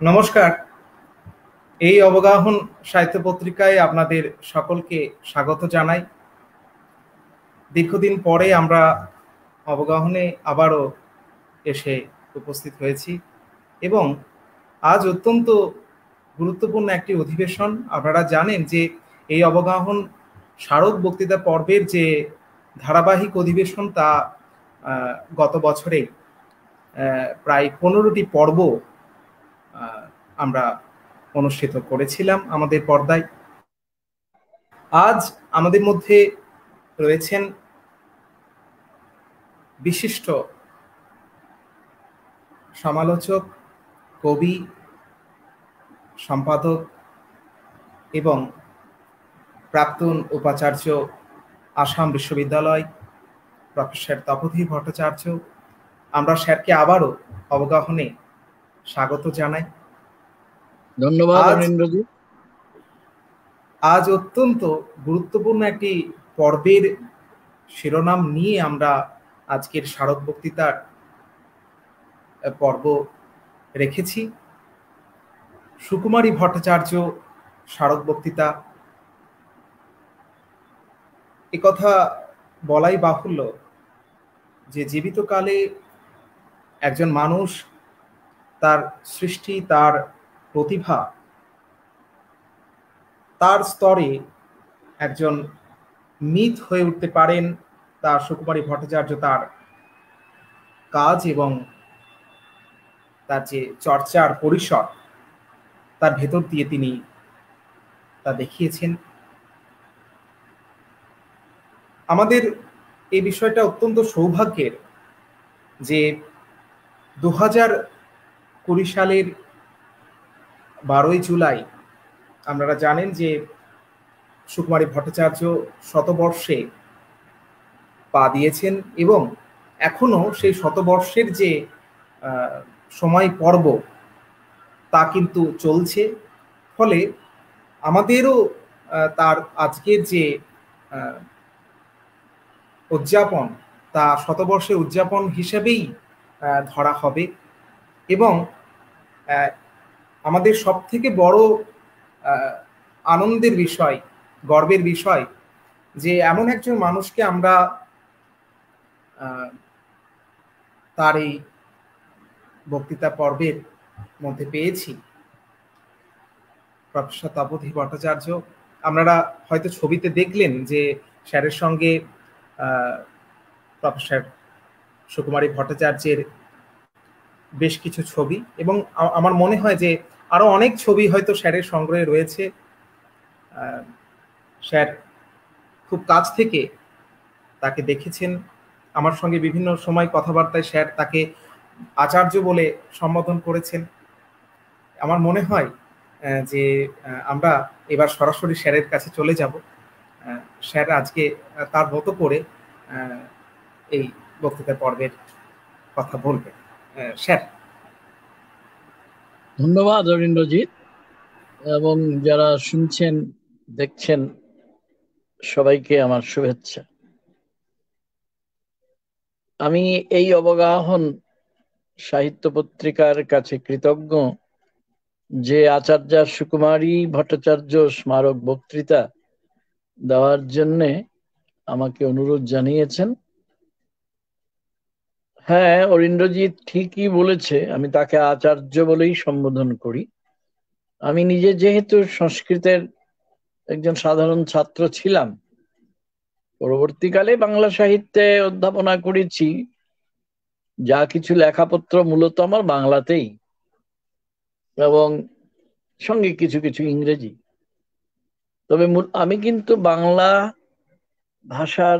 নমস্কার। এই অবগাহন সাহিত্য পত্রিকায় আপনাদের সকলকে স্বাগত জানাই। দীর্ঘদিন পরে আমরা অবগাহনে আবারও এসে উপস্থিত হয়েছি এবং আজ অত্যন্ত গুরুত্বপূর্ণ একটি অধিবেশন। আপনারা জানেন যে এই অবগাহন স্মারক বক্তৃতা পর্বের যে ধারাবাহিক অধিবেশন তা গত বছরেই প্রায় 15টি পর্ব আমরা অনুষ্ঠিত করেছিলাম আমাদের পর্দায়। আজ আমাদের মধ্যে রয়েছেন বিশিষ্ট সমালোচক, কবি, সম্পাদক এবং প্রাক্তন উপাচার্য আসাম বিশ্ববিদ্যালয় প্রফেসর তপোধী ভট্টাচার্য। আমরা স্যারকে আবারও অবগাহনে স্বাগত জানাই। ধন্যবাদ অনিন্দ্রজি। আজ অত্যন্ত গুরুত্বপূর্ণ একটি পর্বের শিরোনাম নিয়ে আমরা আজকের স্মারক বক্তৃতার পর্ব রেখেছি। সুকুমারী ভট্টাচার্য স্মারক বক্তৃতা। একথা বলাই বাহুল্য যে জীবিতকালে একজন মানুষ তার সৃষ্টি, তার প্রতিভা, তার স্তরে একজন মিথ হয়ে উঠতে পারেন। তার সুকুমারী ভট্টাচার্য তার কাজ এবং তার যে চর্চার পরিসর তার ভেতর দিয়ে তিনি তা দেখিয়েছেন। আমাদের এই বিষয়টা অত্যন্ত সৌভাগ্যের যে 2020 সালের 12ই জুলাই আপনারা জানেন যে সুকুমারী ভট্টাচার্য শতবর্ষে পা দিয়েছেন এবং এখনো সেই শতবর্ষের যে সময় পর্ব তা কিন্তু চলছে। ফলে আমাদেরও তার আজকের যে উদযাপন তা শতবর্ষের উদযাপন হিসেবেই ধরা হবে এবং আমাদের সব থেকে বড় আনন্দের বিষয়, গর্বের বিষয় যে এমন একজন মানুষকে আমরা তার এই বক্তৃতা পর্বের মধ্যে পেয়েছি, প্রফেসর তপোধী ভট্টাচার্য। আপনারা হয়তো ছবিতে দেখলেন যে স্যারের সঙ্গে প্রফেসর সুকুমারী ভট্টাচার্যের বেশ কিছু ছবি এবং আমার মনে হয় যে আরো অনেক ছবি হয়তো স্যারের সংগ্রহে রয়েছে। স্যার খুব কাছ থেকে তাকে দেখেছেন। আমার সঙ্গে বিভিন্ন সময় কথাবার্তায় স্যার তাকে আচার্য বলে সম্বোধন করেছেন। আমার মনে হয় যে আমরা এবার সরাসরি স্যারের কাছে চলে যাব। স্যার আজকে তার মতো করে এই বক্তৃতা পর্বের কথা বলবেন। স্যার। ধন্যবাদ অরিন্দ্রজিৎ এবং যারা শুনছেন দেখছেন সবাইকে আমার শুভেচ্ছা। আমি এই অবগাহন সাহিত্য পত্রিকার কাছে কৃতজ্ঞ যে আচার্য সুকুমারী ভট্টাচার্য স্মারক বক্তৃতা দেওয়ার জন্য আমাকে অনুরোধ জানিয়েছেন। হ্যাঁ, অরিন্দ্রজিৎ ঠিকই বলেছে, আমি তাকে আচার্য বলেই সম্বোধন করি। আমি নিজে যেহেতু সংস্কৃতের একজন সাধারণ ছাত্র ছিলাম, পরবর্তীকালে বাংলা সাহিত্যে অধ্যাপনা করেছি, যা কিছু লেখাপত্র মূলত আমার বাংলাতেই এবং সঙ্গে কিছু কিছু ইংরেজি। তবে আমি কিন্তু বাংলা ভাষার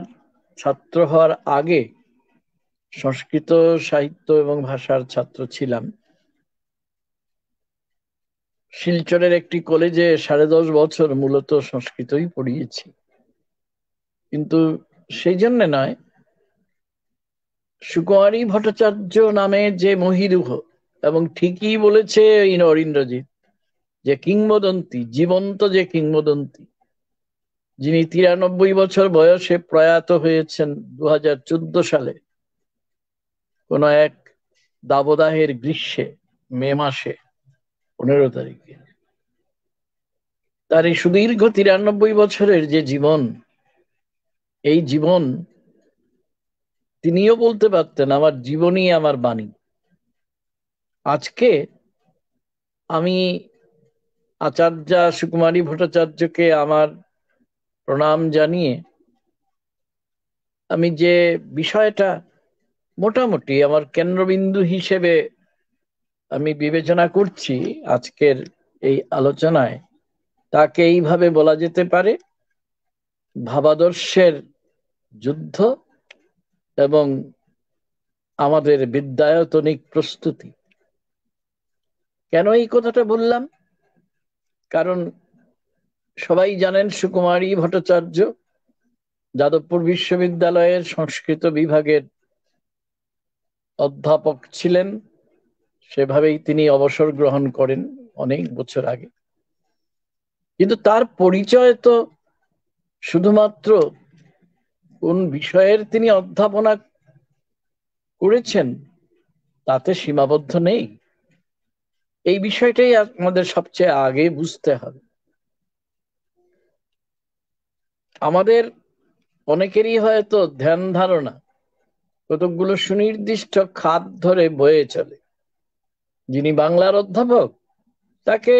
ছাত্র হওয়ার আগে সংস্কৃত সাহিত্য এবং ভাষার ছাত্র ছিলাম। শিলচরের একটি কলেজে 10.5 বছর মূলত সংস্কৃতই পড়িয়েছি। কিন্তু সেই জন্য নয়, সুকুমারী ভট্টাচার্য নামে যে মহিরুহ, এবং ঠিকই বলেছে অরিন্দ্রজিৎ যে কিংবদন্তি, জীবন্ত যে কিংবদন্তি, যিনি 93 বছর বয়সে প্রয়াত হয়েছেন 2014 সালে কোন এক দাবদাহের গ্রীষ্মে, মে মাসে 15 তারিখে। তার এই সুদীর্ঘ 93 বছরের যে জীবন, এই জীবন তিনিও বলতে পারতেন আমার জীবনই আমার বাণী। আজকে আমি আচার্য সুকুমারী ভট্টাচার্যকে আমার প্রণাম জানিয়ে আমি যে বিষয়টা মোটামুটি আমার কেন্দ্রবিন্দু হিসেবে আমি বিবেচনা করছি আজকের এই আলোচনায়, তাকে এইভাবে বলা যেতে পারে ভাবাদর্শের যুদ্ধ এবং আমাদের বিদ্যায়তনিক প্রস্তুতি। কেন এই কথাটা বললাম? কারণ সবাই জানেন সুকুমারী ভট্টাচার্য যাদবপুর বিশ্ববিদ্যালয়ের সংস্কৃত বিভাগের অধ্যাপক ছিলেন। সেভাবেই তিনি অবসর গ্রহণ করেন অনেক বছর আগে। কিন্তু তার পরিচয় তো শুধুমাত্র কোন বিষয়ের তিনি অধ্যাপনা করেছেন তাতে সীমাবদ্ধ নেই। এই বিষয়টাই আমাদের সবচেয়ে আগে বুঝতে হবে। আমাদের অনেকেরই হয়তো ধ্যান ধারণা কতকগুলো সুনির্দিষ্ট খাত ধরে বয়ে চলে। যিনি বাংলার অধ্যাপক তাকে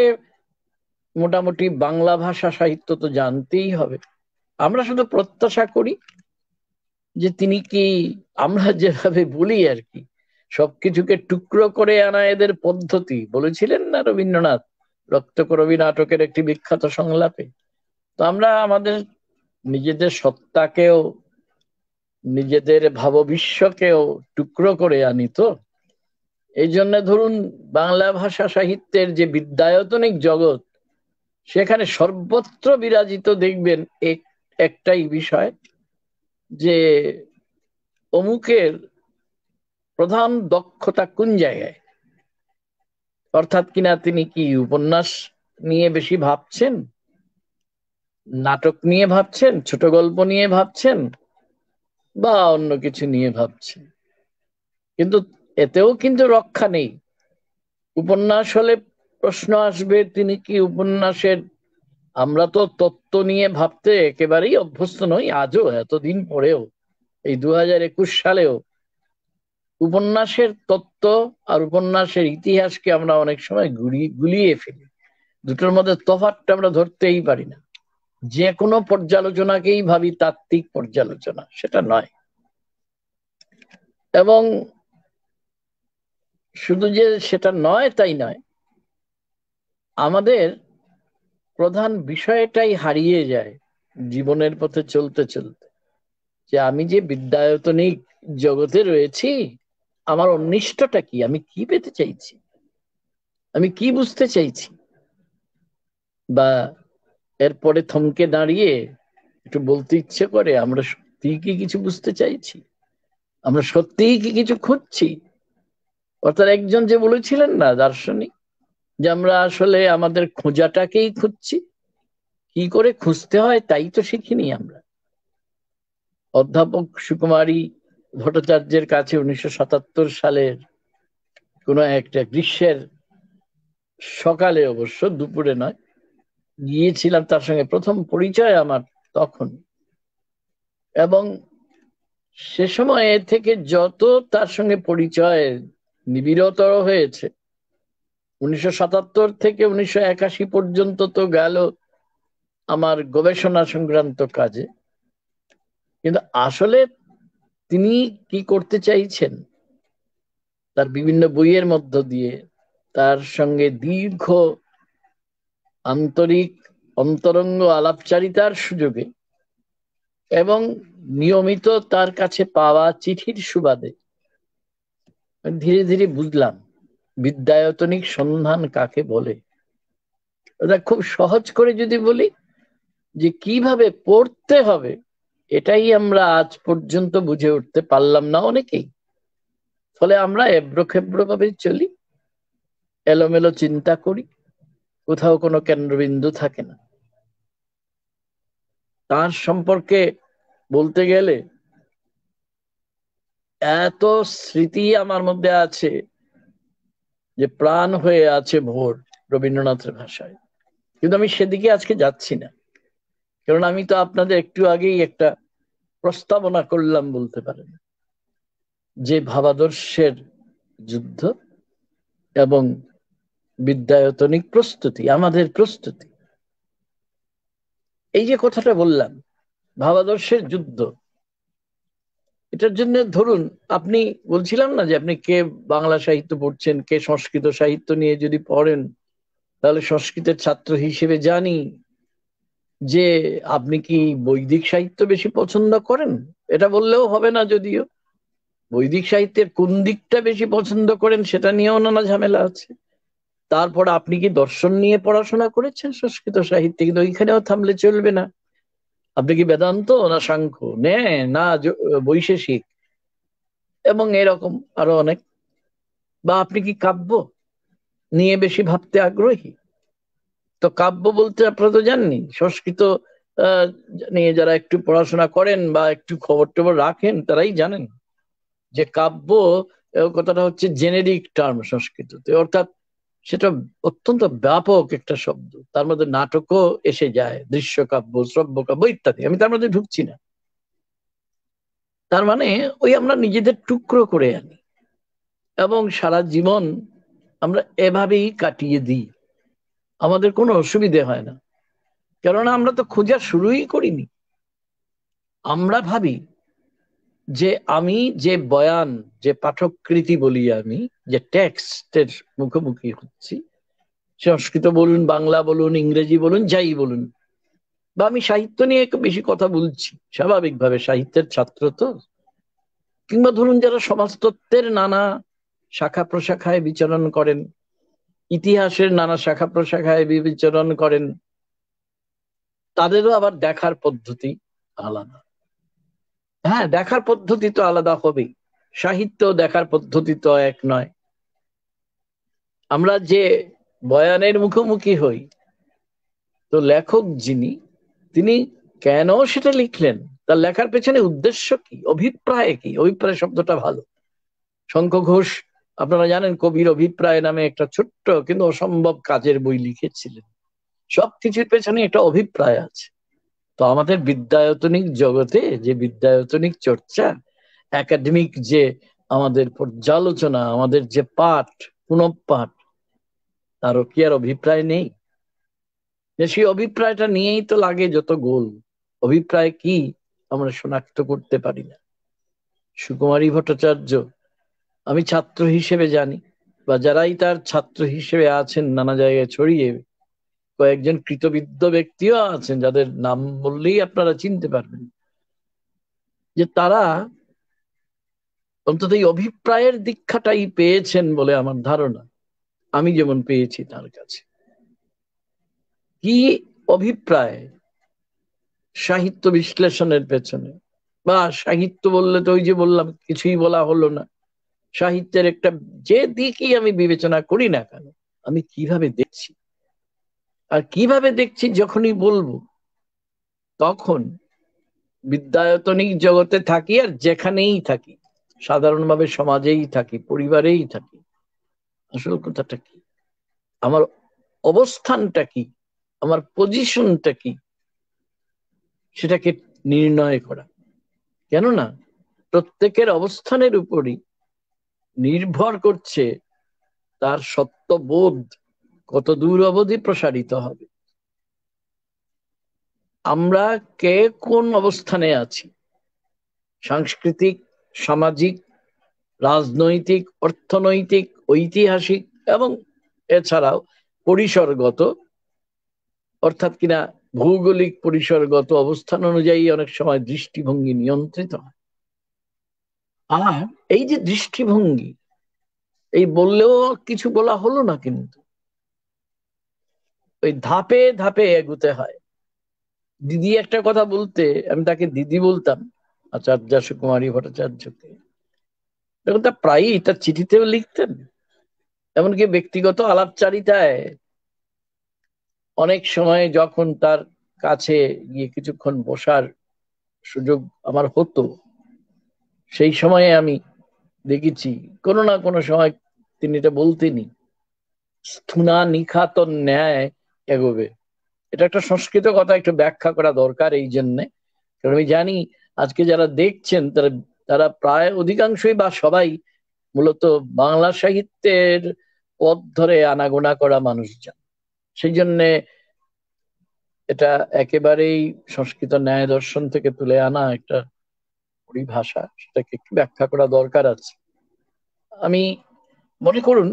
মোটামুটি বাংলা ভাষা সাহিত্য তো জানতেই হবে। আমরা শুধু প্রত্যাশা করি যে তিনি কি, আমরা যেভাবে বলি আর কি, সবকিছুকে টুকরো করে আনা এদের পদ্ধতি, বলেছিলেন না রবীন্দ্রনাথ রক্তকরবী নাটকের একটি বিখ্যাত সংলাপে। তো আমরা আমাদের নিজেদের সত্তাকেও নিজেদের ভাববিশ্বকেও টুকরো করে আনি। তো এই জন্য ধরুন বাংলা ভাষা সাহিত্যের যে বিদ্যায়তনিক জগৎ, সেখানে সর্বত্র বিরাজিত দেখবেন একটাই বিষয়, যে অমুকের প্রধান দক্ষতা কোন জায়গায়। অর্থাৎ কিনা তিনি কি উপন্যাস নিয়ে বেশি ভাবছেন, নাটক নিয়ে ভাবছেন, ছোট গল্প নিয়ে ভাবছেন, বা অন্য কিছু নিয়ে ভাবছেন। কিন্তু এতেও কিন্তু রক্ষা নেই। উপন্যাস হলে প্রশ্ন আসবে তিনি কি উপন্যাসের, আমরা তো তত্ত্ব নিয়ে ভাবতে একেবারেই অভ্যস্ত নই আজও, এতদিন পরেও, এই 2021 সালেও উপন্যাসের তত্ত্ব আর উপন্যাসের ইতিহাসকে আমরা অনেক সময় গুলিয়ে ফেলি। দুটোর মধ্যে তফাৎটা আমরা ধরতেই পারি না। যে কোনো পর্যালোচনাকেই ভাবি তাত্ত্বিক পর্যালোচনা, সেটা নয়। এবং শুধু যে সেটা নয় তাই নয়, আমাদের প্রধান বিষয়টাই হারিয়ে যায় জীবনের পথে চলতে চলতে, যে আমি যে বিদ্যায়তনিক জগতে রয়েছি, আমার অন্নিষ্টটা কি, আমি কি পেতে চাইছি, আমি কি বুঝতে চাইছি। বা এরপরে থমকে দাঁড়িয়ে একটু বলতে ইচ্ছে করে, আমরা সত্যিই কি কিছু বুঝতে চাইছি, আমরা সত্যিই কি কিছু খুঁজছি। অর্থাৎ একজন যে বলেছিলেন না দার্শনিক, যে আমরা আসলে আমাদের খোঁজাটাকেই খুঁজছি, কি করে খুঁজতে হয় তাই তো শিখিনি আমরা। অধ্যাপক সুকুমারী ভট্টাচার্যের কাছে 1977 সালের কোনো একটা গ্রীষ্মের সকালে, অবশ্য দুপুরে নয়, গিয়েছিলাম। তার সঙ্গে প্রথম পরিচয় আমার তখন। এবং সে সময় থেকে যত তার সঙ্গে পরিচয় নিবিড়তর হয়েছে, 1977 থেকে 1981 পর্যন্ত তো গেল আমার গবেষণা সংক্রান্ত কাজে। কিন্তু আসলে তিনি কি করতে চাইছেন, তার বিভিন্ন বইয়ের মধ্য দিয়ে, তার সঙ্গে দীর্ঘ আন্তরিক অন্তরঙ্গ আলাপচারিতার সুযোগে এবং নিয়মিত তার কাছে পাওয়া চিঠির সুবাদে ধীরে ধীরে বুঝলাম বিদ্যায়তনিক সন্ধান কাকে বলে। ওটা খুব সহজ করে যদি বলি, যে কিভাবে পড়তে হবে, এটাই আমরা আজ পর্যন্ত বুঝে উঠতে পারলাম না অনেকেই। ফলে আমরা এবড়ো খেবড়ো ভাবে চলি, এলোমেলো চিন্তা করি, কোথাও কোনো কেন্দ্রবিন্দু থাকে না। তার সম্পর্কে বলতে গেলে এত স্মৃতি আমার মধ্যে আছে যে প্রাণ হয়ে আছে ভোর। রবীন্দ্রনাথের ভাষায়। কিন্তু আমি সেদিকে আজকে যাচ্ছি না, কারণ আমি তো আপনাদের একটু আগেই একটা প্রস্তাবনা করলাম বলতে পারেন, যে ভাবাদর্শের যুদ্ধ এবং বিদ্যায়তনিক প্রস্তুতি, আমাদের প্রস্তুতি। এই যে কথাটা বললাম, ভাবাদর্শের যুদ্ধ, এটার জন্য ধরুন আপনি, বলছিলাম না যে আপনি কে বাংলা সাহিত্য পড়ছেন, কে সংস্কৃত সাহিত্য নিয়ে যদি পড়েন, তাহলে সংস্কৃতের ছাত্র হিসেবে জানি যে আপনি কি বৈদিক সাহিত্য বেশি পছন্দ করেন, এটা বললেও হবে না। যদিও বৈদিক সাহিত্যের কোন দিকটা বেশি পছন্দ করেন সেটা নিয়েও নানা ঝামেলা আছে। তারপর আপনি কি দর্শন নিয়ে পড়াশোনা করেছেন সংস্কৃত সাহিত্যে, কিন্তু ওইখানেও থামলে চলবে না। আপনি কি বেদান্ত না সাংখ্য না বৈশেষিক, এবং এরকম আরো অনেক। বা আপনি কি কাব্য নিয়ে বেশি ভাবতে আগ্রহী? তো কাব্য বলতে আপনারা তো জাননি, সংস্কৃত আহ, নিয়ে যারা একটু পড়াশোনা করেন বা একটু খবর টবর রাখেন তারাই জানেন যে কাব্য কথাটা হচ্ছে জেনেরিক টার্ম সংস্কৃততে, অর্থাৎ সেটা অত্যন্ত ব্যাপক একটা শব্দ। তার মধ্যে নাটকও এসে যায়, দৃশ্যকাব্য, শ্রব্য কাব্য ইত্যাদি। আমি তার মধ্যে ঢুকছি না। তার মানে ওই আমরা নিজেদের টুকরো করে আনি এবং সারা জীবন আমরা এভাবেই কাটিয়ে দিই। আমাদের কোনো অসুবিধে হয় না, কেননা আমরা তো খোঁজা শুরুই করিনি। আমরা ভাবি যে আমি যে বয়ান, যে পাঠকৃতি বলি আমি, যে টেক্সটের মুখোমুখি হচ্ছি, সংস্কৃত বলুন, বাংলা বলুন, ইংরেজি বলুন, যাই বলুন, বা আমি সাহিত্য নিয়ে একটু বেশি কথা বলছি স্বাভাবিকভাবে, সাহিত্যের ছাত্র তো। কিংবা ধরুন যারা সমাজতত্ত্বের নানা শাখা প্রশাখায় বিচরণ করেন, ইতিহাসের নানা শাখা প্রশাখায় বিচরণ করেন, তাদেরও আবার দেখার পদ্ধতি আলাদা। হ্যাঁ, দেখার পদ্ধতি তো আলাদা হবেই, সাহিত্য দেখার পদ্ধতি তো এক নয়। আমরা যে বয়ানের মুখোমুখি হই, তো লেখক যিনি, তিনি কেন সেটা লিখলেন, তার লেখার পেছনে উদ্দেশ্য কি, অভিপ্রায় কি। অভিপ্রায় শব্দটা ভালো। শঙ্খ ঘোষ, আপনারা জানেন, কবির অভিপ্রায় নামে একটা ছোট্ট কিন্তু অসম্ভব কাজের বই লিখেছিলেন। সবকিছুর পেছনে একটা অভিপ্রায় আছে। তো আমাদের বিদ্যায়তনিক জগতে যে বিদ্যায়তনিক চর্চা, একাডেমিক যে আমাদের পর্যালোচনা, আমাদের যে পাঠ, পুনঃপাঠ, তারও কি আর অভিপ্রায় নেই? যে সেই অভিপ্রায়টা নিয়েই তো লাগে যত গোল। অভিপ্রায় কি আমরা শনাক্ত করতে পারি না। সুকুমারী ভট্টাচার্য, আমি ছাত্র হিসেবে জানি, বা যারাই তার ছাত্র হিসেবে আছেন নানা জায়গায় ছড়িয়ে, কয়েকজন কৃতবিদ্য ব্যক্তিও আছেন যাদের নাম বললেই আপনারা চিনতে পারবেন, যে তারা অন্তত এই অভিপ্রায়ের দীক্ষাটাই পেয়েছেন বলে আমার ধারণা। আমি যেমন পেয়েছি তার কাছে। কি অভিপ্রায় সাহিত্য বিশ্লেষণের পেছনে? বা সাহিত্য বললে তো ওই যে বললাম, কিছুই বলা হলো না। সাহিত্যের একটা যে দিকই আমি বিবেচনা করি না কেন, আমি কিভাবে দেখছি, আর কিভাবে দেখছি যখনই বলবো, তখন বিদ্যায়তনিক জগতে থাকি আর যেখানেই থাকি, সাধারণভাবে সমাজেই থাকি, পরিবারেই থাকি, আসল কথাটা কি, আমার অবস্থানটা কি, আমার পজিশনটা কি, সেটাকে নির্ণয় করা। কেননা প্রত্যেকের অবস্থানের উপরই নির্ভর করছে তার সত্যবোধ কত দূর অবধি প্রসারিত হবে। আমরা কে কোন অবস্থানে আছি, সাংস্কৃতিক, সামাজিক, রাজনৈতিক, অর্থনৈতিক, ঐতিহাসিক এবং এছাড়াও পরিসরগত, অর্থাৎ কিনা ভৌগোলিক পরিসরগত অবস্থান অনুযায়ী অনেক সময় দৃষ্টিভঙ্গি নিয়ন্ত্রিত হয়। আর এই যে দৃষ্টিভঙ্গি, এই বললেও কিছু বলা হলো না, কিন্তু ওই ধাপে ধাপে এগুতে হয়। দিদি একটা কথা বলতে, আমি তাকে দিদি বলতাম, আচার্য সুকুমারী ভট্টাচার্যকে। দেখুন, তা প্রায়ই তার চিঠিতেও লিখতেন, এমনকি ব্যক্তিগত আলাপচারিতায় অনেক সময় যখন তার কাছে গিয়ে কিছুক্ষণ বসার সুযোগ আমার হতো, সেই সময়ে আমি দেখেছি কোনো না কোনো সময় তিনি এটা বলতেনই, স্থূনা নিখাত ন্যায় এগোবে। এটা একটা সংস্কৃত কথা, একটু ব্যাখ্যা করা দরকার এই জন্যে, কারণ আমি জানি আজকে যারা দেখছেন তারা তারা প্রায় অধিকাংশই বা সবাই মূলত বাংলা সাহিত্যের পথ ধরে আনাগোনা করা মানুষজন। সেই জন্যে এটা একেবারেই সংস্কৃত ন্যায় দর্শন থেকে তুলে আনা একটা পরিভাষা, সেটাকে একটু ব্যাখ্যা করা দরকার আছে। আমি মনে করুন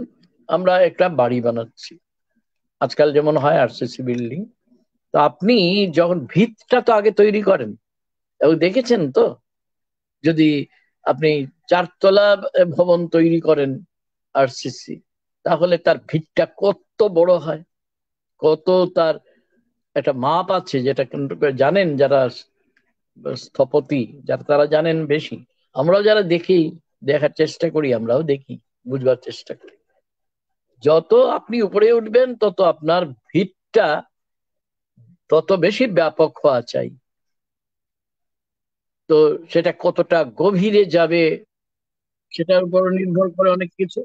আমরা একটা বাড়ি বানাচ্ছি, আজকাল যেমন হয় আরসিসি বিল্ডিং। তো আপনি যখন ভিতটা তো আগে তৈরি করেন, এবং দেখেছেন তো, যদি আপনি 4 তলা ভবন তৈরি করেন আরসিসি, তাহলে তার ভিতটা কত বড় হয়, কত তার একটা মাপ আছে, যেটা কিন্তু জানেন যারা স্থপতি, যারা তারা জানেন বেশি। আমরাও যারা দেখি, দেখার চেষ্টা করি, আমরাও দেখি, বুঝবার চেষ্টা করি। যত আপনি উপরে উঠবেন তত আপনার ভিতটা তত বেশি ব্যাপক হওয়া চাই। তো সেটা কতটা গভীরে যাবে সেটার উপর নির্ভর করে অনেক কিছু।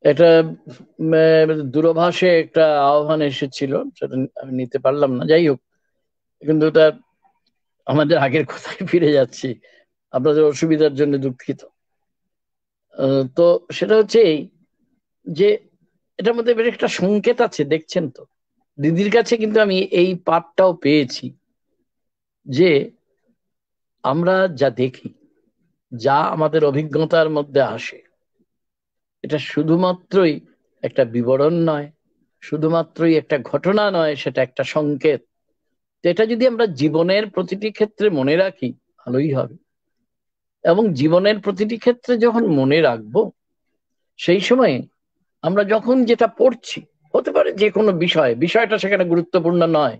এটা দূরভাষে একটা আহ্বান এসেছিল, সেটা আমি নিতে পারলাম না, যাই হোক। কিন্তু এটা আমাদের আগের কথায় ফিরে যাচ্ছি, আপনাদের অসুবিধার জন্য দুঃখিত। তো সেটা হচ্ছে এই যে এটার মধ্যে বেশ একটা সংকেত আছে, দেখছেন তো। দিদির কাছে কিন্তু আমি এই পাঠটাও পেয়েছি যে আমরা যা দেখি, যা আমাদের অভিজ্ঞতার মধ্যে আসে, এটা শুধুমাত্রই একটা বিবরণ নয়, শুধুমাত্রই একটা ঘটনা নয়, সেটা একটা সংকেত। তো এটা যদি আমরা জীবনের প্রতিটি ক্ষেত্রে মনে রাখি, ভালোই হবে। এবং জীবনের প্রতিটি ক্ষেত্রে যখন মনে রাখবো, সেই সময় আমরা যখন যেটা পড়ছি, হতে পারে যে কোনো বিষয়, বিষয়টা সেখানে গুরুত্বপূর্ণ নয়,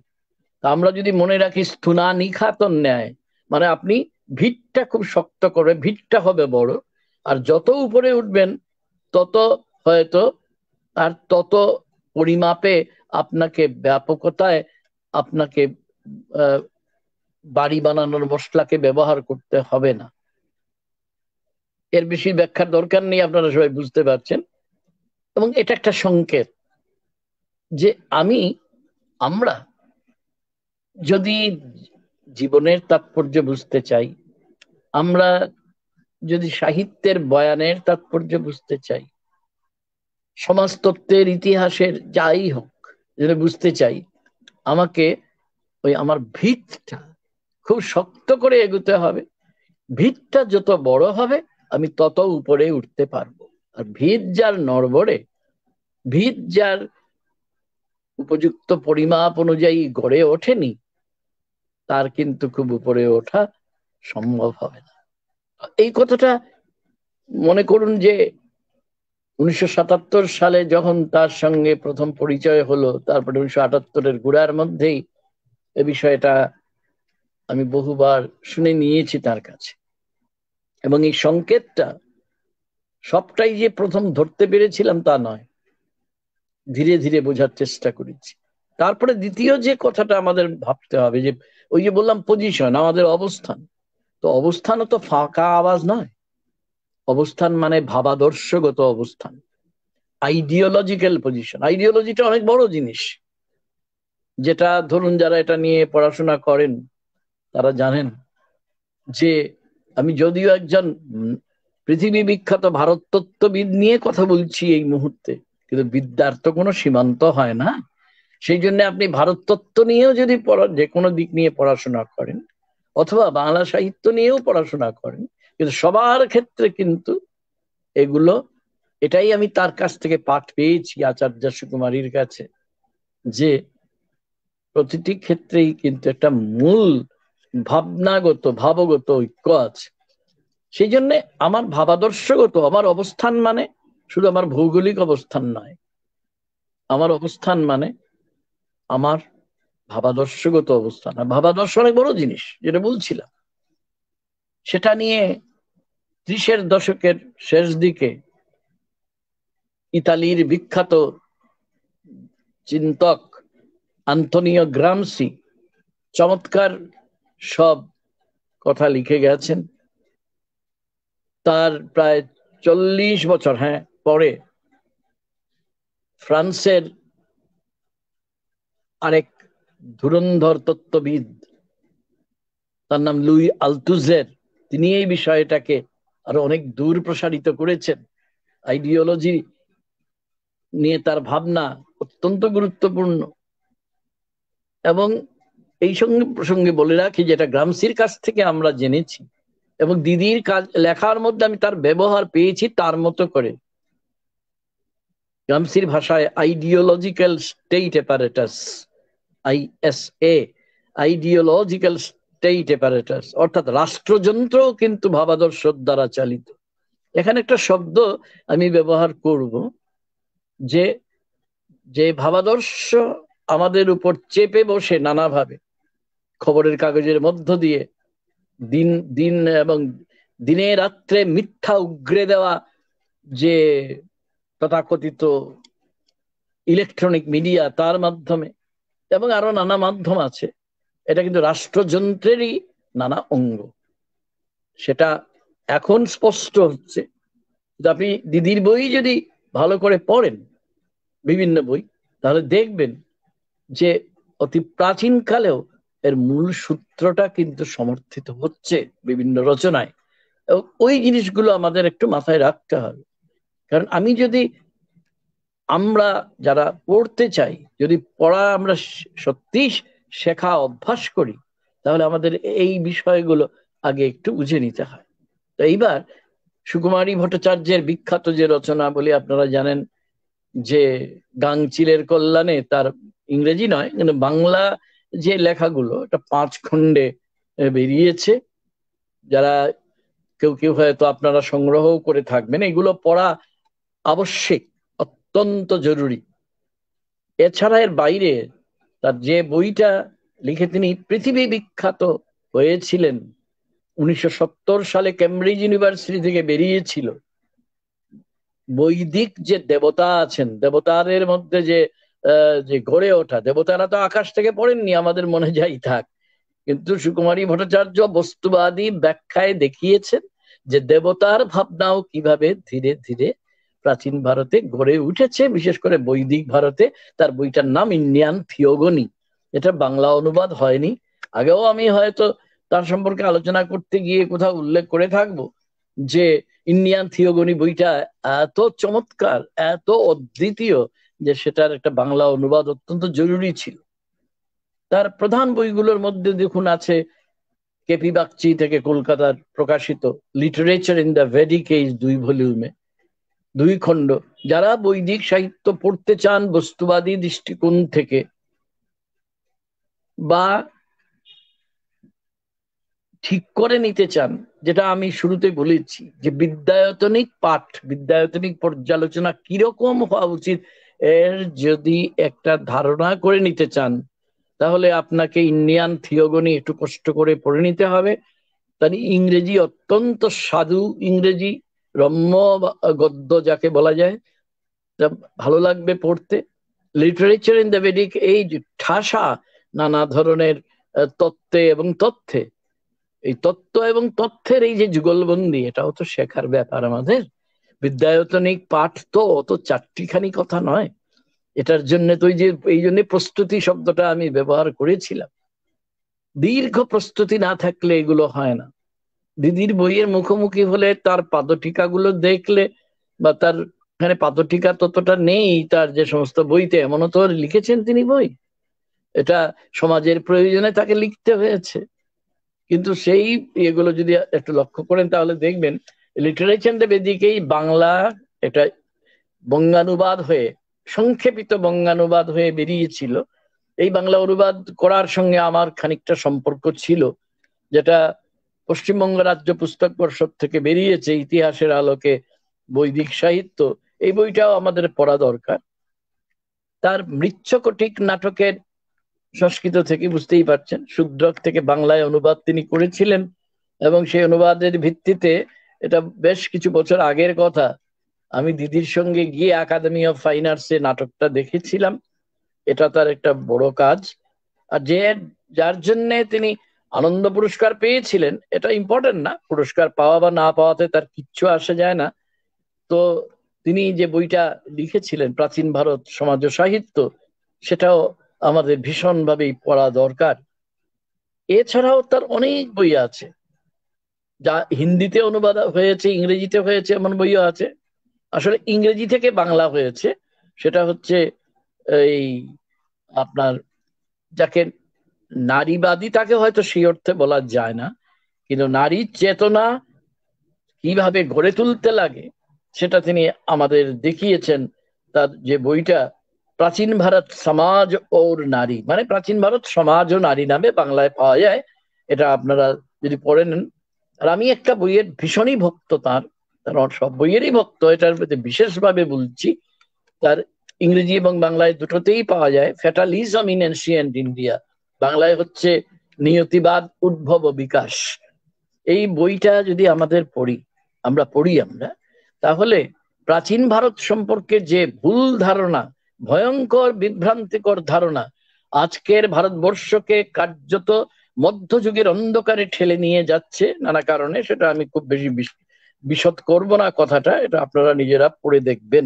তা আমরা যদি মনে রাখি স্থূনা নিখাতন ন্যায়, মানে আপনি ভিতটা খুব শক্ত করে, ভিতটা হবে বড়, আর যত উপরে উঠবেন তত হয়তো আর তত পরিমাপে আপনাকে ব্যাপকতায় আপনাকে আহ, বাড়ি বানানোর মশলাকে ব্যবহার করতে হবে না। এর বেশি ব্যাখ্যার দরকার নেই, আপনারা সবাই বুঝতে পারছেন। এবং এটা একটা সংকেত যে আমরা যদি জীবনের তাৎপর্য বুঝতে চাই, আমরা যদি সাহিত্যের বয়ানের তাৎপর্য বুঝতে চাই, সমাজতত্ত্বের ইতিহাসের যাই হোক যদি বুঝতে চাই, আমাকে ওই আমার ভিতটা খুব শক্ত করে এগোতে হবে। ভিতটা যত বড় হবে আমি তত উপরে উঠতে পারবো। আর ভিত যার নড়বড়ে, ভিত যার উপযুক্ত পরিমাপ অনুযায়ী গড়ে ওঠেনি, তার কিন্তু খুব উপরে ওঠা সম্ভব হবে না। এই কথাটা মনে করুন যে 1977 সালে যখন তার সঙ্গে প্রথম পরিচয় হলো, তারপরে 1978-এর গোড়ার মধ্যেই এ বিষয়টা আমি বহুবার শুনে নিয়েছি তার কাছে। এবং এই সংকেতটা সবটাই যে প্রথম ধরতে পেরেছিলাম তা নয়, ধীরে ধীরে বোঝার চেষ্টা করেছি। তারপরে দ্বিতীয় যে কথাটা আমাদের ভাবতে হবে, যে ওই যে বললাম পজিশন, আমাদের অবস্থান। তো অবস্থানও তো ফাঁকা আওয়াজ নয়, অবস্থান মানে ভাবাদর্শগত অবস্থান, আইডিওলজিক্যাল পজিশন। আইডিওলজিটা অনেক বড় জিনিস, যেটা ধরুন যারা এটা নিয়ে পড়াশোনা করেন তারা জানেন যে আমি যদিও একজন পৃথিবী বিখ্যাত ভারততত্ত্ববিদ নিয়ে কথা বলছি এই মুহূর্তে, কিন্তু বিদ্যার তো কোনো সীমান্ত হয় না। সেই জন্য আপনি ভারততত্ত্ব নিয়েও যদি যে কোনো দিক নিয়ে পড়াশোনা করেন, অথবা বাংলা সাহিত্য নিয়েও পড়াশোনা করেন, কিন্তু সবার ক্ষেত্রে কিন্তু এগুলো, এটাই আমি তার কাছ থেকে পাঠ পেয়েছি, আচার্য সুকুমারীর কাছে, যে প্রতিটি ক্ষেত্রেই কিন্তু একটা মূল ভাবনাগত ভাবগত ঐক্য আছে। সেই জন্য আমার ভাবাদর্শগত, আমার অবস্থান মানে শুধু আমার ভৌগোলিক অবস্থান নয়, আমার অবস্থান মানে আমার ভাবাদর্শগত অবস্থান। আর ভাবাদর্শ অনেক বড় জিনিস, যেটা বলছিলাম, সেটা নিয়ে 30-এর দশকের শেষ দিকে ইতালির বিখ্যাত চিন্তক আন্তোনিও গ্রামসি চমৎকার সব কথা লিখে গেছেন। তার প্রায় 40 বছর পরে ফ্রান্সের আরেক ধুরন্ধর তত্ত্ববিদ, তার নাম লুই আলতুজের, তিনি এই বিষয়টাকে আরো অনেক দূর প্রসারিত করেছেন। আইডিওলজি নিয়ে তার ভাবনা অত্যন্ত গুরুত্বপূর্ণ। এবং এই সঙ্গে প্রসঙ্গে বলে রাখি, যেটা গ্রামসির কাছ থেকে আমরা জেনেছি এবং দিদির কাজ লেখার মধ্যে আমি তার ব্যবহার পেয়েছি তার মতো করে। গ্রামসির ভাষায় ideological state apparatus, ISA, ideological state apparatus, অর্থাৎ রাষ্ট্রযন্ত্র কিন্তু ভাবাদর্শ দ্বারা চালিত। এখানে একটা শব্দ আমি ব্যবহার করব, যে যে ভাবাদর্শ আমাদের উপর চেপে বসে নানাভাবে খবরের কাগজের মধ্য দিয়ে দিন দিন এবং দিনে রাত্রে মিথ্যা উগরে দেওয়া যে তথাকথিত ইলেকট্রনিক মিডিয়া, তার মাধ্যমে এবং আরো নানা মাধ্যম আছে, এটা কিন্তু রাষ্ট্রযন্ত্রেরই নানা অঙ্গ। সেটা এখন স্পষ্ট হচ্ছে। আপনি দিদির বই যদি ভালো করে পড়েন, বিভিন্ন বই, তাহলে দেখবেন যে অতি প্রাচীন কালেও এর মূল সূত্রটা কিন্তু সমর্থিত হচ্ছে বিভিন্ন রচনায়। ওই জিনিসগুলো আমাদের একটু মাথায় রাখতে হবে। কারণ আমরা যারা পড়তে চাই, যদি পড়া আমরা সত্যি শেখা অভ্যাস করি, তাহলে আমাদের এই বিষয়গুলো আগে একটু বুঝে নিতে হয়। তো এইবার সুকুমারী ভট্টাচার্যের বিখ্যাত যে রচনা বলি, আপনারা জানেন যে গাংচিলের কল্যাণে, তার ইংরেজি নয় কিন্তু বাংলা যে লেখাগুলো, এটা 5 খণ্ডে বেরিয়েছে। যারা কেউ কেউ হয়তো আপনারা সংগ্রহ করে থাকবেন, এগুলো পড়া আবশ্যিক, অত্যন্ত জরুরি। এছাড়া এর বাইরে তার যে বইটা লিখে তিনি পৃথিবী বিখ্যাত হয়েছিলেন, 1970 সালে কেমব্রিজ ইউনিভার্সিটি থেকে বেরিয়েছিল, বৈদিক যে দেবতা আছেন, দেবতাদের মধ্যে যে যে গড়ে ওঠা, দেবতারা তো আকাশ থেকে পড়েননি, আমাদের মনে যাই থাক, কিন্তু সুকুমারী ভট্টাচার্য বস্তুবাদী ব্যাখ্যায় দেখিয়েছেন যে দেবতার ভাবনাও কিভাবে ধীরে ধীরে প্রাচীন ভারতে গড়ে উঠেছে, বিশেষ করে বৈদিক ভারতে। তার বইটার নাম ইন্ডিয়ান থিওগনি। এটা বাংলা অনুবাদ হয়নি, আগেও আমি হয়তো তার সম্পর্কে আলোচনা করতে গিয়ে কোথাও উল্লেখ করে থাকবো, যে ইন্ডিয়ান থিওগনি বইটা এত চমৎকার, এত অদ্বিতীয়, যে সেটার একটা বাংলা অনুবাদ অত্যন্ত জরুরি ছিল। তার প্রধান বইগুলোর মধ্যে দেখুন আছে কেপি বাগচি থেকে কলকাতার প্রকাশিত literature in the Vedic age, 2 ভলিউমে, 2 খণ্ড। যারা বৈদিক সাহিত্য পড়তে চান বস্তুবাদী দৃষ্টিকোণ থেকে, বা ঠিক করে নিতে চান, যেটা আমি শুরুতে বলেছি যে বিদ্যায়তনিক পাঠ, বিদ্যায়তনিক পর্যালোচনা কিরকম হওয়া উচিত, এর যদি একটা ধারণা করে নিতে চান, তাহলে আপনাকে ইন্ডিয়ান থিওগনি একটু কষ্ট করে পড়ে নিতে হবে। তার ইংরেজি অত্যন্ত সাধু ইংরেজি, রম্য গদ্য যাকে বলা যায়, ভালো লাগবে পড়তে। লিটারেচার ইন দ্য ভেডিক এই ঠাসা নানা ধরনের তত্ত্বে এবং তথ্যে, এই তত্ত্ব এবং তথ্যের এই যে যুগলবন্দি, এটাও তো শেখার ব্যাপার আমাদের। বিদ্যায়তনিক পাঠ তো অত চারটিখানি কথা নয়। এটার জন্য তো এই জন্য প্রস্তুতি শব্দটা আমি ব্যবহার করেছিলাম। দীর্ঘ প্রস্তুতি না থাকলে এগুলো হয় না। দিদির বইয়ের মুখোমুখি হলে তার পাদটিকাগুলো দেখলে, বা তার এখানে পাদটিকা ততটা নেই তার যে সমস্ত বইতে, এমনও তো লিখেছেন তিনি বই, এটা সমাজের প্রয়োজনে তাকে লিখতে হয়েছে। কিন্তু সেই এগুলো যদি একটু লক্ষ্য করেন, তাহলে দেখবেন লিটারেচার বেদিকেই বাংলা এটা বঙ্গানুবাদ হয়ে, সংক্ষেপিত বঙ্গানুবাদ হয়ে বেরিয়েছিল। এই বাংলা অনুবাদ করার সঙ্গে আমার খানিকটা সম্পর্ক ছিল, যেটা পশ্চিমবঙ্গ রাজ্য পুস্তক পর্ষদ থেকে বেরিয়েছে, ইতিহাসের আলোকে বৈদিক সাহিত্য। এই বইটাও আমাদের পড়া দরকার। তার মৃচ্ছকটিক নাটকের সংস্কৃত থেকে, বুঝতেই পারছেন, শূদ্রক থেকে বাংলায় অনুবাদ তিনি করেছিলেন। এবং সেই অনুবাদের ভিত্তিতে, এটা বেশ কিছু বছর আগের কথা, আমি দিদির সঙ্গে গিয়ে একাডেমি অফ ফাইন আর্টসে নাটকটা দেখেছিলাম। এটা তার একটা বড় কাজ। আর যার জন্যে তিনি আনন্দ পুরস্কার পেয়েছিলেন, এটা ইম্পর্টেন্ট না, পুরস্কার পাওয়া বা না পাওয়াতে তার কিচ্ছু আসে যায় না। তো তিনি যে বইটা লিখেছিলেন প্রাচীন ভারত সমাজ ও সাহিত্য, সেটাও আমাদের ভীষণভাবেই পড়া দরকার। এছাড়াও তার অনেক বই আছে, যা হিন্দিতে অনুবাদ হয়েছে, ইংরেজিতে হয়েছে, এমন বইও আছে। আসলে ইংরেজি থেকে বাংলা হয়েছে, সেটা হচ্ছে এই আপনার, যাকে নারীবাদী তাকে হয়তো সেই অর্থে বলা যায় না, কিন্তু নারীর চেতনা কিভাবে গড়ে তুলতে লাগে সেটা তিনি আমাদের দেখিয়েছেন। তার যে বইটা প্রাচীন ভারত সমাজ ওর নারী, মানে প্রাচীন ভারত সমাজ ও নারী নামে বাংলায় পাওয়া যায়, এটা আপনারা যদি পড়ে নেন। আর আমি একটা বইয়ের ভীষণই ভক্ত, তার তার সব বইয়েরই ভক্ত, এটার প্রতি বিশেষভাবে বলছি। তার ইংরেজি এবং বাংলায় দুটোতেই পাওয়া যায়, ফ্যাটালিজম ইন এনশিয়েন্ট ইন্ডিয়া, বাংলায় হচ্ছে নিয়তিবাদ, উদ্ভব ও বিকাশ। এই বইটা যদি আমরা পড়ি তাহলে প্রাচীন ভারত সম্পর্কে যে ভুল ধারণা, ভয়ঙ্কর বিভ্রান্তিকর ধারণা আজকের ভারতবর্ষকে কার্যত মধ্যযুগের অন্ধকারে ঠেলে নিয়ে যাচ্ছে নানা কারণে, সেটা আমি খুব বেশি বিশদ করব না কথাটা, এটা আপনারা নিজেরা পড়ে দেখবেন।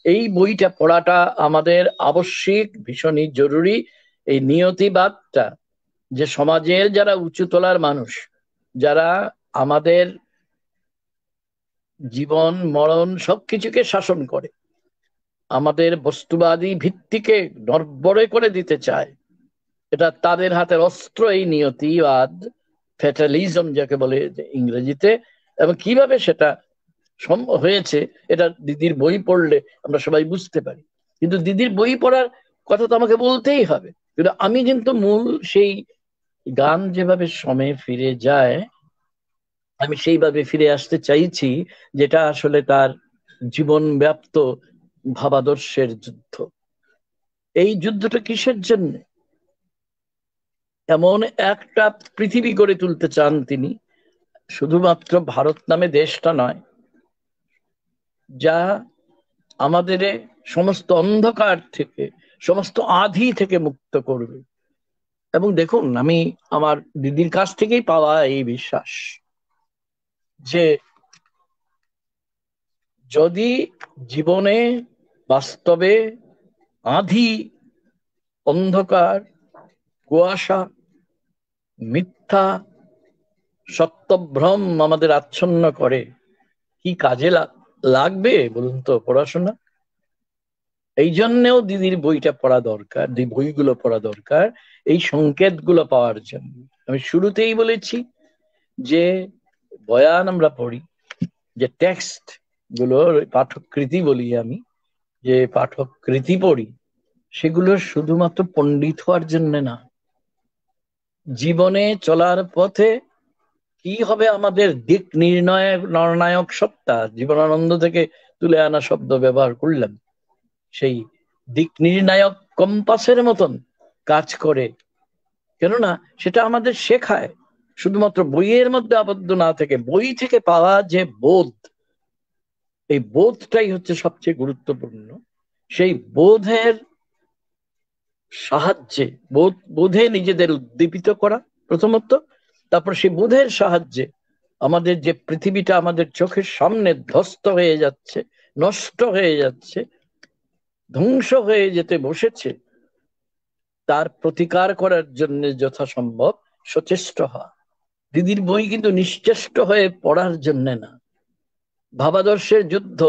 এই বইটা পড়াটা আমাদের আবশ্যিক, ভীষণই জরুরি। এই নিয়তিবাদটা, যে সমাজের যারা উঁচু তলার মানুষ, যারা আমাদের জীবন মরণ সবকিছুকে শাসন করে, আমাদের বস্তুবাদী ভিত্তিকে নড়বড়ে করে দিতে চায়, এটা তাদের হাতের অস্ত্র, এই নিয়তিবাদ, ফ্যাটালিজম যাকে বলে ইংরেজিতে। এবং কিভাবে সেটা হয়েছে, এটা দিদির বই পড়লে আমরা সবাই বুঝতে পারি। কিন্তু দিদির বই পড়ার কথা তো আমাকে বলতেই হবে, কিন্তু আমি কিন্তু মূল সেই গান যেভাবে সময়ে ফিরে যায়, আমি সেইভাবে ফিরে আসতে চাইছি, যেটা আসলে তার জীবন ব্যাপ্ত ভাবাদর্শের যুদ্ধ। এই যুদ্ধটা কিসের জন্য? এমন একটা পৃথিবী গড়ে তুলতে চান তিনি, শুধুমাত্র ভারত নামে দেশটা নয়, যা আমাদের সমস্ত অন্ধকার থেকে, সমস্ত আঁধি থেকে মুক্ত করবে। এবং দেখুন, আমি আমার দিদির কাছ থেকেই পাওয়া এই বিশ্বাস, যে যদি জীবনে বাস্তবে আঁধি, অন্ধকার, কুয়াশা, মিথ্যা, সত্যভ্রম আমাদের আচ্ছন্ন করে, কি কাজে লাগবে বলুন তো পড়াশোনা? এই জন্যেও দিদির বইটা পড়া দরকার, বইগুলো পড়া দরকার, এই সংকেতগুলো পাওয়ার জন্য। আমি শুরুতেই বলেছি যে বয়ান আমরা পড়ি, যে টেক্সট গুলো, পাঠকৃতি বলি আমি, যে পাঠকৃতি পড়ি, সেগুলো শুধুমাত্র পণ্ডিত হওয়ার জন্য না, জীবনে চলার পথে কি হবে আমাদের দিক নির্ণায়ক সত্তা, জীবনানন্দ থেকে তুলে আনা শব্দ ব্যবহার করলাম, সেই দিক নির্ণায়ক কম্পাসের মতন কাজ করে। কেননা সেটা আমাদের শেখায়, শুধুমাত্র বইয়ের মধ্যে আবদ্ধ না থেকে, বই থেকে পাওয়া যে বোধ, এই বোধটাই হচ্ছে সবচেয়ে গুরুত্বপূর্ণ। সেই বোধের সাহায্যে, বোধে নিজেদের উদ্দীপিত করা প্রথমত, তারপর সেই বোধের সাহায্যে আমাদের যে পৃথিবীটা আমাদের চোখের সামনে ধ্বস্ত হয়ে যাচ্ছে, নষ্ট হয়ে যাচ্ছে, ধ্বংস হয়ে যেতে বসেছে, তার প্রতিকার করার জন্য যথাসম্ভব সচেষ্ট হওয়া। দিদির বই কিন্তু নিশ্চেষ্ট হয়ে পড়ার জন্য না। ভাবাদর্শের যুদ্ধ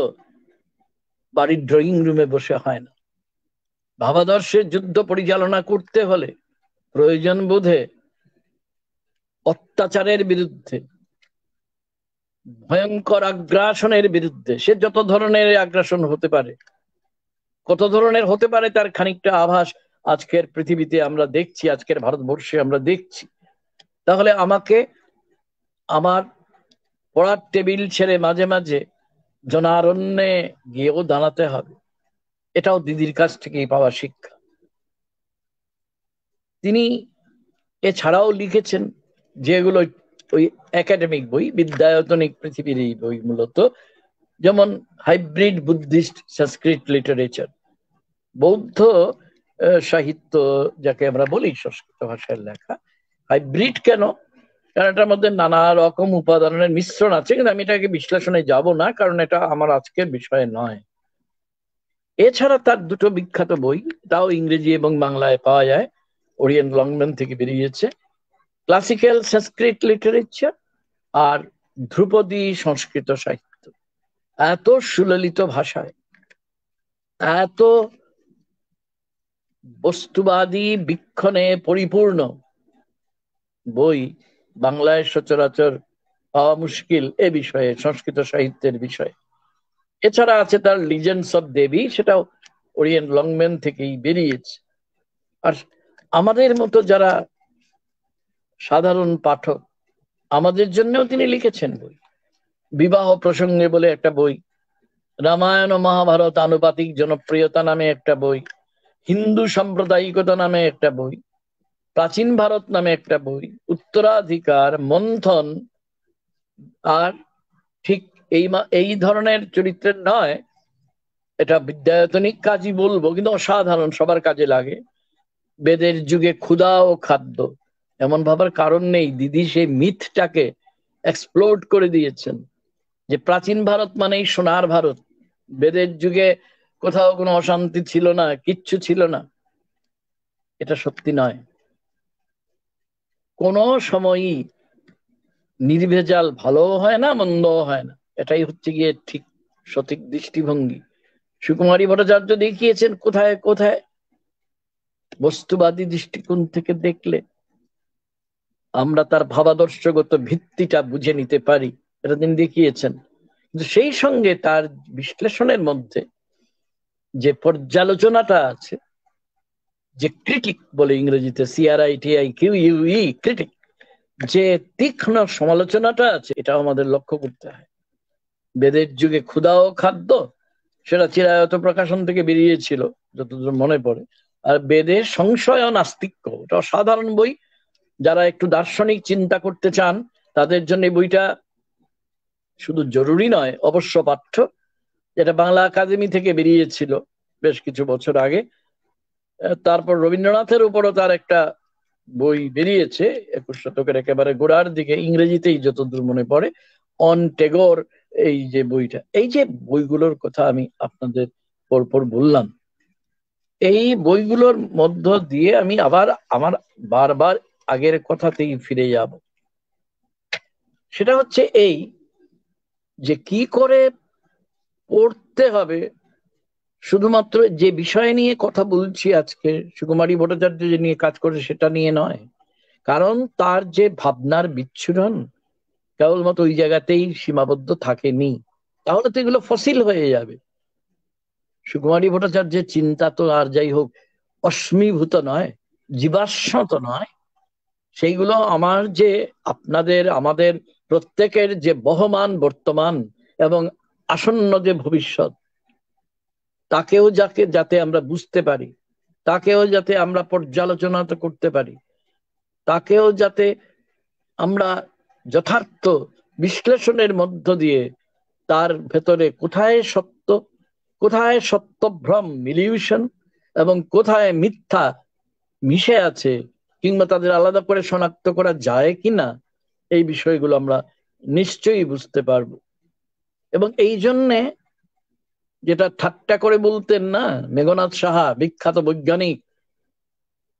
বাড়ির ড্রয়িং রুমে বসে হয় না। ভাবাদর্শের যুদ্ধ পরিচালনা করতে হলে প্রয়োজন বোধে অত্যাচারের বিরুদ্ধে, ভয়ঙ্কর আগ্রাসনের বিরুদ্ধে, সে যত ধরনের আগ্রাসন হতে পারে, কত ধরনের হতে পারে, তার খানিকটা আভাস আজকের পৃথিবীতে আমরা দেখছি, আজকের ভারতবর্ষে আমরা দেখছি। তাহলে আমাকে আমার পড়ার টেবিল ছেড়ে মাঝে মাঝে জনারণ্যে গিয়েও দাঁড়াতে হবে। এটাও দিদির কাছ থেকেই পাওয়া শিক্ষা। তিনি এছাড়াও লিখেছেন যেগুলো ওই একাডেমিক বই, বিদ্যায়তনিক পৃথিবীর এই বই মূলত, যেমন হাইব্রিড বুদ্ধিস্ট সংস্কৃত লিটারেচার, বৌদ্ধ সাহিত্য যাকে আমরা বলি সংস্কৃত ভাষায় লেখা। হাইব্রিড কেন? কারণ এটার মধ্যে নানা রকম উপাদানের মিশ্রণ আছে, কিন্তু আমি এটাকে বিশ্লেষণে যাব না, কারণ এটা আমার আজকের বিষয় নয়। এছাড়া তার দুটো বিখ্যাত বই, তাও ইংরেজি এবং বাংলায় পাওয়া যায়, ওরিয়েন্ট লংম্যান থেকে বেরিয়েছে, ক্লাসিক্যাল সংস্কৃত লিটারেচার আর ধ্রুপদী সংস্কৃত সাহিত্য। এত সুললিত ভাষায়, এত বস্তুবাদী বীক্ষণে পরিপূর্ণ বই বাংলায় সচরাচর পাওয়া মুশকিল এ বিষয়ে, সংস্কৃত সাহিত্যের বিষয়ে। এছাড়া আছে তার লিজেন্ডস অফ দেবী, সেটাও ওরিয়েন্ট লংম্যান থেকেই বেরিয়েছে। আর আমাদের মতো যারা সাধারণ পাঠক, আমাদের জন্যও তিনি লিখেছেন বই। বিবাহ প্রসঙ্গে বলে একটা বই, রামায়ণ ও মহাভারত আনুপাতিক জনপ্রিয়তা নামে একটা বই, হিন্দু সাম্প্রদায়িকতা নামে একটা বই, প্রাচীন ভারত নামে একটা বই, উত্তরাধিকার, মন্থন। আর ঠিক এই ধরনের চরিত্রের নয়, এটা বিদ্যায়তনিক কাজই বলবো, কিন্তু অসাধারণ, সবার কাজে লাগে। বেদের যুগে ক্ষুধা ও খাদ্য, এমন ভাবার কারণ নেই, দিদি সেই মিথটাকে এক্সপ্লোড করে দিয়েছেন যে প্রাচীন ভারত মানেই সোনার ভারত। বেদের যুগে কোথাও কোনো অশান্তি ছিল না, কিচ্ছু ছিল না, এটা সত্যি নয়। কোনো সময়ই নির্ভেজাল ভালো হয় না, মন্দও হয় না, এটাই হচ্ছে গিয়ে ঠিক সঠিক দৃষ্টিভঙ্গি। সুকুমারী ভট্টাচার্য দেখিয়েছেন কোথায় কোথায় বস্তুবাদী দৃষ্টিকোণ থেকে দেখলে আমরা তার ভাবাদর্শগত ভিত্তিটা বুঝে নিতে পারি, এটা তিনি দেখিয়েছেন। কিন্তু সেই সঙ্গে তার বিশ্লেষণের মধ্যে যে পর্যালোচনাটা আছে, যে ক্রিটিক বলে ইংরেজিতে, CRITIQUE, ক্রিটিক, যে তীক্ষ্ণ সমালোচনাটা আছে, এটাও আমাদের লক্ষ্য করতে হয়। বেদের যুগে ক্ষুধা ও খাদ্য, সেটা চিরায়ত প্রকাশন থেকে বেরিয়েছিল যতদূর মনে পড়ে। আর বেদের সংশয় ও নাস্তিক্য, এটা সাধারণ বই, যারা একটু দার্শনিক চিন্তা করতে চান তাদের জন্য বইটা শুধু জরুরি নয়, অবশ্য পাঠ্য। এটা বাংলা একাডেমি থেকে বেরিয়েছিল বেশ কিছু বছর আগে। তারপর রবীন্দ্রনাথের উপরও তার একটা বই বেরিয়েছে 21 শতকের একেবারে গোড়ার দিকে, ইংরেজিতেই যতদূর মনে পড়ে, অন টেগোর। এই যে বইটা, এই যে বইগুলোর কথা আমি আপনাদের পরপর বললাম, এই বইগুলোর মধ্য দিয়ে আমি আবার আমার বারবার আগের কথাতেই ফিরে যাব। সেটা হচ্ছে এই যে কি করে পড়তে হবে, শুধুমাত্র যে বিষয় নিয়ে কথা বলছি আজকে, সুকুমারী ভট্টাচার্য যে নিয়ে কাজ করে সেটা নিয়ে নয়, কারণ তার যে ভাবনার বিচ্ছুরণ কেবলমাত্র ওই জায়গাতেই সীমাবদ্ধ থাকেনি, তাহলে তো এগুলো ফসিল হয়ে যাবে। সুকুমারী ভট্টাচার্যের চিন্তা তো আর যাই হোক অশ্মীভূত নয়, জীবাশ্ম নয়, সেইগুলো আমার যে আপনাদের আমাদের প্রত্যেকের যে বহমান বর্তমান এবং আসন্ন যে ভবিষ্যৎ, তাকেও যাতে আমরা বুঝতে পারি, তাকেও যাতে আমরা পর্যালোচনা করতে পারি, তাকেও যাতে আমরা যথার্থ বিশ্লেষণের মধ্য দিয়ে তার ভেতরে কোথায় সত্য, কোথায় সত্যভ্রম ইলিউশন এবং কোথায় মিথ্যা মিশে আছে, কিংবা তাদের আলাদা করে শনাক্ত করা যায় কিনা, এই বিষয়গুলো আমরা নিশ্চয়ই বুঝতে পারবো। এবং এই জন্যে যেটা ঠাট্টা করে বলতেন না মেঘনাদ সাহা, বিখ্যাত বৈজ্ঞানিক,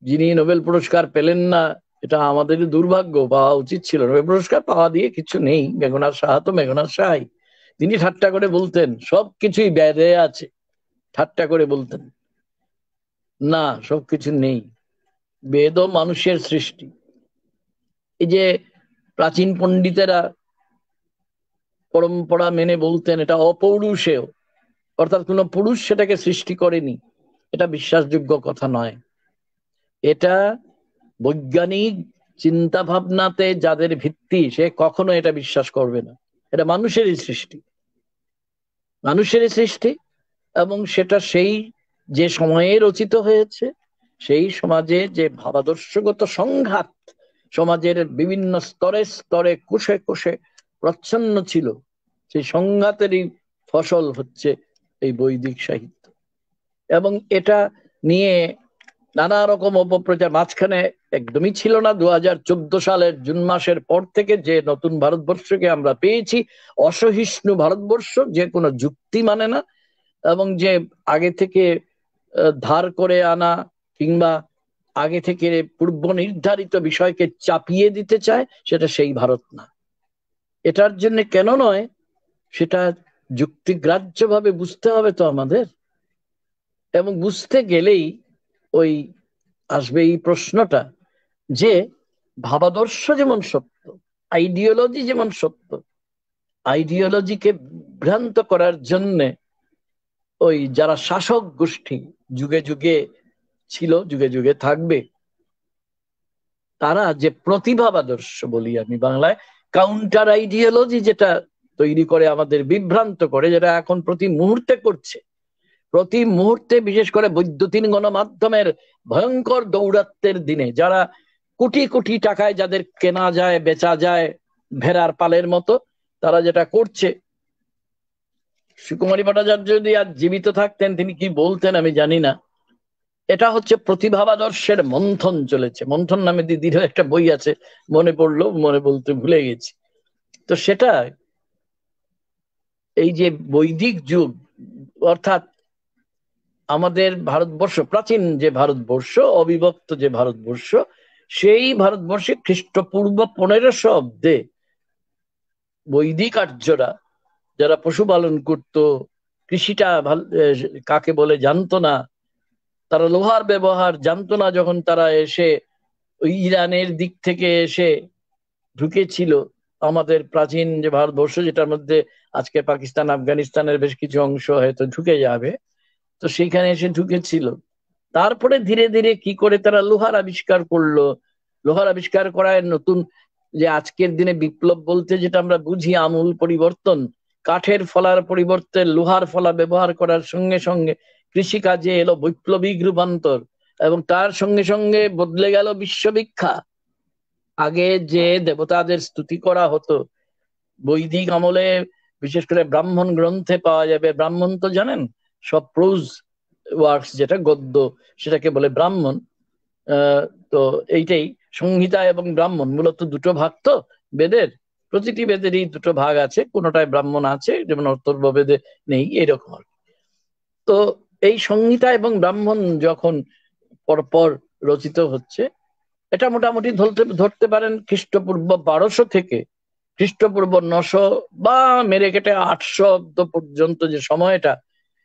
যিনি নোবেল পুরস্কার পেলেন না, এটা আমাদের দুর্ভাগ্য, পাওয়া উচিত ছিল। নোবেল পুরস্কার পাওয়া দিয়ে কিছু নেই, মেঘনাদ সাহা তো মেঘনাদ সাহাই। তিনি ঠাট্টা করে বলতেন সবকিছুই বেদে আছে, ঠাট্টা করে বলতেন না, সবকিছু নেই, বেদও মানুষের সৃষ্টি। এই যে প্রাচীন পণ্ডিতেরা পরম্পরা মেনে বলতেন এটা অপৌরুষেয়, অর্থাৎ কোনো পুরুষ সেটাকে সৃষ্টি করেনি, এটা বিশ্বাসযোগ্য কথা নয়। এটা বৈজ্ঞানিক চিন্তা ভাবনাতে যাদের ভিত্তি, সে কখনো এটা বিশ্বাস করবে না। এটা মানুষেরই সৃষ্টি, মানুষেরই সৃষ্টি, এবং সেটা সেই যে সময়ে রচিত হয়েছে, সেই সমাজে যে ভাবাদর্শগত সংঘাত সমাজের বিভিন্ন স্তরে স্তরে কোষে কোষে প্রচ্ছন্ন ছিল, সেই সংঘাতেরই ফসল হচ্ছে এই বৈদিক সাহিত্য। এবং এটা নিয়ে নানা রকম অপপ্রচার মাঝখানে একদমই ছিল না। 2014 সালের জুন মাসের পর থেকে যে নতুন ভারতবর্ষকে আমরা পেয়েছি, অসহিষ্ণু ভারতবর্ষ, যে কোনো যুক্তি মানে না এবং যে আগে থেকে ধার করে আনা কিংবা আগে থেকে পূর্ব নির্ধারিত বিষয়কে চাপিয়ে দিতে চায়, সেটা সেই ভারত না। এটার জন্য কেন নয়, সেটা যুক্তিগ্রাহ্য ভাবে বুঝতে হবে তো আমাদের। এবং বুঝতে গেলেই ওই আসবে এই প্রশ্নটা যে ভাবাদর্শ যেমন সত্য, আইডিওলজি যেমন সত্য, আইডিওলজিকে বিভ্রান্ত করার জন্য ওই যারা শাসক গোষ্ঠী যুগে যুগে ছিল, যুগে যুগে থাকবে, তারা যে প্রতিভাবাদর্শ বলি আমি বাংলায়, কাউন্টার আইডিওলজি যেটা তৈরি করে আমাদের বিভ্রান্ত করে, যেটা এখন প্রতি মুহূর্তে করছে, প্রতি মুহূর্তে বিশেষ করে বৈদ্যুতিন গণমাধ্যমের ভয়ঙ্কর দৌরাত্মের দিনে যারা কোটি কোটি টাকায় যাদের কেনা যায় বেচা যায় ভেড়ার পালের মতো, তারা যেটা করছে, সুকুমারী ভট্টাচার্য যদি আজ জীবিত থাকতেন তিনি কি বলতেন আমি জানি না। এটা হচ্ছে প্রতিভাবাদর্শের মন্থন চলেছে। মন্থন নামে দিদির একটা বই আছে, মনে পড়লো, মনে বলতে ভুলে গেছি। তো সেটা এই যে বৈদিক যুগ, অর্থাৎ আমাদের ভারতবর্ষ, প্রাচীন যে ভারতবর্ষ, অবিভক্ত যে ভারতবর্ষ, সেই ভারতবর্ষে খ্রিস্টপূর্ব 1500 অব্দে বৈদিক আর্যরা যারা পশুপালন করত, কৃষিটা কাকে বলে জানতো না, তারা লোহার ব্যবহার জানতো না, যখন তারা এসে ওই ইরানের দিক থেকে এসে ঢুকেছিল আমাদের প্রাচীন যে ভারতবর্ষ, যেটার মধ্যে আজকে পাকিস্তান আফগানিস্তানের বেশ কিছু অংশ হয়তো ঢুকে যাবে, তো সেইখানে এসে ঢুকেছিল। তারপরে ধীরে ধীরে কি করে তারা লোহার আবিষ্কার করলো, লোহার আবিষ্কার করায় নতুন যে আজকের দিনে বিপ্লব বলতে যেটা আমরা বুঝি, আমূল পরিবর্তন, কাঠের ফলার পরিবর্তে লোহার ফলা ব্যবহার করার সঙ্গে সঙ্গে কৃষিকাজে এলো বৈপ্লবিক রূপান্তর এবং তার সঙ্গে সঙ্গে বদলে গেল বিশ্বভিক্ষা। আগে যে দেবতাদের স্তুতি করা হতো বৈদিক আমলে, বিশেষ করে ব্রাহ্মণ গ্রন্থে পাওয়া যাবে। ব্রাহ্মণ তো জানেন, সব প্রোজ ওয়ার্কস, যেটা গদ্য, সেটাকে বলে ব্রাহ্মণ। তো এইটাই সংহিতা এবং ব্রাহ্মণ মূলত দুটো ভাগ তো বেদের, প্রতিটি বেদেরই দুটো ভাগ আছে, কোনোটায় ব্রাহ্মণ আছে, যেমন অথর্ব বেদে নেই, এরকম আর। তো এই সংহিতা এবং ব্রাহ্মণ যখন পরপর রচিত হচ্ছে, এটা মোটামুটি ধরতে পারেন খ্রিস্টপূর্ব 1200 থেকে খ্রিস্টপূর্ব 900 বা মেরে কেটে 800 অব্দ পর্যন্ত যে সময়টা,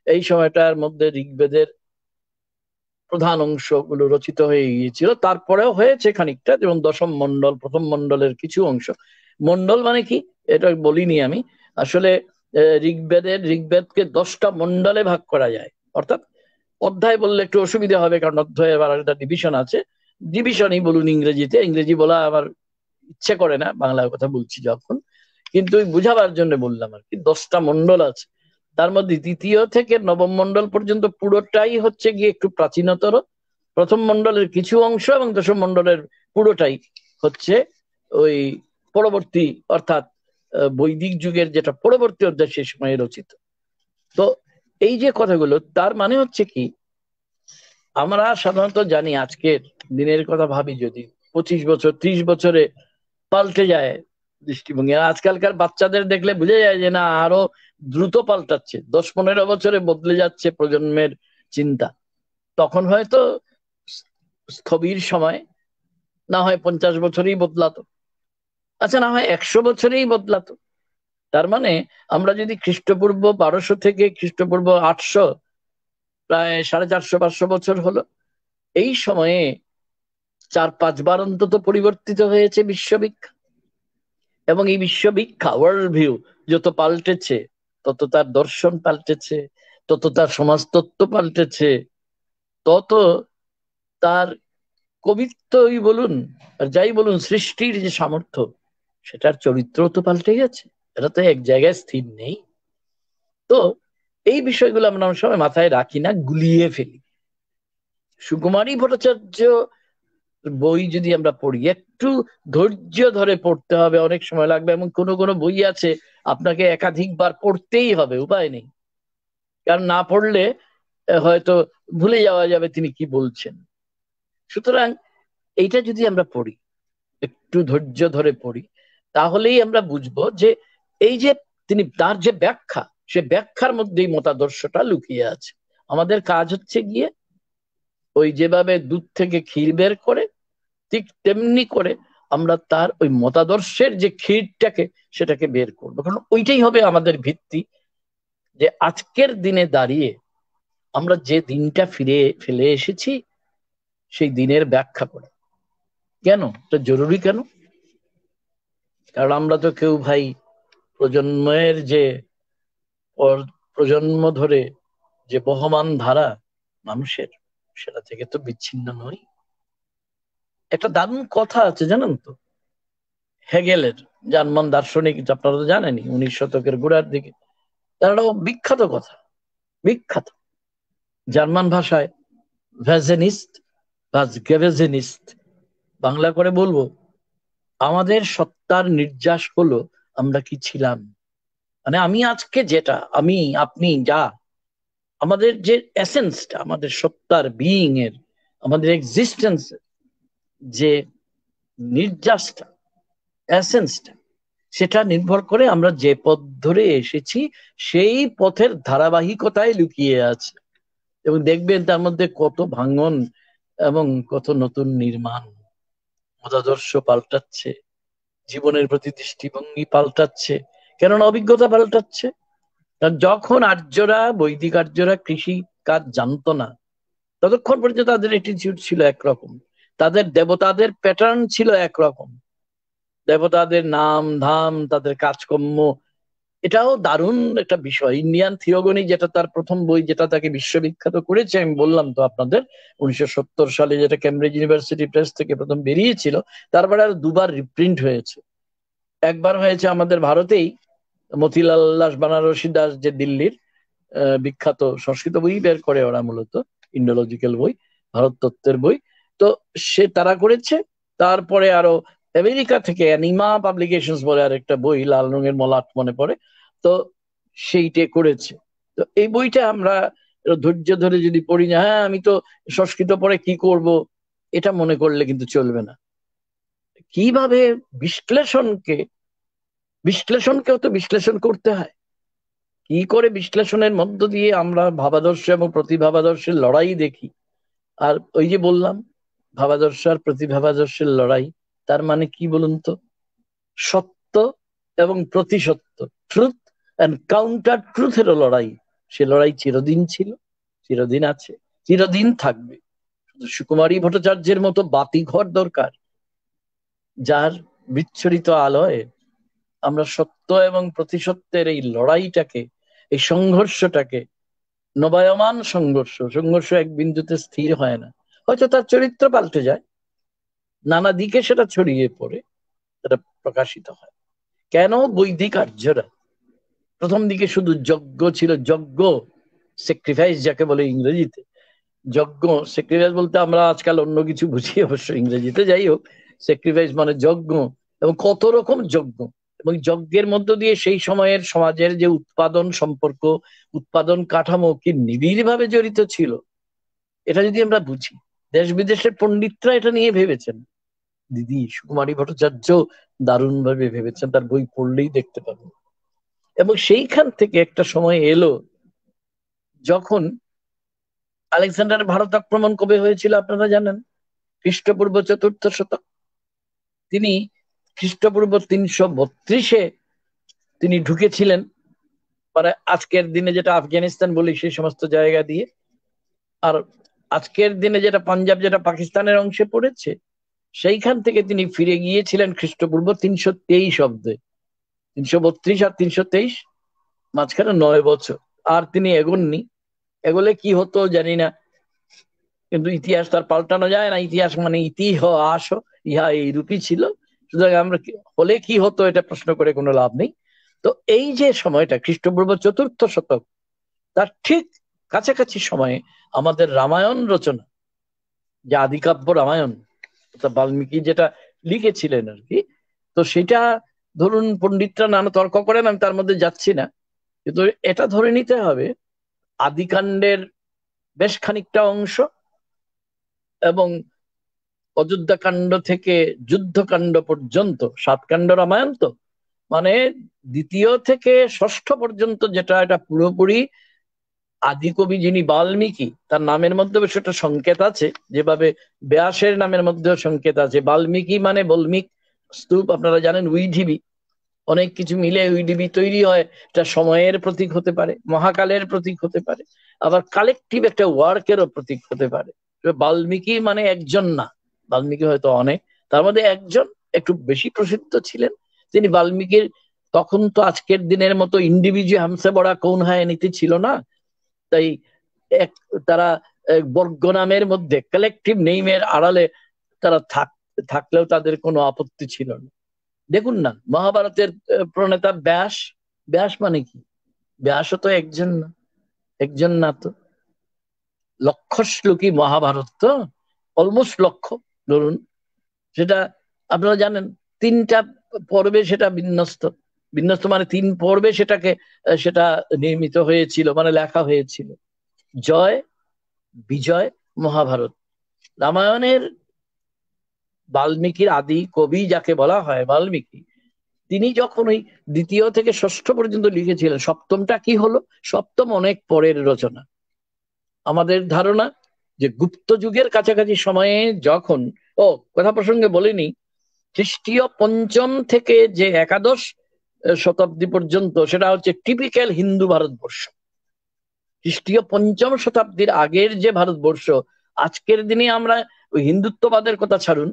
এই সময়টার মধ্যে ঋগ্বেদের প্রধান অংশগুলো রচিত হয়ে গিয়েছিল। তারপরেও হয়েছে খানিকটা, যেমন দশম মন্ডল, প্রথম মন্ডলের কিছু অংশ। মন্ডল মানে কি এটা বলিনি আমি। আসলে ঋগ্বেদকে 10টা মন্ডলে ভাগ করা যায়, অর্থাৎ অধ্যায় বললে একটু অসুবিধা হবে, কারণ অধ্যায় আবার একটা ডিভিশন আছে। ডিভিশনই বলুন ইংরেজিতে, ইংরেজি বলা আমার ইচ্ছে করে না, বাংলা কথা বলছি যখন, কিন্তু বুঝাবার জন্য বললাম আর কি। 10টা মন্ডল আছে, তার মধ্যে দ্বিতীয় থেকে নবম মন্ডল পর্যন্ত পুরোটাই হচ্ছে গিয়ে একটু প্রাচীনতর, প্রথম মন্ডলের কিছু অংশ এবং দশম মন্ডলের পুরোটাই হচ্ছে ওই পরবর্তী, অর্থাৎ বৈদিক যুগের যেটা পরবর্তী অধ্যায় সেই সময়ে রচিত। তো এই যে কথাগুলো, তার মানে হচ্ছে কি, আমরা সাধারণত জানি আজকের দিনের কথা ভাবি, যদি 25 বছর 30 বছরে পাল্টে যায় দৃষ্টিভঙ্গি। আজকালকার বাচ্চাদের দেখলে বোঝা যায় যে না, আরো দ্রুত পাল্টাচ্ছে, 10-15 বছরে বদলে যাচ্ছে প্রজন্মের চিন্তা। তখন হয়তো স্থবির সময়, না হয় 50 বছরেই বদলাতো, আচ্ছা না হয় 100 বছরেই বদলাতো। তার মানে আমরা যদি খ্রিস্টপূর্ব 1200 থেকে খ্রিস্টপূর্ব 800, প্রায় 450-500 বছর হলো, এই সময়ে 4-5 বার অন্তত পরিবর্তিত হয়েছে বিশ্ববিখ্যাত। এবং এই বিশ্ববিখ্যা ওয়ার্ল্ড ভিউ যত পাল্টেছে, তত তার দর্শন পাল্টেছে, তত তার সমাজতত্ত্ব পাল্টেছে, তত তার কবিত্বই বলুন আর যাই বলুন, সৃষ্টির যে সামর্থ্য, সেটার চরিত্র তো পাল্টে গেছে। এটা তো এক জায়গায় স্থির নেই। তো এই বিষয়গুলো আমরা অনেক সময় মাথায় রাখি না, গুলিয়ে ফেলি। সুকুমারী ভট্টাচার্য বই যদি আমরা পড়ি, একটু ধৈর্য ধরে পড়তে হবে, অনেক সময় লাগবে, এবং কোনো কোনো বই আছে আপনাকে একাধিকবার পড়তেই হবে, উপায় নেই, কারণ না পড়লে হয়তো ভুলে যাওয়া যাবে তিনি কি বলছেন। সুতরাং এইটা যদি আমরা পড়ি, একটু ধৈর্য ধরে পড়ি, তাহলেই আমরা বুঝবো যে এই যে তিনি তার যে ব্যাখ্যা, সে ব্যাখ্যার মধ্যেই মতাদর্শটা লুকিয়ে আছে। আমাদের কাজ হচ্ছে গিয়ে ওই যেভাবে দুধ থেকে ক্ষীর বের করে, ঠিক তেমনি করে আমরা তার ওই মতাদর্শের যে ক্ষীরটাকে সেটাকে বের করবো, কারণ ওইটাই হবে আমাদের ভিত্তি, যে আজকের দিনে দাঁড়িয়ে আমরা যে দিনটা ফিরে ফেলে এসেছি সেই দিনের ব্যাখ্যা করে। কেন এটা জরুরি? কেন? কারণ আমরা তো কেউ ভাই প্রজন্মের যে প্রজন্ম ধরে যে বহমান ধারা মানুষের, সেটা থেকে তো বিচ্ছিন্ন নই। একটা দারুণ কথা আছে জানেন তো, হেগেলের, জার্মান দার্শনিক, আপনারা তো জানেনই, 19 শতকের গোড়ার দিকে, তার একটা বিখ্যাত কথা, বিখ্যাত জার্মান ভাষায় ভ্যাজেনিস্ট বা গেভেজেনিস্ট, বাংলা করে বলবো আমাদের সত্তার নির্যাস হলো আমরা কি ছিলাম। মানে আমি আজকে যেটা, আমি আপনি যা, আমাদের যে এসেন্সটা, আমাদের সত্তার, বিইং এর, আমাদের এক্সিস্টেন্স যে নির্যাসটা, এসেন্সটা, সেটা নির্ভর করে আমরা যে পথ ধরে এসেছি সেই পথের ধারাবাহিকতায় লুকিয়ে আছে। এবং দেখবেন তার মধ্যে কত ভাঙন এবং কত নতুন নির্মাণ। মতাদর্শ পাল্টাচ্ছে, জীবনের প্রতি দৃষ্টিভঙ্গি পাল্টাচ্ছে, কেননা অভিজ্ঞতা পাল্টাচ্ছে। কারণ যখন আর্যরা, বৈদিক আর্যরা কৃষি কাজ জানতো না, ততক্ষণ পর্যন্ত তাদের অ্যাটিটিউড ছিল একরকম, তাদের দেবতাদের প্যাটার্ন ছিল একরকম, দেবতাদের নাম ধাম, তাদের কাজকর্ম। এটাও দারুণ একটা বিষয়। ইন্ডিয়ান থিওগনি, যেটা তার প্রথম বই, যেটা তাকে বিশ্ববিখ্যাত করেছে, আমি বললাম তো আপনাদের 1970 সালে যেটা কেমব্রিজ ইউনিভার্সিটি প্রেস থেকে প্রথম বেরিয়েছিল, তারপরে আর দুবার রিপ্রিন্ট হয়েছে। একবার হয়েছে আমাদের ভারতেই, মতিলাল দাস বানারসি দাস, যে দিল্লির বিখ্যাত সংস্কৃত বই বের করে ওরা, মূলত ইন্ডোলজিক্যাল বই, ভারত তত্ত্বের বই, তো সে তারা করেছে। তারপরে আরো আমেরিকা থেকে অ্যানিমা পাবলিকেশনস বলে আরেকটা বই, লাল রঙের মলাট মনে পড়ে, তো সেইটে করেছে। তো এই বইটা আমরা ধৈর্য ধরে যদি পড়ি না, হ্যাঁ আমি তো সংস্কৃত পড়ে কি করব, এটা মনে করলে কিন্তু চলবে না। কিভাবে বিশ্লেষণকে, বিশ্লেষণকেও তো বিশ্লেষণ করতে হয়, কি করে বিশ্লেষণের মধ্য দিয়ে আমরা ভাবাদর্শ এবং প্রতিভাবাদর্শের লড়াই দেখি। আর ওই যে বললাম, ভাবাদর্শ আর প্রতিভাবাদর্শের লড়াই, তার মানে কি বলুন তো? সত্য এবং প্রতিসত্য, ট্রুথ অ্যান্ড কাউন্টার ট্রুথেরও লড়াই। সে লড়াই চিরদিন ছিল, চিরদিন আছে, চিরদিন থাকবে। সুকুমারী ভট্টাচার্যের মতো বাতিঘর দরকার, যার বিচ্ছুরিত আলোয় আমরা সত্য এবং প্রতিসত্যের এই লড়াইটাকে, এই সংঘর্ষটাকে, নবায়মান সংঘর্ষ, সংঘর্ষ এক বিন্দুতে স্থির হয় না, হয়তো তার চরিত্র পাল্টে যায়, নানা দিকে সেটা ছড়িয়ে পড়ে, সেটা প্রকাশিত হয়। কেন বৈদিক আর্যরা প্রথম দিকে শুধু যজ্ঞ ছিল, যজ্ঞ, স্যাক্রিফাইস যাকে বলে ইংরেজিতে, যজ্ঞ, স্যাক্রিফাইস বলতে আমরা আজকাল অন্য কিছু বুঝি অবশ্য ইংরেজিতে, যাই হোক, স্যাক্রিফাইস মানে যজ্ঞ, এবং কত রকম যজ্ঞ। এবং যজ্ঞের মধ্য দিয়ে সেই সময়ের সমাজের যে উৎপাদন সম্পর্ক, উৎপাদন কাঠামো কি নিবিড় ভাবে জড়িত ছিল, এটা যদি আমরা বুঝি। দেশ বিদেশের পণ্ডিতরা এটা নিয়ে ভেবেছেন, দিদি সুকুমারী ভট্টাচার্য দারুণ ভাবে ভেবেছেন, তার বই পড়লেই দেখতে পাবেন। এবং সেইখান থেকে একটা সময় এলো যখন আলেকজান্ডার ভারত আক্রমণ কবে হয়েছিল আপনারা জানেন? খ্রিস্টপূর্ব 4th শতক। তিনি খ্রিস্টপূর্ব 332-এ তিনি ঢুকেছিলেন, মানে আজকের দিনে যেটা আফগানিস্তান বলি সেই সমস্ত জায়গা দিয়ে, আর আজকের দিনে যেটা পাঞ্জাব, যেটা পাকিস্তানের অংশে পড়েছে, সেইখান থেকে তিনি ফিরে গিয়েছিলেন খ্রিস্টপূর্ব 323 অব্দে। 332 আর 323, মাঝখানে 9 বছর। আর তিনি এগোননি, এগোলে কি হতো জানি না, কিন্তু ইতিহাস তার পাল্টানো যায় না। ইতিহাস মানে ইতিহাস, ইহা এইরূপই ছিল। সুতরাং আমরা হলে কি হতো এটা প্রশ্ন করে কোনো লাভ নেই। তো এই যে সময়টা খ্রিস্টপূর্ব 4th শতক, তার ঠিক কাছাকাছি সময়ে আমাদের রামায়ণ রচনা, যে আদিকাব্য রামায়ণ, অর্থাৎ বাল্মীকি যেটা লিখেছিলেন আর কি, তো সেটা ধরুন পণ্ডিতরা নানা তর্ক করেন, আমি তার মধ্যে যাচ্ছি না, কিন্তু এটা ধরে নিতে হবে আদিকাণ্ডের বেশ খানিকটা অংশ এবং অযোধ্যাকাণ্ড থেকে যুদ্ধকাণ্ড পর্যন্ত 7 কাণ্ড রামায়ণ, তো মানে দ্বিতীয় থেকে ষষ্ঠ পর্যন্ত যেটা, এটা পুরোপুরি আদিকবি যিনি বাল্মীকি তার নামের মধ্যে সেটা সংকেত আছে, যেভাবে ব্যাসের নামের মধ্যেও সংকেত আছে। বাল্মীকি মানে বল্মিক স্তূপ, আপনারা জানেন উইঢিবি, অনেক কিছু মিলে উইঢিবি তৈরি হয়। এটা সময়ের প্রতীক হতে পারে, মহাকালের প্রতীক হতে পারে, আবার কালেকটিভ একটা ওয়ার্কেরও প্রতীক হতে পারে। বাল্মীকি মানে একজন না, বাল্মীকি হয়তো অনেক, তার মধ্যে একজন একটু বেশি প্রসিদ্ধ ছিলেন। তিনি বাল্মীকির, তখন তো আজকের দিনের মতো ইন্ডিভিজুয়াল হামসে বড়া কৌন হয় নীতি ছিল না, তাই এক তারা বর্গ নামের মধ্যে কালেকটিভ নেইমের আড়ালে তারা থাকলেও তাদের কোনো আপত্তি ছিল না। দেখুন না, মহাভারতের প্রণেতা ব্যাস, ব্যাস মানে কি? ব্যাসও তো একজন না, একজন না তো, লক্ষ শ্লোকী মহাভারত, তো অলমোস্ট লক্ষ ধরুন, সেটা আপনারা জানেন 3টা পর্বে সেটা বিন্যস্ত, বিন্যস্ত মানে 3 পর্বে সেটা নির্মিত হয়েছিল, মানে লেখা হয়েছিল। জয়, বিজয়, মহাভারত। রামায়ণের বাল্মীকির আদি কবি যাকে বলা হয় বাল্মীকি, তিনি যখন ওই দ্বিতীয় থেকে ষষ্ঠ পর্যন্ত লিখেছিলেন, সপ্তমটা কি হলো? সপ্তম অনেক পরের রচনা। আমাদের ধারণা যে গুপ্ত যুগের কাছাকাছি সময়ে যখন, কথা প্রসঙ্গে বলিনি, খ্রিস্টীয় 5ম থেকে যে একাদশ শতাব্দী পর্যন্ত সেটা হচ্ছে টিপিক্যাল হিন্দু ভারতবর্ষ। খ্রিস্টীয় 5ম শতাব্দীর আগের যে ভারতবর্ষ, আজকের দিনে আমরা ওই হিন্দুত্ববাদের কথা ছাড়ুন,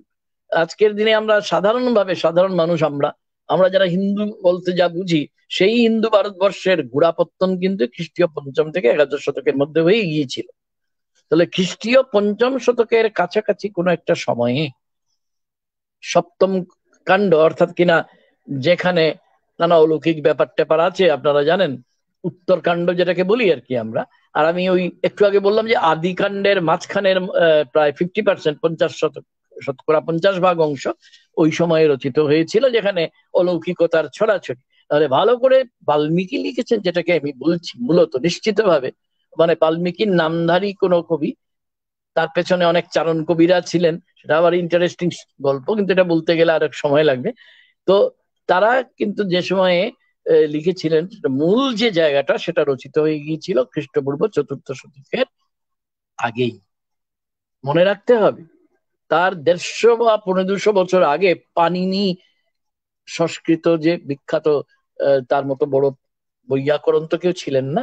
আজকের দিনে আমরা সাধারণভাবে, সাধারণ মানুষ আমরা আমরা যারা হিন্দু বলতে যা বুঝি, সেই হিন্দু ভারতবর্ষের গোড়াপত্তন কিন্তু খ্রিস্টীয় 5ম থেকে একাদশ শতকের মধ্যে হয়ে গিয়েছিল। তাহলে খ্রিস্টীয় 5ম শতকের কাছাকাছি কোনো একটা সময়ে সপ্তম কাণ্ড, অর্থাৎ কিনা যেখানে নানা অলৌকিক ব্যাপার ট্যাপার আছে, আপনারা জানেন উত্তরকাণ্ড যেটাকে বলি আর কি আমরা। আর আমি ওই একটু আগে বললাম যে আদিকাণ্ডের মাঝখানের প্রায় 50%, শতকরা 50 ভাগ অংশ ওই সময়ে রচিত হয়েছিল, যেখানে অলৌকিকতার ছড়াছড়ি। তাহলে ভালো করে বাল্মীকি লিখেছেন, যেটাকে আমি বলছি মূলত নিশ্চিতভাবে, মানে বাল্মীকির নামধারী কোনো কবি, তার পেছনে অনেক চারণ কবিরা ছিলেন, সেটা আবার ইন্টারেস্টিং গল্প, কিন্তু এটা বলতে গেলে আর এক সময় লাগবে। তো তারা কিন্তু যে সময়ে লিখেছিলেন, মূল যে জায়গাটা সেটা রচিত হয়ে গিয়েছিল খ্রিস্টপূর্ব 4র্থ শতকের আগেই। মনে রাখতে হবে তার 150 বা 250 বছর আগে পানিনি, সংস্কৃত যে বিখ্যাত, তার মতো বড় বৈয়াকরণ তো কেউ ছিলেন না।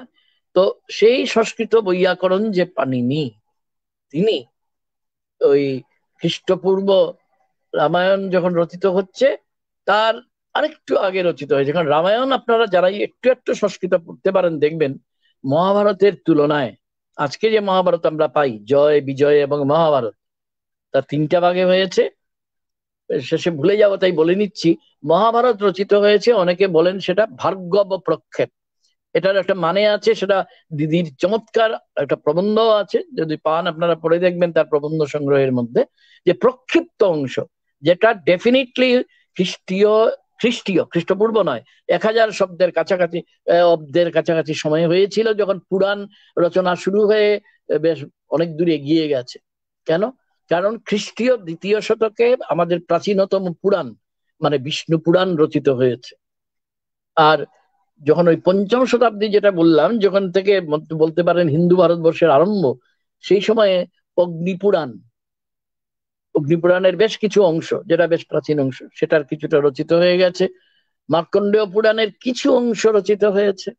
তো সেই সংস্কৃত বৈয়াকরণ যে পানিনি, তিনি ওই খ্রিস্টপূর্ব রামায়ণ যখন রচিত হচ্ছে তার আরেকটু আগে রচিত হয়েছে। কারণ রামায়ণ আপনারা যারাই একটু একটু সংস্কৃত পড়তে পারেন, দেখবেন মহাভারতের তুলনায় আজকে যে মহাভারত আমরা পাই, জয়, বিজয় এবং মহাভারত, তা 3টা ভাগে হয়েছে। শেষে ভুলে যাবো তাই বলে নিচ্ছি, মহাভারত রচিত হয়েছে, অনেকে বলেন সেটা ভার্গব প্রক্ষেপ, এটার একটা মানে আছে, সেটা দিদির চমৎকার একটা প্রবন্ধ আছে, যদি পান আপনারা পড়ে দেখবেন তার প্রবন্ধ সংগ্রহের মধ্যে, যে প্রক্ষিপ্ত অংশ, যেটা ডেফিনেটলি খ্রিস্টীয়, খ্রিস্টপূর্ব নয়, 1000 শব্দের কাছাকাছি, অব্দের কাছাকাছি সময় হয়েছিল, যখন পুরাণ রচনা শুরু হয়ে বেশ অনেক দূরে এগিয়ে গেছে। কেন? কারণ খ্রিস্টীয় 2য় শতকে আমাদের প্রাচীনতম পুরাণ মানে বিষ্ণু পুরাণ রচিত হয়েছে। আর যখন ওই 5ম শতাব্দী যেটা বললাম, যখন থেকে বলতে পারেন হিন্দু ভারতবর্ষের আরম্ভ, সেই সময়ে অগ্নিপুরাণ, অগ্নিপুরাণের বেশ কিছু অংশ, যেটা বেশ প্রাচীন অংশ, সেটার কিছুটা রচিত হয়ে গেছে। মার্কণ্ডেয় পুরাণের কিছু অংশ রচিত হয়েছে,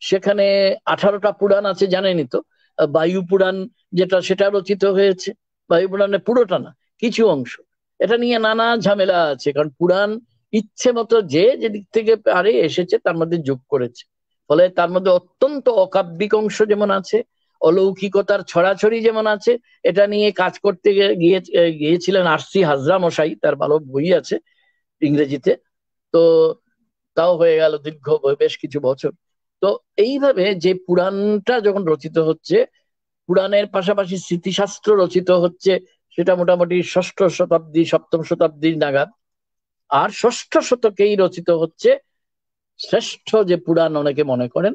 সেখানে 18টা পুরাণ আছে জানেনই তো। বায়ু পুরাণ যেটা, সেটা রচিত হয়েছে, বায়ু পুরাণের পুরোটা না, কিছু অংশ। এটা নিয়ে নানা ঝামেলা আছে, কারণ পুরাণ ইচ্ছে মতো যে যেদিক থেকে পারে এসেছে তার মধ্যে যোগ করেছে। ফলে তার মধ্যে অত্যন্ত অকাব্যিক অংশ যেমন আছে, অলৌকিকতার ছড়াছড়ি যেমন আছে। এটা নিয়ে কাজ করতে গিয়েছিলেন আর.সি. হাজরা মশাই, তার ভালো বই আছে ইংরেজিতে, তো তাও হয়ে গেল দীর্ঘ বেশ কিছু বছর। তো এইভাবে যে পুরাণটা যখন রচিত হচ্ছে, পুরাণের পাশাপাশি স্মৃতিশাস্ত্র রচিত হচ্ছে, সেটা মোটামুটি ষষ্ঠ শতাব্দী সপ্তম শতাব্দীর নাগাদ। আর ষষ্ঠ শতকেই রচিত হচ্ছে শ্রেষ্ঠ যে পুরাণ অনেকে মনে করেন।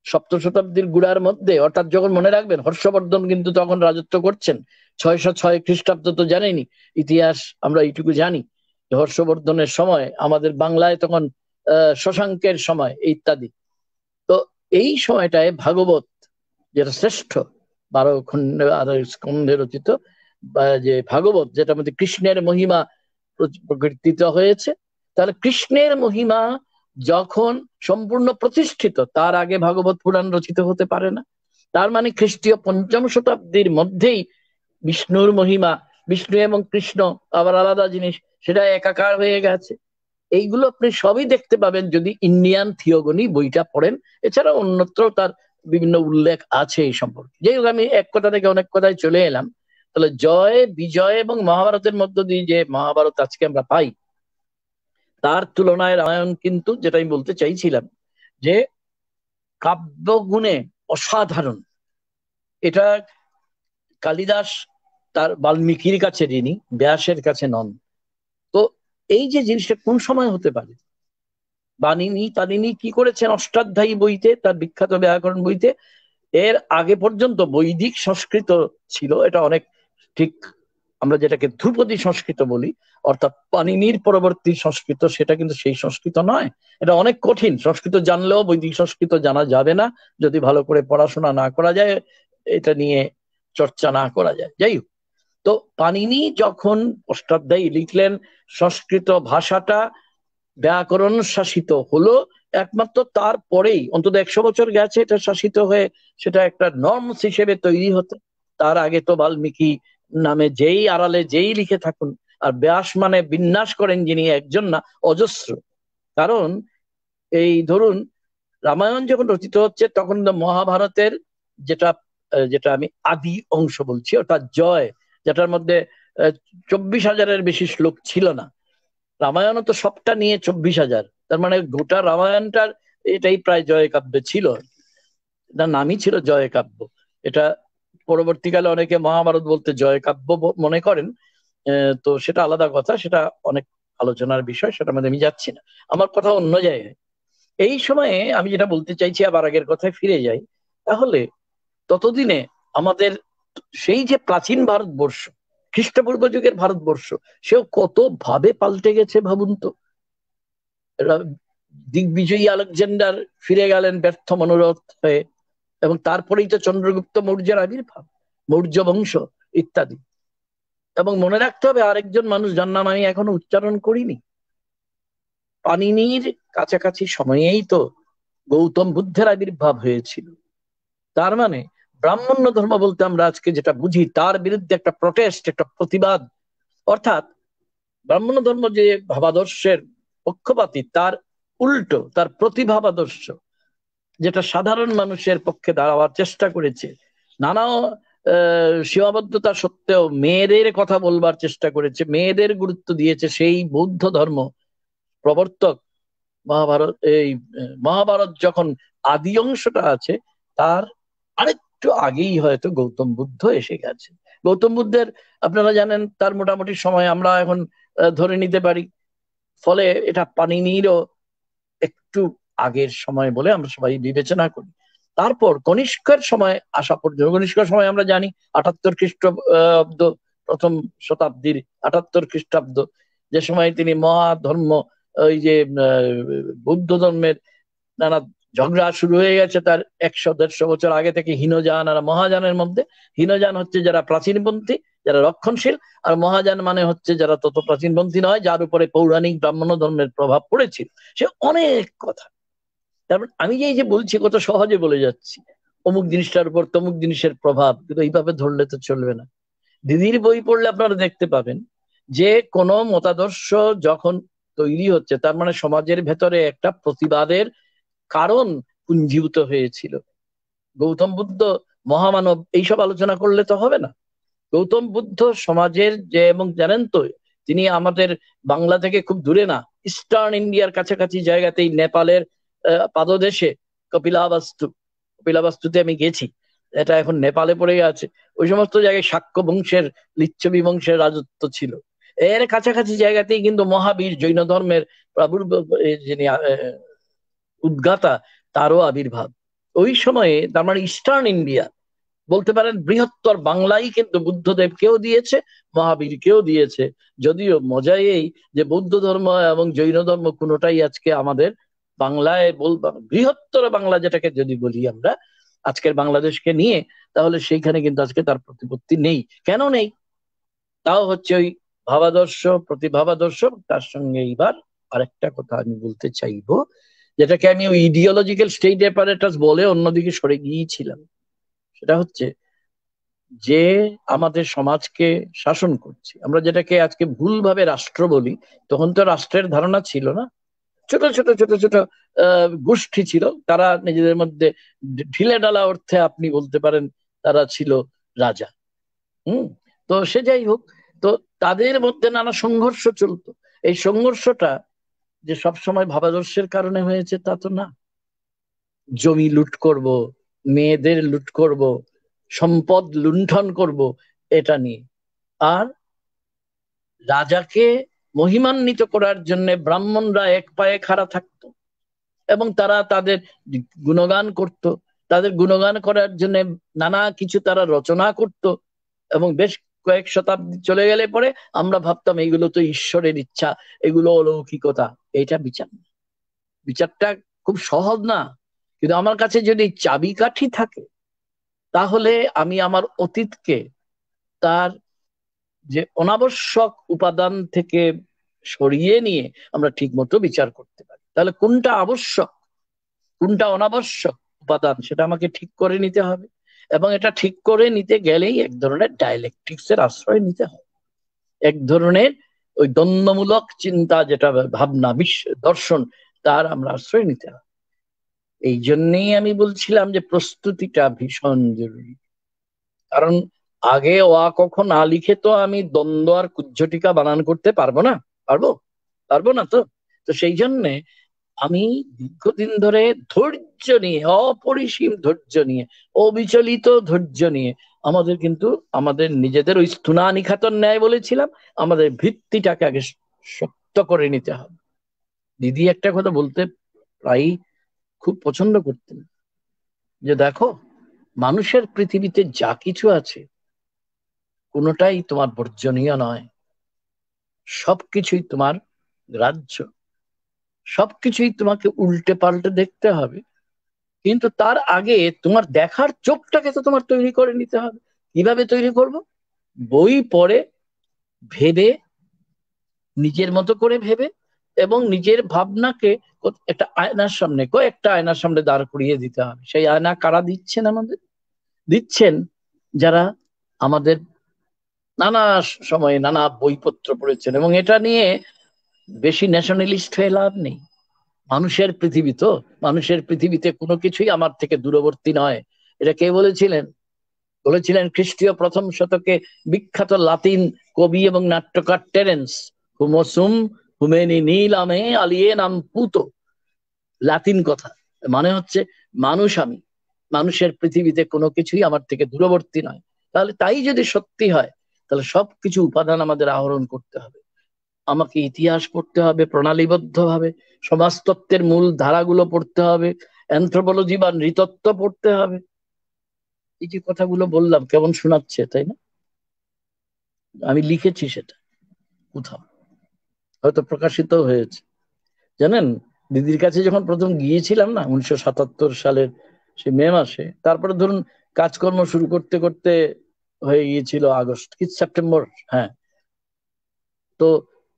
সপ্তম শতাব্দীর গুড়ার মধ্যে, অর্থাৎ যখন মনে রাখবেন হর্ষবর্ধন কিন্তু তখন রাজত্ব করছেন 606 খ্রিস্টাব্দ, তো জানেনি ইতিহাস, আমরা এইটুকু জানি যে হর্ষবর্ধনের সময় আমাদের বাংলায় তখন শশাঙ্কের সময় ইত্যাদি। তো এই সময়টায় ভাগবত যেটা শ্রেষ্ঠ 12 খণ্ডে স্কন্ধে রচিত যে ভাগবত, যেটার মধ্যে কৃষ্ণের মহিমা প্রকীর্তিত হয়েছে, তাহলে কৃষ্ণের মহিমা যখন সম্পূর্ণ প্রতিষ্ঠিত, তার আগে ভাগবত পুরাণ রচিত হতে পারে না। তার মানে খ্রিস্টীয় পঞ্চম শতাব্দীর মধ্যেই বিষ্ণুর মহিমা, বিষ্ণু এবং কৃষ্ণ আবার আলাদা জিনিস, সেটা একাকার হয়ে গেছে। এইগুলো আপনি সবই দেখতে পাবেন যদি ইন্ডিয়ান থিওগনি বইটা পড়েন। এছাড়া অন্যত্র তার বিভিন্ন উল্লেখ আছে এই সম্পর্কে। যাই হোক, আমি এক কথা থেকে অনেক কথায় চলে এলাম। তাহলে জয়, বিজয় এবং মহাভারতের মধ্য দিয়ে যে মহাভারত আজকে আমরা পাই, তার তুলনায় রামায়ণ কিন্তু, যেটা আমি বলতে চাইছিলাম, যে কাব্যগুণে অসাধারণ। এটা কালিদাস তার বাল্মীকির কাছে ঋণী, ব্যাসের কাছে নন। তো এই যে জিনিসটা কোন সময় হতে পারে? পানিনি কি করেছেন অষ্টাধ্যায়ী বইতে, তার বিখ্যাত ব্যাকরণ বইতে, এর আগে পর্যন্ত বৈদিক সংস্কৃত ছিল। এটা অনেক ঠিক, আমরা যেটাকে ধ্রুপদী সংস্কৃত বলি, অর্থাৎ পানিনির পরবর্তী সংস্কৃত, সেটা কিন্তু সেই সংস্কৃত নয়। এটা অনেক কঠিন। সংস্কৃত জানলেও বৈদিক সংস্কৃত জানা যাবে না যদি ভালো করে পড়াশোনা না করা যায়, এটা নিয়ে চর্চা না করা যায়। যাই হোক, তো পানিনি যখন অষ্টাধ্যায়ী লিখলেন, সংস্কৃত ভাষাটা ব্যাকরণ শাসিত হলো একমাত্র তারপরেই। অন্তত 100 বছর গেছে এটা শাসিত হয়ে, সেটা একটা নর্মস হিসেবে তৈরি হতে। তার আগে তো বাল্মীকি নামে যেই আড়ালে যেই লিখে থাকুন, আর ব্যাস মানে বিন্যাস করেন যিনি, একজন না, অজস্র। কারণ এই ধরুন, রামায়ণ যখন রচিত হচ্ছে তখন মহাভারতের যেটা যেটা আমি আদি অংশ বলছি, অর্থাৎ জয়, যেটার মধ্যে 24,000-এর বেশি শ্লোক ছিল না। রামায়ণ তো সবটা নিয়ে 24,000, তার মানে গোটা রামায়ণটার এটাই প্রায় জয় কাব্য ছিল। তার নামই ছিল জয় কাব্য। এটা পরবর্তীকালে অনেকে মহাভারত বলতে জয় কাব্য মনে করেন, তো সেটা আলাদা কথা, সেটা অনেক আলোচনার বিষয়, সেটা মধ্যে আমি যাচ্ছি না। আমার কথা অন্য জায়গায়। এই সময়ে আমি যেটা বলতে চাইছি, আবার আগের কথায় ফিরে যাই। তাহলে ততদিনে আমাদের সেই যে প্রাচীন ভারতবর্ষ, খ্রিস্টপূর্ব যুগের ভারতবর্ষ, সেও কত ভাবে পাল্টে গেছে ভাবুন তো। দিগ্বিজয়ী আলেকজান্ডার ফিরে গেলেন ব্যর্থ মনোরথ হয়ে, এবং তারপরেই তো চন্দ্রগুপ্ত মৌর্যের আবির্ভাব, মৌর্য বংশ ইত্যাদি। এবং মনে রাখতে হবে আরেকজন মানুষ যার নাম আমি এখনো উচ্চারণ করিনি, পানিনির কাছাকাছি সময়েই তো গৌতম বুদ্ধের আবির্ভাব হয়েছিল। তার মানে ব্রাহ্মণ্য ধর্ম বলতে আমরা আজকে যেটা বুঝি, তার বিরুদ্ধে একটা প্রটেস্ট, একটা প্রতিবাদ। অর্থাৎ ব্রাহ্মণ্য ধর্ম যে ভাবাদর্শের পক্ষপাতী, তার উল্টো, তার প্রতিভাবাদর্শ, যেটা সাধারণ মানুষের পক্ষে দাঁড়াবার চেষ্টা করেছে, নানা সীমাবদ্ধতা সত্ত্বেও মেয়েদের কথা বলবার চেষ্টা করেছে, মেয়েদের গুরুত্ব দিয়েছে, সেই বৌদ্ধ ধর্ম প্রবর্তক মহাভারত। এই মহাভারত যখন আদি অংশটা আছে, তার আরেকটু আগেই হয়তো গৌতম বুদ্ধ এসে গেছে। গৌতম বুদ্ধের আপনারা জানেন তার মোটামুটি সময় আমরা এখন ধরে নিতে পারি, ফলে এটা পানিনিরও একটু আগের সময় বলে আমরা সবাই বিবেচনা করি। তারপর কনিষ্কের সময় আসা পর্যন্ত, কনিষ্কের সময় আমরা জানি 78 খ্রিস্টাব্দ, প্রথম শতাব্দীর 78 খ্রিস্টাব্দ, যে সময় তিনি মহাধর্ম, ওই যে বৌদ্ধ ধর্মের নানা ঝগড়া শুরু হয়ে গেছে তার 100-150 বছর আগে থেকে হীনযান আর মহাযানের মধ্যে। হীনযান হচ্ছে যারা প্রাচীনপন্থী, যারা রক্ষণশীল, আর মহাযান মানে হচ্ছে যারা তত প্রাচীনপন্থী নয়, যার উপরে পৌরাণিক ব্রাহ্মণ ধর্মের প্রভাব পড়েছিল। সে অনেক কথা। তারপর আমি যে বলছি কত সহজে বলে যাচ্ছি, অমুক জিনিসটার উপর তমুক জিনিসের প্রভাব, কিন্তু এইভাবে ধরলে তো চলবে না। দিদির বই পড়লে আপনারা দেখতে পাবেন যে কোনো মতাদর্শ যখন তৈরি হচ্ছে, তার মানে সমাজের ভেতরে একটা প্রতিবাদের কারণ পুঞ্জীভূত হয়েছিল। গৌতম বুদ্ধ মহামানব, এইসব আলোচনা করলে তো হবে না। গৌতম বুদ্ধ সমাজের যে, এবং জানেন তো তিনি আমাদের বাংলা থেকে খুব দূরে না, ইস্টার্ন ইন্ডিয়ার কাছাকাছি জায়গাতেই, নেপালের পাদদেশে কপিলাবাস্তু, কপিলাবাস্তুতে আমি গেছি, এটা এখন নেপালে পড়ে আছে। ওই সমস্ত জায়গায় শাক্য বংশের, লিচ্ছবি বংশের রাজত্ব ছিল। এর কাছাকাছি জায়গাতেই কিন্তু মহাবীর, জৈন ধর্মের যিনি উদ্গাতা, তারও আবির্ভাব ওই সময়ে। তার মানে ইস্টার্ন ইন্ডিয়া বলতে পারেন, বৃহত্তর বাংলাই কিন্তু বুদ্ধদেবকেও দিয়েছে, মহাবীরকেও দিয়েছে। যদিও মজা এই যে বৌদ্ধ ধর্ম এবং জৈন ধর্ম কোনোটাই আজকে আমাদের বাংলায় বৃহত্তর বাংলা যেটাকে যদি বলি আমরা আজকের বাংলাদেশকে নিয়ে, তাহলে সেইখানে কিন্তু আজকে তার প্রতিপত্তি নেই। কেন নেই? তাও হচ্ছে ওই ভাবাদর্শ, প্রতিভাবাদর্শ। তার সঙ্গে এইবার আরেকটা কথা আমি বলতে চাইবো, যেটাকে আমি ওই ইডিওলজিক্যাল স্টেট অ্যাপারেটাস বলে অন্যদিকে সরে গিয়েছিলাম। সেটা হচ্ছে যে আমাদের সমাজকে শাসন করছে, আমরা যেটাকে আজকে ভুলভাবে রাষ্ট্র বলি। তখন তো রাষ্ট্রের ধারণা ছিল না, ছোট ছোট ছোট ছোট গোষ্ঠী ছিল, তারা নিজেদের মধ্যে ঢিলে ঢালা অর্থে আপনি বলতে পারেন তারা ছিল রাজা। তো সে যাই হোক, তো তাদের মধ্যে নানা সংঘর্ষ চলতো। এই সংঘর্ষটা যে সবসময় ভাবাদর্শের কারণে হয়েছে তা তো না। জমি লুট করব, মেয়েদের লুট করব, সম্পদ লুণ্ঠন করব, এটা নিয়ে। আর রাজাকে মহিমান্বিত করার জন্য ব্রাহ্মণরা এক পায়ে খাড়া থাকতো এবং তারা তাদের গুণগান করত। তাদের গুণগান করার জন্য নানা কিছু তারা রচনা করত এবং বেশ কয়েক শতাব্দী চলে গেলে পরে আমরা ভাবতাম এগুলো তো ঈশ্বরের ইচ্ছা, এগুলো অলৌকিকতা। এইটা বিচার না। বিচারটা খুব সহজ না, কিন্তু আমার কাছে যদি চাবিকাঠি থাকে তাহলে আমি আমার অতীতকে তার যে অনাবশ্যক উপাদান থেকে সরিয়ে নিয়ে আমরা ঠিক মতো বিচার করতে পারি। তাহলে কোনটা আবশ্যক, কোনটা অনাবশ্যক উপাদান, সেটা আমাকে ঠিক করে নিতে হবে। এবং এটা ঠিক করে নিতে গেলেই এক ধরনের ডায়ালেকটিক্স এর আশ্রয় নিতে হবে, এক ধরনের ওই দ্বন্দ্বমূলক চিন্তা, যেটা ভাবনা, দর্শন, তার আমরা আশ্রয় নিতে হবে। এই জন্যেই আমি বলছিলাম যে প্রস্তুতিটা ভীষণ জরুরি। কারণ আগে অ আ ক খ না লিখে তো আমি দ্বন্দ্ব আর কুজ্ঝটিকা বানান করতে পারবো না। পারবো? পারবো না তো। তো সেই জন্যে আমি দীর্ঘদিন ধরে ধৈর্য নিয়ে, অপরিসীম ধৈর্য নিয়ে, অবিচলিত ধৈর্য নিয়ে আমাদের কিন্তু আমাদের নিজেদের ওই স্থূনা নিখাতন ন্যায় বলেছিলাম, আমাদের ভিত্তিটাকে আগে শক্ত করে নিতে হবে। দিদি একটা কথা বলতে প্রায়ই খুব পছন্দ করতেন, যে দেখো, মানুষের পৃথিবীতে যা কিছু আছে কোনোটাই তোমার বর্জনীয় নয়, সবকিছুই তোমার গ্রাহ্য, সবকিছুই তোমাকে উল্টে পাল্টে দেখতে হবে। কিন্তু তার আগে তোমার দেখার চোখটাকে তো তোমার তৈরি করে নিতে হবে। কিভাবে তৈরি করব? বই পড়ে, ভেবে, নিজের মতো করে ভেবে, এবং নিজের ভাবনাকে একটা আয়নার সামনে, কয়েকটা আয়নার সামনে দাঁড় করিয়ে দিতে হবে। সেই আয়না কারা দিচ্ছেন আমাদের? দিচ্ছেন যারা আমাদের নানা সময়ে নানা বইপত্র পড়েছেন। এবং এটা নিয়ে বেশি ন্যাশনালিস্ট হয়ে লাভ নেই। মানুষের পৃথিবী তো, মানুষের পৃথিবীতে কোনো কিছুই আমার থেকে দূরবর্তী নয়। এটা কে বলেছিলেন? বলেছিলেন খ্রিস্টীয় প্রথম শতকে বিখ্যাত লাতিন কবি এবং নাট্যকার টেরেন্স। হুমোসুম হুমেনি নীলামে আলিয়ে নাম পুতো। লাতিন কথা, মানে হচ্ছে মানুষ আমি, মানুষের পৃথিবীতে কোনো কিছুই আমার থেকে দূরবর্তী নয়। তাহলে তাই যদি সত্যি হয়, তাহলে সবকিছু উপাদান আমাদের আহরণ করতে হবে। আমাকে ইতিহাস পড়তে হবে প্রণালীবদ্ধ ভাবে, সমাজতত্ত্বের মূল ধারাগুলো পড়তে হবে, অ্যানথ্রোপোলজি বা নৃতত্ত্ব পড়তে হবে। এই যে কথাগুলো বললাম কেমন শোনাচ্ছে, তাই না? আমি লিখেছি সেটা কোথাও, হয়তো প্রকাশিত হয়েছে। জানেন, দিদির কাছে যখন প্রথম গিয়েছিলাম না 1977 সালের সে মে মাসে, তারপরে ধরুন কাজকর্ম শুরু করতে করতে হয়ে গিয়েছিল আগস্ট কি সেপ্টেম্বর, হ্যাঁ। তো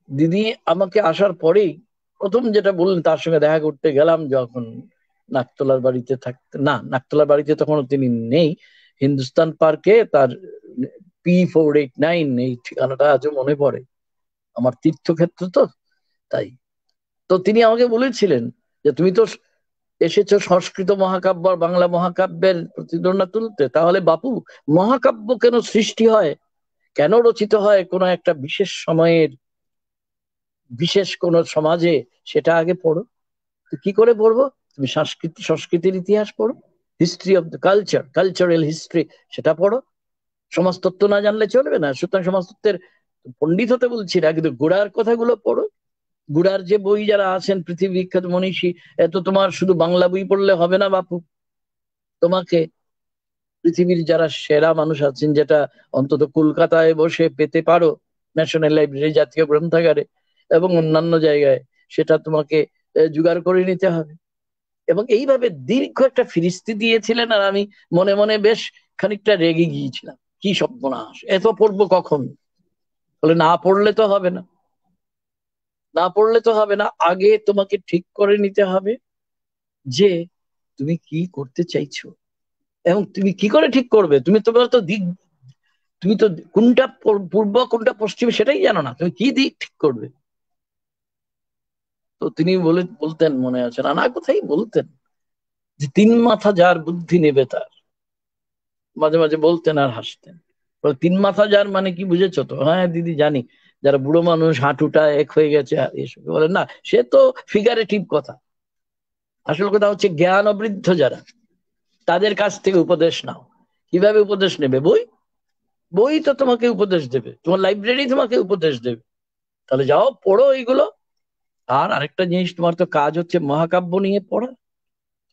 দিদি আমাকে আসার পরেই প্রথম যেটা বললেন, তার সঙ্গে দেখা করতে গেলাম যখন নাকতলার বাড়িতে থাকতে, না নাকতলার বাড়িতে তখনও তিনি নেই, হিন্দুস্তান পার্কে তার P489, এই ঠিকানাটা আজও মনে পড়ে, আমার তীর্থক্ষেত্র তো তাই। তো তিনি আমাকে বলেছিলেন যে তুমি তো এসেছো সংস্কৃত মহাকাব্য আর বাংলা মহাকাব্যের প্রতিদ্বন্দ্বিতা তুলতে, তাহলে বাপু, মহাকাব্য কেন সৃষ্টি হয়, কেন রচিত হয় কোন একটা বিশেষ সময়ের বিশেষ কোন সমাজে, সেটা আগে পড়ো। তো কি করে পড়বো? তুমি সংস্কৃতির ইতিহাস পড়ো। History of the culture, cultural history, সেটা পড়ো। সমাজতত্ত্ব না জানলে চলবে না, সুতরাং সমাজতত্ত্বের পণ্ডিত হতে বলছি না, কিন্তু গোড়ার কথাগুলো পড়ো। গুড়ার যে বই যারা আছেন পৃথিবী বিখ্যাত মনীষী, এত তোমার শুধু বাংলা বই পড়লে হবে না বাপু, তোমাকে পৃথিবীর যারা সেরা মানুষ আছেন, যেটা অন্তত কলকাতায় বসে পেতে পারো ন্যাশনাল লাইব্রেরি, জাতীয় গ্রন্থাগারে এবং অন্যান্য জায়গায়, সেটা তোমাকে জোগাড় করে নিতে হবে। এবং এইভাবে দীর্ঘ একটা ফিরিস্তি দিয়েছিলেন, আর আমি মনে মনে বেশ খানিকটা রেগে গিয়েছিলাম, কি সর্বনাশ, এত পড়বো কখন? বলে না পড়লে তো হবে না, না পড়লে তো হবে না, আগে তোমাকে ঠিক করে নিতে হবে যে তুমি কি করতে চাইছো। এবং তুমি কি করে ঠিক করবে? তোমার তো দিক, তুমি তো কোনটা পূর্ব কোনটা পশ্চিম সেটাই জানো না, তুমি কি দিক ঠিক করবে? তো তিনি বলতেন, মনে আছে নানা কথাই বলতেন, যে তিন মাথা যার বুদ্ধি নেবে তার। মাঝে মাঝে বলতেন আর হাসতেন। তিন মাথা যার মানে কি বুঝেছো তো? হ্যাঁ দিদি জানি, যারা বুড়ো মানুষ, হাঁটুটা এক হয়ে গেছে এসব বলেন না, সে তো ফিগারেটিভ কথা। আসল কথা হচ্ছে জ্ঞান অবৃদ্ধ যারা, তাদের কাছ থেকে উপদেশ নাও। কিভাবে উপদেশ নেবে? বই, বই তো তোমাকে উপদেশ দেবে, তোমার লাইব্রেরি তোমাকে উপদেশ দেবে। তাহলে যাও পড়ো এইগুলো। আর আরেকটা জিনিস, তোমার তো কাজ হচ্ছে মহাকাব্য নিয়ে পড়া।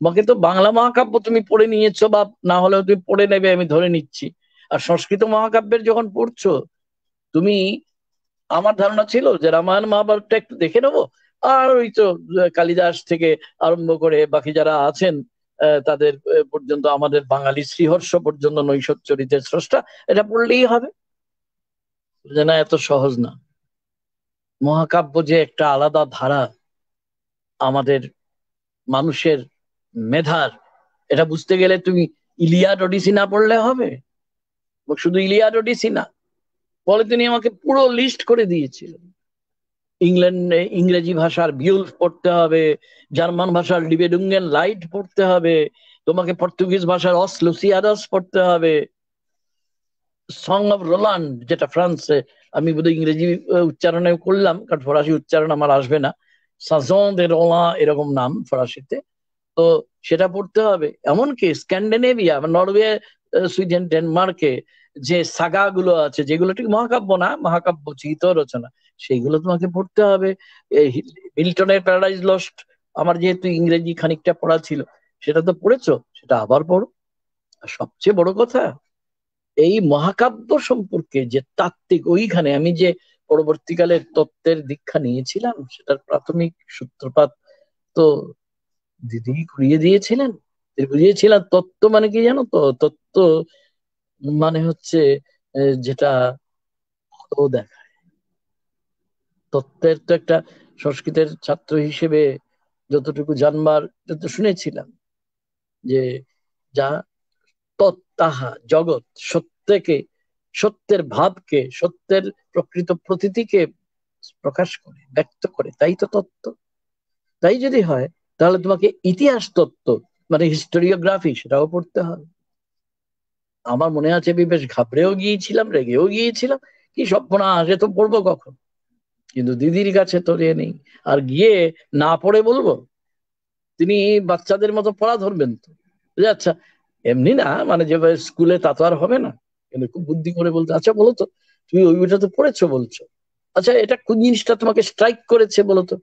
তোমাকে তো বাংলা মহাকাব্য তুমি পড়ে নিয়েছো, বা না হলেও তুমি পড়ে নেবে আমি ধরে নিচ্ছি। আর সংস্কৃত মহাকাব্যের যখন পড়ছো তুমি, আমার ধারণা ছিল যে রামায়ণ মহাভারতটা একটু দেখে নেবো, আর ওই তো কালিদাস থেকে আরম্ভ করে বাকি যারা আছেন তাদের পর্যন্ত, আমাদের বাঙালি শ্রীহর্ষ পর্যন্ত নৈষচ্চরিতের স্রষ্টা, এটা পড়লেই হবে। যে না, এত সহজ না। মহাকাব্য যে একটা আলাদা ধারা, আমাদের মানুষের মেধার, এটা বুঝতে গেলে তুমি ইলিয়াড ওডিসি না পড়লে হবে। শুধু ইলিয়াড ওডিসি না, বলে তিনি আমাকে পুরো লিস্ট করে দিয়েছিলেন। ইংরেজি ভাষার বিউলফ পড়তে হবে, জার্মান ভাষার লিবেডুঙ্গেন লাইট পড়তে হবে, তোমাকে পর্তুগিজ ভাষার অস লুসিয়াডাস পড়তে হবে, সং অফ রোলান্ড যেটা ফ্রান্সে, আমি বোধহয় ইংরেজি উচ্চারণে করলাম কারণ ফরাসি উচ্চারণ আমার আসবে না, সাজন দে রোলা এরকম নাম ফরাসিতে, তো সেটা পড়তে হবে। এমনকি স্ক্যান্ডিনেভিয়া, নরওয়ে, সুইডেন, ডেনমার্কে যে সাগা গুলো আছে, যেগুলো ঠিক মহাকাব্য না, মহাকাব্য চিত রচনা, সেইগুলো তোমাকে পড়তে হবে। মিল্টনের প্যারাডাইজ লস্ট, আমার যেহেতু ইংরেজি খানিকটা পড়া ছিল, সেটা তো পড়েছো, সেটা আবার পড়ো। আর সবচেয়ে বড় কথা, এই মহাকাব্য সম্পর্কে যে তাত্ত্বিক, ওইখানে আমি যে পরবর্তীকালে তত্ত্বের দীক্ষা নিয়েছিলাম, সেটার প্রাথমিক সূত্রপাত তো দিদি ঘুরিয়ে দিয়েছিলেন। বুঝিয়েছিলাম তত্ত্ব মানে কি জানো তো? তত্ত্ব মানে হচ্ছে যেটা ও দেখায়। তত্ত্বের তো একটা, সংস্কৃতের ছাত্র হিসেবে যতটুকু জানবার, যত শুনেছিলাম, যে যা তত্তাহা জগৎ, সত্যকে, সত্যের ভাবকে, সত্যের প্রকৃত প্রতীতিকে প্রকাশ করে, ব্যক্ত করে, তাই তো তত্ত্ব। তাই যদি হয়, তাহলে তোমাকে ইতিহাস তত্ত্ব মানে হিস্টোরিওগ্রাফি, সেটাও পড়তে হবে। আমার মনে আছে আমি বেশ ঘাবড়েও গিয়েছিলাম, রেগেও গিয়েছিলাম, কি সর্বনাশ, এ তো পড়বো কখন? কিন্তু দিদির কাছে তো এ নেই, আর গিয়ে না পড়ে বলবো? তিনি বাচ্চাদের মতো পড়া ধরবেন তো, যে আচ্ছা এমনি না, মানে যেভাবে স্কুলে তা তো আর হবে না, কিন্তু খুব বুদ্ধি করে বলতে, আচ্ছা বলো তো, তুমি ওই বইটা তো পড়েছো বলছো, আচ্ছা এটা কোন জিনিসটা তোমাকে স্ট্রাইক করেছে বলো তো।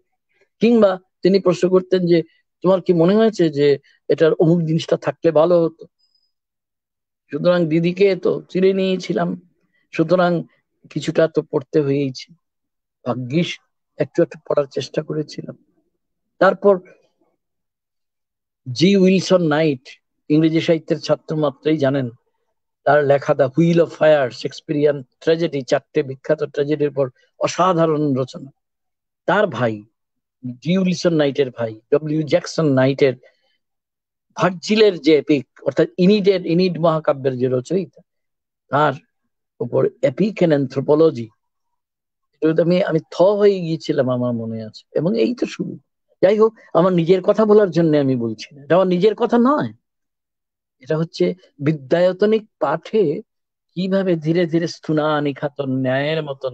কিংবা তিনি প্রশ্ন করতেন যে তোমার কি মনে হয়েছে যে এটার অমুক জিনিসটা থাকলে ভালো হতো। সুতরাং দিদিকে তো চিনে নিয়েছিলাম, সুতরাং কিছুটা তো পড়তে হয়েইছে। ভাগ্যিস একটু একটু পড়ার চেষ্টা করেছিলাম। তারপর জি উইলসন নাইট, ইংরেজি সাহিত্যের ছাত্র মাত্রই জানেন, তার লেখা the wheel of fire, Shakespearean tragedy, চারটে বিখ্যাত ট্র্যাজেডির পর অসাধারণ রচনা। তার ভাই, জি উইলসন নাইটের ভাই ডব্লিউ জ্যাকসন নাইটের ভার্জিলের যে এপিক, অর্থাৎ ইনিড মহাকাব্যের যে রচয়িতা, তার উপর এপিক এন্ড অ্যানথ্রোপোলজি, আমি আমি থ হয়ে গিয়েছিলাম, আমার মনে আছে। এবং এই তো শুরু। যাই হোক, আমার নিজের কথা বলার জন্য আমি বলছি না, এটা আমার নিজের কথা নয়, এটা হচ্ছে বিদ্যায়তনিক পাঠে কিভাবে ধীরে ধীরে স্থূনা নিখাতন ন্যায়ের মতন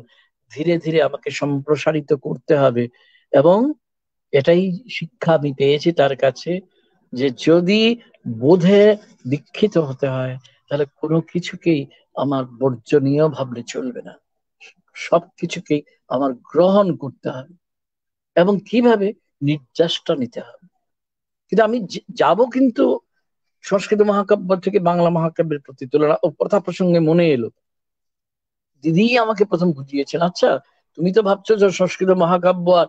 ধীরে ধীরে আমাকে সম্প্রসারিত করতে হবে। এবং এটাই শিক্ষা আমি পেয়েছি তার কাছে, যে যদি বোধে দীক্ষিত হতে হয়, তাহলে কোনো কিছুকেই আমার বর্জনীয় ভাবলে চলবে না, সবকিছুকেই আমার গ্রহণ করতে হবে। এবং কিভাবে? নির্যাসটা নিতে হবে। কিন্তু আমি যাব কিন্তু সংস্কৃত মহাকাব্য থেকে বাংলা মহাকাব্যের প্রতি তুলনা ও কথা প্রসঙ্গে মনে এলো, দিদি আমাকে প্রথম বুঝিয়েছেন, আচ্ছা তুমি তো ভাবছো যে সংস্কৃত মহাকাব্য আর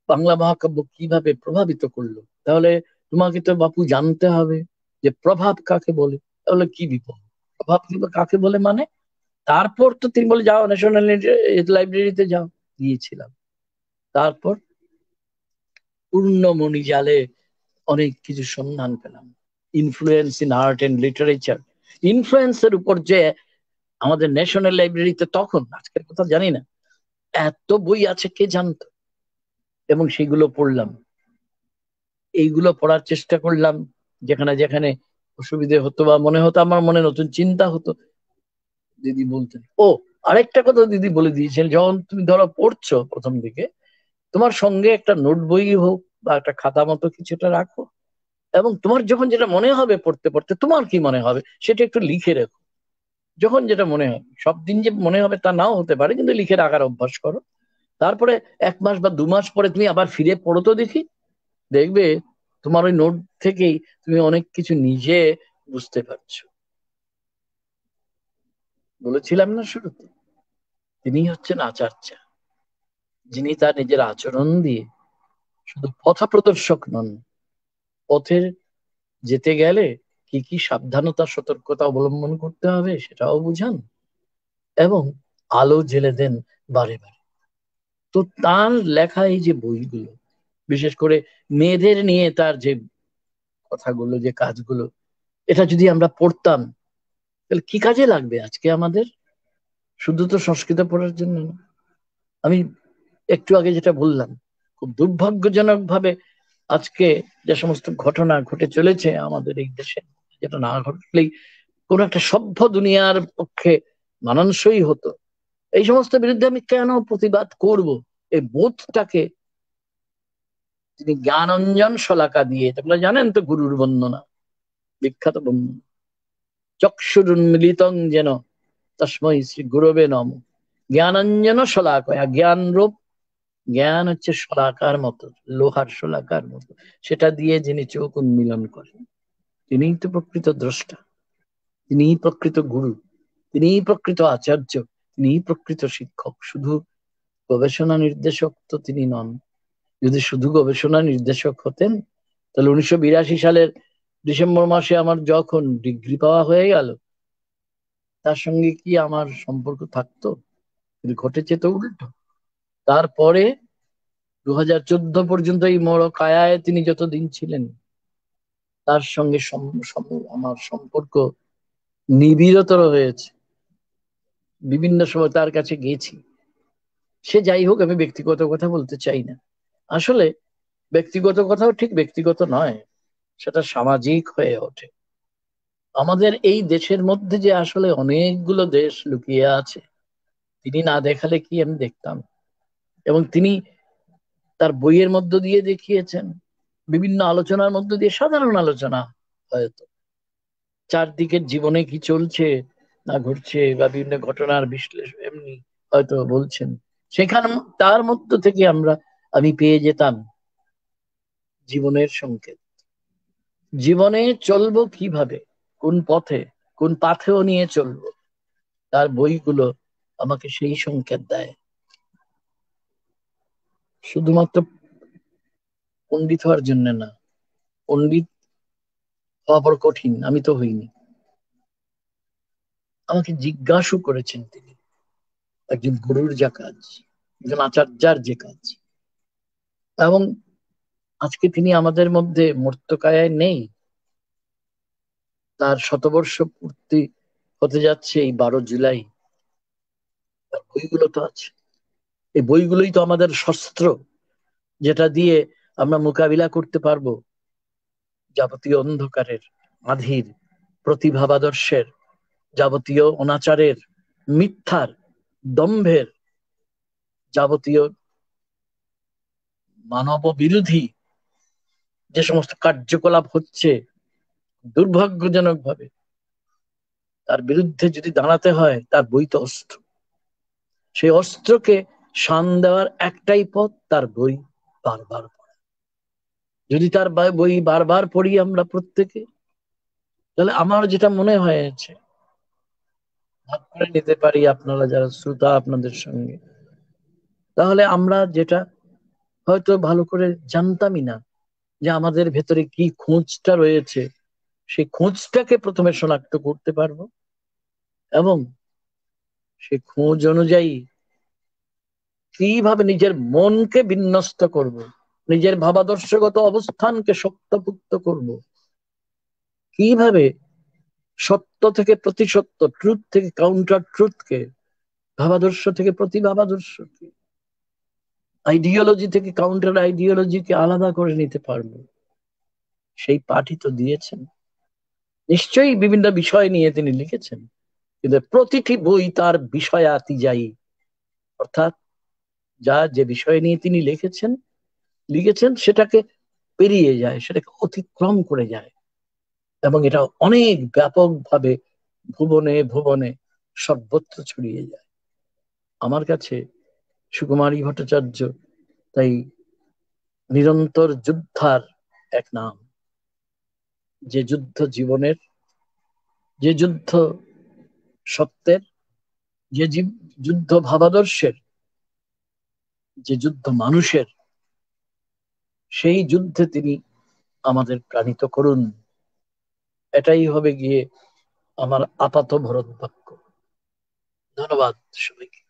বাংলা মহাকাব্য কিভাবে প্রভাবিত করলো, তাহলে তোমাকে তো বাপু জানতে হবে যে প্রভাব কাকে বলে। তাহলে কি বিপদ, প্রভাব কাকে বলে মানে? তারপর তো তিনি বলে যাও ন্যাশনাল লাইব্রেরিতে যাও, গিয়েছিলাম। তারপর পূর্ণমণি জালে অনেক কিছু সন্ধান পেলাম। Influence in art and literature, ইনফ্লুয়েন্সের উপর যে আমাদের ন্যাশনাল লাইব্রেরিতে তখন, আজকের কথা জানি না, এত বই আছে কে জানতো। এবং সেগুলো পড়লাম, এইগুলো পড়ার চেষ্টা করলাম, যেখানে যেখানে অসুবিধে হতো বা মনে হতো আমার মনে নতুন চিন্তা হতো, দিদি বলতেন। ও, আরেকটা কথা দিদি বলে দিয়েছেন, যখন তুমি ধরো পড়ছো প্রথম দিকে, তোমার সঙ্গে একটা নোট বই হোক বা একটা খাতা মতো কিছুটা রাখো, এবং তোমার যখন যেটা মনে হবে পড়তে পড়তে, তোমার কি মনে হবে সেটা একটু লিখে রেখো। যখন যেটা মনে হবে, সব দিন যে মনে হবে তা নাও হতে পারে, কিন্তু লিখে রাখার অভ্যাস করো। তারপরে 1 মাস বা 2 মাস পরে তুমি আবার ফিরে পড়ো তো দেখি, দেখবে তোমার ওই নোট থেকেই তুমি অনেক কিছু নিজে বুঝতে পারছো। বলেছিলাম না শুরুতে, তিনি হচ্ছেন আচার্য, যিনি তার নিজের আচরণ দিয়ে শুধু পথ প্রদর্শক নন, পথের যেতে গেলে কি কি সাবধানতা সতর্কতা অবলম্বন করতে হবে সেটাও বুঝান, এবং আলো জেলে দেন বারে বারে। তো তার লেখা এই যে বইগুলো, বিশেষ করে মেয়েদের নিয়ে তার যে কথাগুলো, যে কাজগুলো, এটা যদি আমরা পড়তাম তাহলে কি কাজে লাগবে আজকে আমাদের? শুধু তো সংস্কৃত পড়ার জন্য না। আমি একটু আগে যেটা বললাম, খুব দুর্ভাগ্যজনক ভাবে আজকে যে সমস্ত ঘটনা ঘটে চলেছে আমাদের এই দেশে, যেটা না ঘটলেই কোন একটা সভ্য দুনিয়ার পক্ষে মানানসই হতো, এই সমস্ত বিরুদ্ধে আমি কেন প্রতিবাদ করব? এই বোধটাকে তিনি জ্ঞানঞ্জন শলাকা দিয়ে, তোমরা জানেন তো গুরুর বন্দনা, বিখ্যাত বন্দনা, চক্ষুরুন্মিলিতং যেন তস্মৈ শ্রী গুরবে নম, জ্ঞানাঞ্জন শলাকয়া, জ্ঞান রূপ, জ্ঞান হচ্ছে শলাকার মতো, লোহার শলাকার মতো, সেটা দিয়ে যিনি চোখ উন্মিলন করেন, তিনিই তো প্রকৃত দ্রষ্টা, তিনিই প্রকৃত গুরু, তিনিই প্রকৃত আচার্য, তিনিই প্রকৃত শিক্ষক। শুধু গবেষণা নির্দেশক তো তিনি নন। যদি শুধু গবেষণা নির্দেশক হতেন, তাহলে 1982 সালের ডিসেম্বর মাসে আমার যখন ডিগ্রি পাওয়া হয়ে গেল, তার সঙ্গে কি আমার সম্পর্ক থাকতো? কিন্তু ঘটেছে তো উল্টো। তারপরে 2014 পর্যন্ত এই কায়ায় তিনি যতদিন ছিলেন, তার সঙ্গে আমার সম্পর্ক নিবিড়তর হয়েছে। বিভিন্ন সময় তার কাছে গেছি। সে যাই হোক, আমি ব্যক্তিগত কথা বলতে চাই না। আসলে ব্যক্তিগত কথাও ঠিক ব্যক্তিগত নয়, সেটা সামাজিক হয়ে ওঠে। আমাদের এই দেশের মধ্যে যে আসলে অনেকগুলো দেশ লুকিয়ে আছে, তিনি না দেখালে কি আমি দেখতাম? এবং তিনি তার বইয়ের মধ্য দিয়ে দেখিয়েছেন, বিভিন্ন আলোচনার মধ্য দিয়ে, সাধারণ আলোচনা হয়তো, চারদিকের জীবনে কি চলছে না ঘটছে বা বিভিন্ন ঘটনার বিশ্লেষণ এমনি হয়তো বলছেন, সেখানে তার মধ্য থেকে আমি পেয়ে যেতাম জীবনের সংকেত। জীবনে চলবো কিভাবে, কোন পথে, কোন পাথেও নিয়ে চলবো, তার বইগুলো আমাকে সেই সংকেত দেয়। শুধুমাত্র পণ্ডিত হওয়ার জন্য না, পণ্ডিত হওয়া বড় কঠিন, আমি তো হইনি। আমাকে জিজ্ঞাসা করেছেন তিনি, একজন গুরুর যা কাজ, একজন আচার্যার যে কাজ। এবং আজকে তিনি আমাদের মধ্যে মর্তকায় নেই, তার শতবর্ষ পূর্তি হতে যাচ্ছে এই 12 জুলাই। তার বইগুলো তো আছে, এই বইগুলোই তো আমাদের শস্ত্র, যেটা দিয়ে আমরা মোকাবিলা করতে পারবো যাবতীয় অন্ধকারের, আঁধির, প্রতিভাবাদর্শের, যাবতীয় অনাচারের, মিথ্যার, দম্ভের, যাবতীয় মানব বিরোধী যে সমস্ত কার্যকলাপ হচ্ছে দুর্ভাগ্যজনক ভাবে তার বিরুদ্ধে যদি দাঁড়াতে হয়, তার বই তো অস্ত্র। সেই অস্ত্রকে শান দেওয়ার একটাই পথ, তার বই বারবার পড়া। যদি তার বই বারবার পড়ি আমরা প্রত্যেকে, তাহলে আমার যেটা মনে হয়েছে, ভাগ করে নিতে পারি আপনারা যারা শ্রোতা আপনাদের সঙ্গে, তাহলে আমরা যেটা হয়তো ভালো করে জানতামই না, যে আমাদের ভেতরে কি খোঁজটা রয়েছে, সেই খোঁজটাকে প্রথমে শনাক্ত করতে পারবো, এবং সেই খোঁজ অনুযায়ী কিভাবে নিজের মনকে বিন্যস্ত করব, নিজের ভাবাদর্শগত অবস্থানকে শক্তপুক্ত করব, কিভাবে সত্য থেকে প্রতিসত্য, ট্রুথ থেকে কাউন্টার ট্রুথকে, ভাবাদর্শ থেকে প্রতি ভাবাদর্শকে, আইডিওলজি থেকে কাউন্টার আইডিওলজিকে আলাদা করে নিতে পারবো, সেই পাঠই তো দিয়েছেন। নিশ্চয়ই বিভিন্ন বিষয় নিয়ে তিনি লিখেছেন, কিন্তু প্রতিটি বই তার বিষয়াতিযায়ী, অর্থাৎ যা যে বিষয় নিয়ে তিনি লিখেছেন সেটাকে পেরিয়ে যায়, সেটাকে অতিক্রম করে যায়, এবং এটা অনেক ব্যাপকভাবে ভুবনে ভুবনে সর্বত্র ছড়িয়ে যায়। আমার কাছে সুকুমারী ভট্টাচার্য তাই নিরন্তর যোদ্ধার এক নাম, যে যুদ্ধ জীবনের, যে যুদ্ধ সত্যের, যে যুদ্ধ ভাবাদর্শের, যে যুদ্ধ মানুষের, সেই যুদ্ধে তিনি আমাদের প্রাণিত করুন। এটাই হবে গিয়ে আমার আপাত ভরত বাক্য। ধন্যবাদ সবাইকে।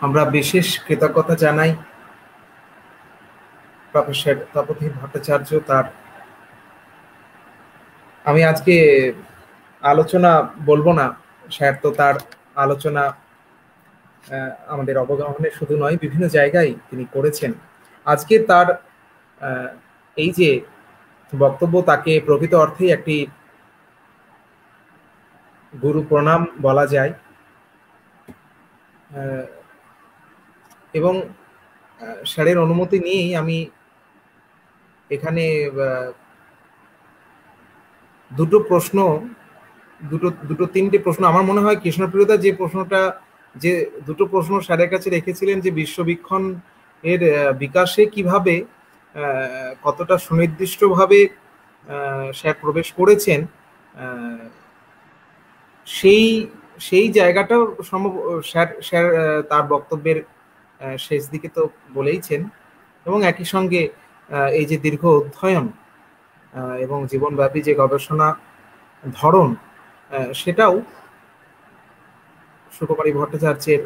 আমরা বিশেষ কৃতজ্ঞতা জানাই প্রফেসর তপোধীর ভট্টাচার্য। তার আমি আজকে আলোচনা বলবো না, স্যার তো তার আলোচনা আমাদের অবগাহনে শুধু নয়, বিভিন্ন জায়গায় তিনি করেছেন। আজকে তার এই যে বক্তব্য, তাকে প্রকৃত অর্থেই একটি গুরু প্রণাম বলা যায়। এবং স্যারের অনুমতি নিয়েই আমি এখানে দুটো তিনটে প্রশ্ন, আমার মনে হয় কৃষ্ণপ্রিয়দা যে দুটো প্রশ্ন স্যারের কাছে রেখেছিলেন, যে বিশ্ববীক্ষণ এর বিকাশে কিভাবে কতটা সুনির্দিষ্টভাবে স্যার প্রবেশ করেছেন, সেই জায়গাটাও সম্ভব স্যার তার বক্তব্যের শেষ দিকে তো বলেইছেন। এবং একই সঙ্গে এই যে দীর্ঘ অধ্যয়ন এবং জীবনব্যাপী যে গবেষণা ধরন, সেটাও সুকুমারী ভট্টাচার্যের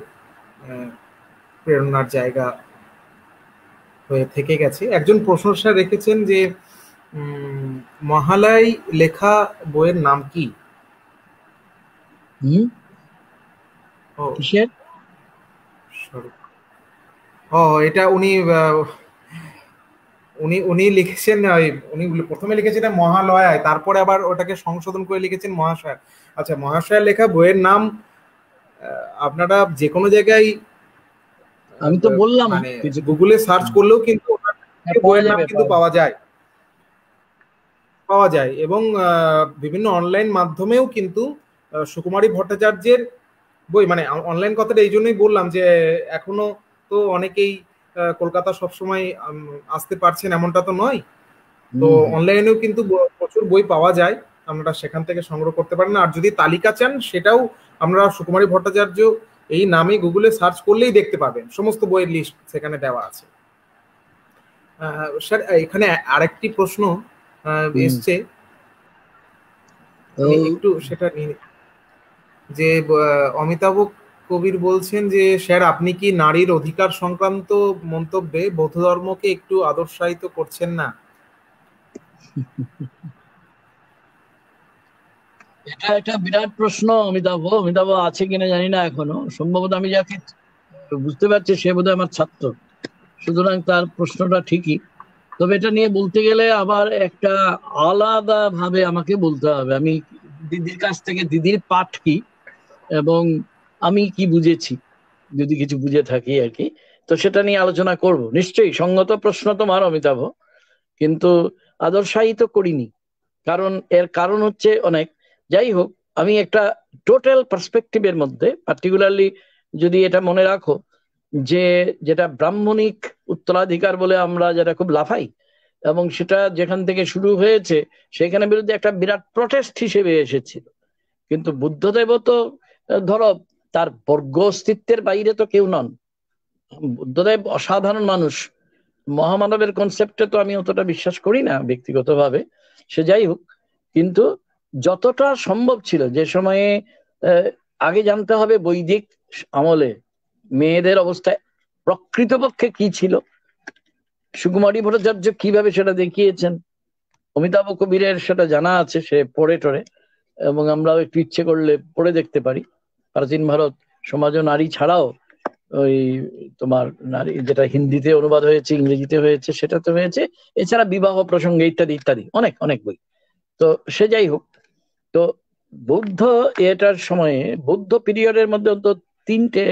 প্রেরণার জায়গা হয়ে থেকে গেছে। একজন প্রশ্ন স্যার রেখেছেন যে মহালয় লেখা বইয়ের নাম কি? এটা উনি লিখেছেন, উনি প্রথমে লিখেছেন মহালয়ায়, তারপরে আবার ওটাকে সংশোধন করে লিখেছেন মহাশয়। আচ্ছা, মহাশয়ের লেখা বইয়ের নাম আপনারা যে কোনো জায়গায়, আমি তো বললাম, মানে গুগলে সার্চ করলেও কিন্তু বইয়ের নাম কিন্তু পাওয়া যায়, এবং বিভিন্ন অনলাইন মাধ্যমেও কিন্তু সুকুমারী ভট্টাচার্যের বই, মানে অনলাইন কথাটা এই জন্যই বললাম যে এখনো তো অনেকেই কলকাতা সবসময় আসতে পারছেন এমনটা তো নয়, তো অনলাইনেও কিন্তু প্রচুর বই পাওয়া যায়, আমরা সেখান থেকে সংগ্রহ করতে পারেন। আর যদি তালিকা চান, সেটাও আমরা সুকুমারী ভট্টাচার্য এই নামে গুগলে সার্চ করলেই দেখতে পাবেন, সমস্ত বইয়ের লিস্ট সেখানে দেওয়া আছে। স্যার, এখানে আরেকটি প্রশ্ন এসছে, একটু সেটা নিয়ে, যে অমিতাভ কবির বলছেন যে স্যার, আপনি কি নারীর অধিকার সংক্রান্ত মন্তব্যে বৌদ্ধ ধর্মকে একটু আদর্শায়িত করছেন না? এটা একটা বিরাট প্রশ্ন। অমিতাভ আছে কিনা জানি না এখনো, সম্ভবত আমি যাকে বুঝতে পারছি সে বোধহয় আমার ছাত্র, সুতরাং তার প্রশ্নটা ঠিকই। তবে এটা নিয়ে বলতে গেলে আবার একটা আলাদা ভাবে আমাকে বলতে হবে। আমি দিদির কাছ থেকে দিদির পাঠ কি এবং আমি কি বুঝেছি, যদি কিছু বুঝে থাকি আর কি, তো সেটা নিয়ে আলোচনা করব নিশ্চয়ই। সঙ্গত প্রশ্ন তোমার অমিতাভ, কিন্তু আদর্শায়িত করিনি, কারণ এর কারণ হচ্ছে অনেক। যাই হোক, আমি একটা টোটাল পার্সপেক্টিভের মধ্যে পার্টিকুলারলি যদি এটা মনে রাখো, যে যেটা ব্রাহ্মণিক উত্তরাধিকার বলে আমরা যেটা খুব লাফাই, এবং সেটা যেখান থেকে শুরু হয়েছে সেখানে বিরুদ্ধে একটা বিরাট প্রটেস্ট হিসেবে এসেছিল। কিন্তু বুদ্ধদেবও তো ধরো তার বর্গ অস্তিত্বের বাইরে তো কেউ নন। বুদ্ধদেব অসাধারণ মানুষ। মহামানবের কনসেপ্টে তো আমি অতটা বিশ্বাস করি না ব্যক্তিগতভাবে, সে যাই হোক। কিন্তু যতটা সম্ভব ছিল যে সময়ে, আগে জানতে হবে বৈদিক আমলে মেয়েদের অবস্থায় প্রকৃতপক্ষে কি ছিল। সুকুমারী ভট্টাচার্য কিভাবে সেটা দেখিয়েছেন, অমিতাভ কবিরের সেটা জানা আছে, সে পড়ে টড়ে, এবং আমরাও একটু ইচ্ছে করলে পড়ে দেখতে পারি। প্রাচীন ভারত সমাজ ও নারী ছাড়াও ওই তোমার নারী যেটা হিন্দিতে অনুবাদ হয়েছে, ইংরেজিতে হয়েছে, সেটাতে হয়েছে, এছাড়া বিবাহ প্রসঙ্গে ইত্যাদি ইত্যাদি অনেক অনেক বই। তো সে যাই হোক, তো বৌদ্ধ এটার সময়ে, বৌদ্ধ পিরিয়ডের মধ্যে তো তিনটে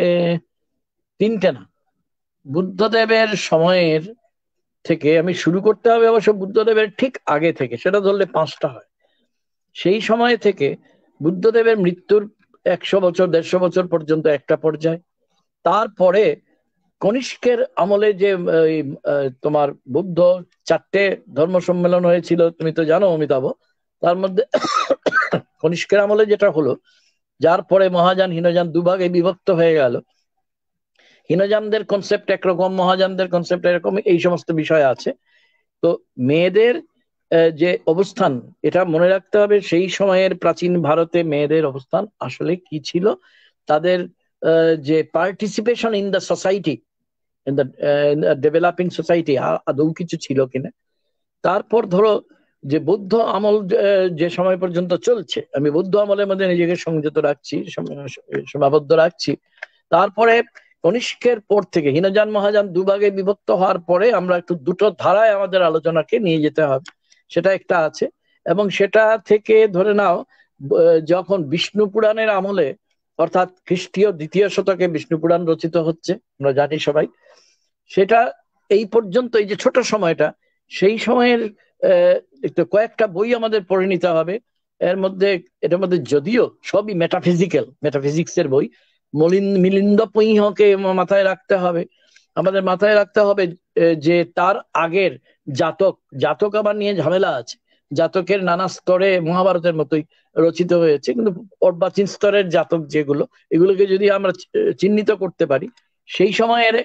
তিনটে না, বুদ্ধদেবের সময়ের থেকে আমি শুরু করতে হবে, অবশ্য বুদ্ধদেবের ঠিক আগে থেকে, সেটা ধরলে পাঁচটা হয়। সেই সময় থেকে বুদ্ধদেবের মৃত্যুর 100 বছর 150 বছর পর্যন্ত একটা পর্যায়। তারপরে কনিষ্কের আমলে যে তোমার বুদ্ধ 4টে ধর্ম সম্মেলন হয়েছিল, তুমি তো জানো অমিতাভ। তার মধ্যে কনিষ্কের আমলে যেটা হলো, যার পরে মহাযান হীনযান দুভাগে বিভক্ত হয়ে গেল। হীনযানদের কনসেপ্ট একরকম, মহাযানদের কনসেপ্ট এরকম, এই সমস্ত বিষয় আছে। তো মেয়েদের যে অবস্থান, এটা মনে রাখতে হবে সেই সময়ের প্রাচীন ভারতে মেয়েদের অবস্থান আসলে কি ছিল, তাদের যে participation in the society, in the developing society আদৌ কিছু ছিল কিনা। তারপর ধরো যে বৌদ্ধ আমল যে সময় পর্যন্ত চলছে, আমি বৌদ্ধ আমলের মধ্যে নিজেকে সংযত রাখছি, সীমাবদ্ধ রাখছি। তারপরে কনিষ্কের পর থেকে হীনযান মহাযান দুভাগে বিভক্ত হওয়ার পরে আমরা একটু দুটো ধারায় আমাদের আলোচনাকে নিয়ে যেতে হবে, সেটা একটা আছে। এবং সেটা থেকে ধরে নাও, যখন বিষ্ণু পুরাণের আমলে, অর্থাৎ খ্রিস্টীয় 2য় শতকে বিষ্ণু পুরাণ রচিত হচ্ছে, আমরা জানি সবাই, সেটা এই পর্যন্ত, এই যে ছোট সময়টা, সেই সময়ের একটু কয়েকটা বই আমাদের পড়ে নিতে হবে। এর মধ্যে, এটার মধ্যে যদিও সবই মেটাফিজিক্সের বই, মিলিন্দ পুঁইহকে মাথায় রাখতে হবে। আমাদের মাথায় রাখতে হবে যে তার আগের জাতক, জাতক আবার নিয়ে ঝামেলা আছে। জাতকের নানা স্তরে মহাভারতের মতোই রচিত হয়েছে, কিন্তু অর্বাচীন স্তরের জাতক যেগুলো, এগুলোকে যদি আমরা চিহ্নিত করতে পারি, সেই সময়ের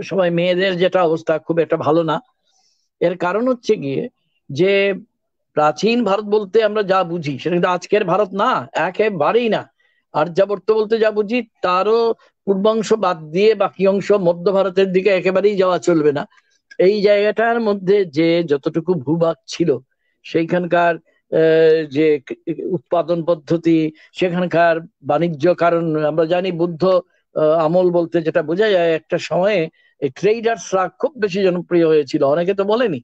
সময় মেয়েদের যেটা অবস্থা খুব একটা ভালো না। এর কারণ হচ্ছে গিয়ে যে প্রাচীন ভারত বলতে আমরা যা বুঝি সেটা কিন্তু আজকের ভারত না, একেবারেই না। আর্যাবর্ত বলতে যা বুঝি তারও পূর্বাংশ বাদ দিয়ে বাকি অংশ মধ্য ভারতের দিকে একেবারেই যাওয়া চলবে না। এই জায়গাটার মধ্যে যে যতটুকু ভূভাগ ছিল, সেইখানকার যে উৎপাদন পদ্ধতি, সেখানকার বাণিজ্য, কারণ আমরা জানি বুদ্ধ আমল বলতে যেটা বোঝা যায়, একটা সময়ে এই ট্রেডার্সরা খুব বেশি জনপ্রিয় হয়েছিল। অনেকে তো বলেনি,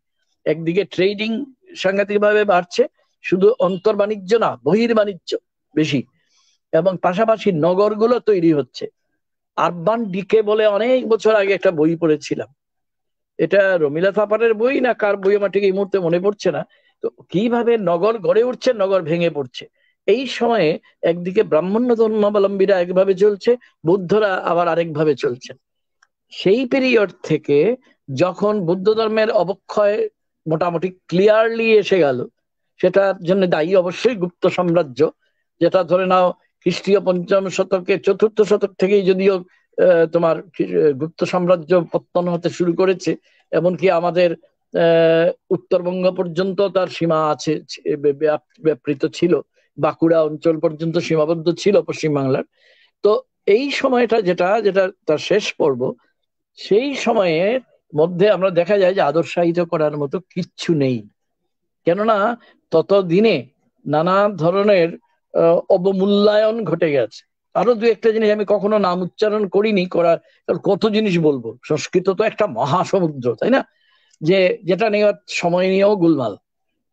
একদিকে ট্রেডিং সাংঘাতিক ভাবে বাড়ছে, শুধু অন্তর বাণিজ্য না, বহির বাণিজ্য বেশি, এবং পাশাপাশি নগরগুলো তৈরি হচ্ছে। আরবান ডিকে বলে অনেক বছর আগে একটা বই পড়েছিলাম, এটা রমিলা থাপারের বই না কার বই আমার ঠিক এই মুহূর্তে মনে পড়ছে না। তো কিভাবে নগর গড়ে উঠছে, নগর ভেঙে পড়ছে। এই সময়ে একদিকে ব্রাহ্মণ্য ধর্মাবলম্বীরা একভাবে চলছে, বৌদ্ধরা আবার আরেকভাবে চলছে। সেই পিরিয়ড থেকে যখন বৌদ্ধ ধর্মের অবক্ষয় মোটামুটি ক্লিয়ারলি এসে গেল, সেটার জন্য দায়ী অবশ্যই গুপ্ত সাম্রাজ্য, যেটা ধরে নাও খ্রিস্টীয় 5ম শতকে, 4র্থ শতক থেকেই যদিও তোমার গুপ্ত সাম্রাজ্য পত্তন হতে শুরু করেছে, এমনকি আমাদের উত্তরবঙ্গ পর্যন্ত তার সীমা আছে, ব্যাপৃত ছিল, বাঁকুড়া অঞ্চল পর্যন্ত সীমাবদ্ধ ছিল পশ্চিমবাংলার। তো এই সময়টা যেটা যেটা তার শেষ পর্ব, সেই সময়ের মধ্যে আমরা দেখা যায় যে আদর্শায়িত করার মতো কিচ্ছু নেই। কেননা ততদিনে নানা ধরনের অবমূল্যায়ন ঘটে গেছে। আরো দু একটা জিনিস আমি কখনো নাম উচ্চারণ করিনি, করার কত জিনিস বলবো, সংস্কৃত তো একটা মহাসমুদ্র, তাই না? যে যেটা নিয়ে সময় নিয়েও গুলমাল।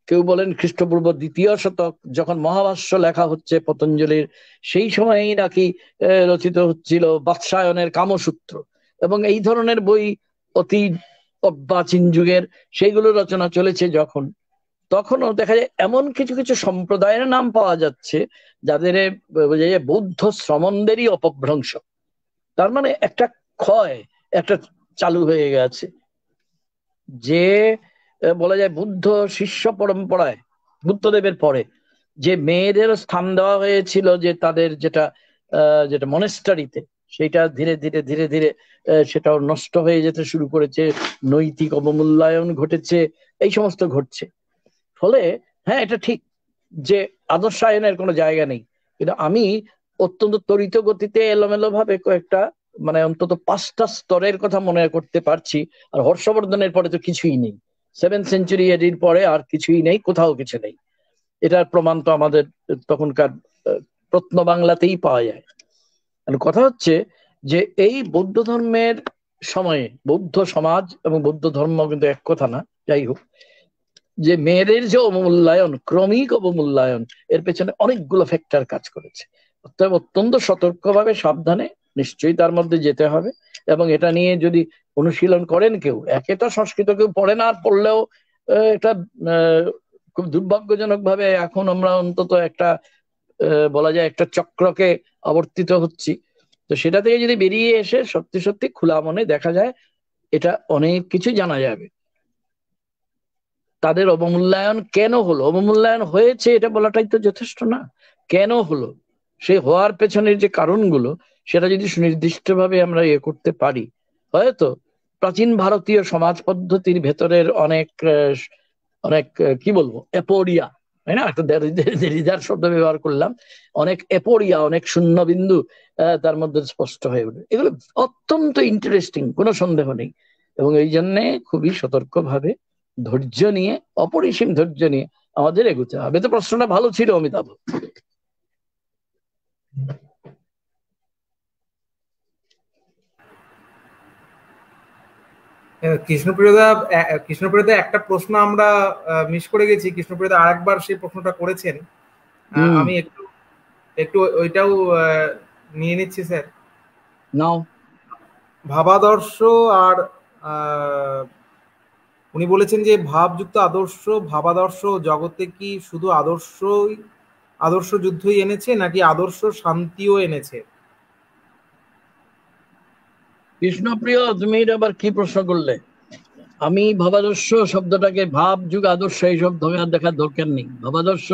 কেউ বলেন খ্রিস্টপূর্ব 2য় শতক, যখন মহাভাষ্য লেখা হচ্ছে পতঞ্জলির, সেই সময়েই নাকি রচিত হচ্ছিল বাৎসায়নের কামসূত্র, এবং এই ধরনের বই অতি প্রাচীন যুগের সেইগুলো রচনা চলেছে যখন, তখনও দেখা যায় এমন কিছু কিছু সম্প্রদায়ের নাম পাওয়া যাচ্ছে যাদের বৌদ্ধ শ্রমণদেরই অপভ্রংশ। তার মানে একটা ক্ষয় একটা চালু হয়ে গেছে, যে বলা যায় বুদ্ধ শিষ্য পরম্পরায় বুদ্ধদেবের পরে যে মেয়েদের স্থান দেওয়া হয়েছিল, যে তাদের যেটা যেটা মনেস্টারিতে, সেটা ধীরে ধীরে ধীরে ধীরে সেটাও নষ্ট হয়ে যেতে শুরু করেছে, নৈতিক অবমূল্যায়ন ঘটেছে, এই সমস্ত ঘটছে। ফলে হ্যাঁ, এটা ঠিক যে আদর্শায়নের কোনো জায়গা নেই, কিন্তু আমি অত্যন্ত ত্বরিত গতিতে এলোমেলো ভাবে কয়েকটা, মানে অন্তত 5টা স্তরের কথা মনে করতে পারছি। আর হর্ষবর্ধনের পরে তো কিছুই নেই, 7th সেঞ্চুরি এডির পরে আর কিছুই নেই, কোথাও কিছু নেই। এটার প্রমাণ তো আমাদের তখনকার প্রত্ন বাংলাতেই পাওয়া যায়। কথা হচ্ছে যে এই বৌদ্ধ ধর্মের সময়ে বৌদ্ধ সমাজ এবং বৌদ্ধ ধর্ম কিন্তু এক কথা না, যাই হোক, যে মেয়েদের যে অবমূল্যায়ন, ক্রমিক অবমূল্যায়ন, এর পেছনে অনেকগুলো ফ্যাক্টর কাজ করেছে। অতএব অত্যন্ত সতর্কভাবে সাবধানে নিশ্চয়ই তার মধ্যে যেতে হবে, এবং এটা নিয়ে যদি অনুশীলন করেন কেউ, একে তো সংস্কৃত কেউ পড়ে না, আর পড়লেও এটা খুব দুর্ভাগ্যজনক ভাবে এখন আমরা অন্তত একটা বলা যায় একটা চক্রকে আবর্তিত হচ্ছি। তো সেটা থেকে যদি বেরিয়ে এসে সত্যি সত্যি খোলা মনে দেখা যায়, এটা অনেক কিছু জানা যাবে। তাদের অবমূল্যায়ন কেন হলো, অবমূল্যায়ন হয়েছে এটা বলাটাই তো যথেষ্ট না, কেন হলো, সেই হওয়ার পেছনের যে কারণগুলো, সেটা যদি সুনির্দিষ্টভাবে আমরা করতে পারি, হয়তো প্রাচীন ভারতীয় সমাজ পদ্ধতির ভেতরের অনেক অনেক কি বলবো এপোরিয়া, তাই না, একটা দেরিদার শব্দ ব্যবহার করলাম, অনেক এপোরিয়া, অনেক শূন্য বিন্দু তার মধ্যে স্পষ্ট হয়ে উঠবে। এগুলো অত্যন্ত ইন্টারেস্টিং, কোনো সন্দেহ নেই, এবং এই জন্যে খুবই সতর্কভাবে ধৈর্য নিয়ে, অপরিসীম ধৈর্য নিয়ে আমাদের এগোতে হবে। তো প্রশ্নটা ভালো ছিল অমিতাভ। কৃষ্ণপ্রিয়দা একটা প্রশ্ন আমরা মিস করে গেছি। কৃষ্ণপ্রিয়দা আরেকবার সেই প্রশ্নটা করেছেন, আমি একটু একটু ওইটাও নিয়ে নিচ্ছি স্যার। নাও। ভাবাদর্শ আর উনি বলেছেন যে ভাবযুক্ত আদর্শ, ভাবাদর্শ জগতে কি শুধু আদর্শ যুদ্ধই এনেছে, নাকি আদর্শ শান্তিও এনেছে? কৃষ্ণপ্রিয়, তুমি আবার কি প্রশ্ন করলে? আমি ভাবাদর্শ শব্দটাকে ভাব যুগ আদর্শ এইসব ধরে দেখার দরকার নেই। ভাবাদর্শ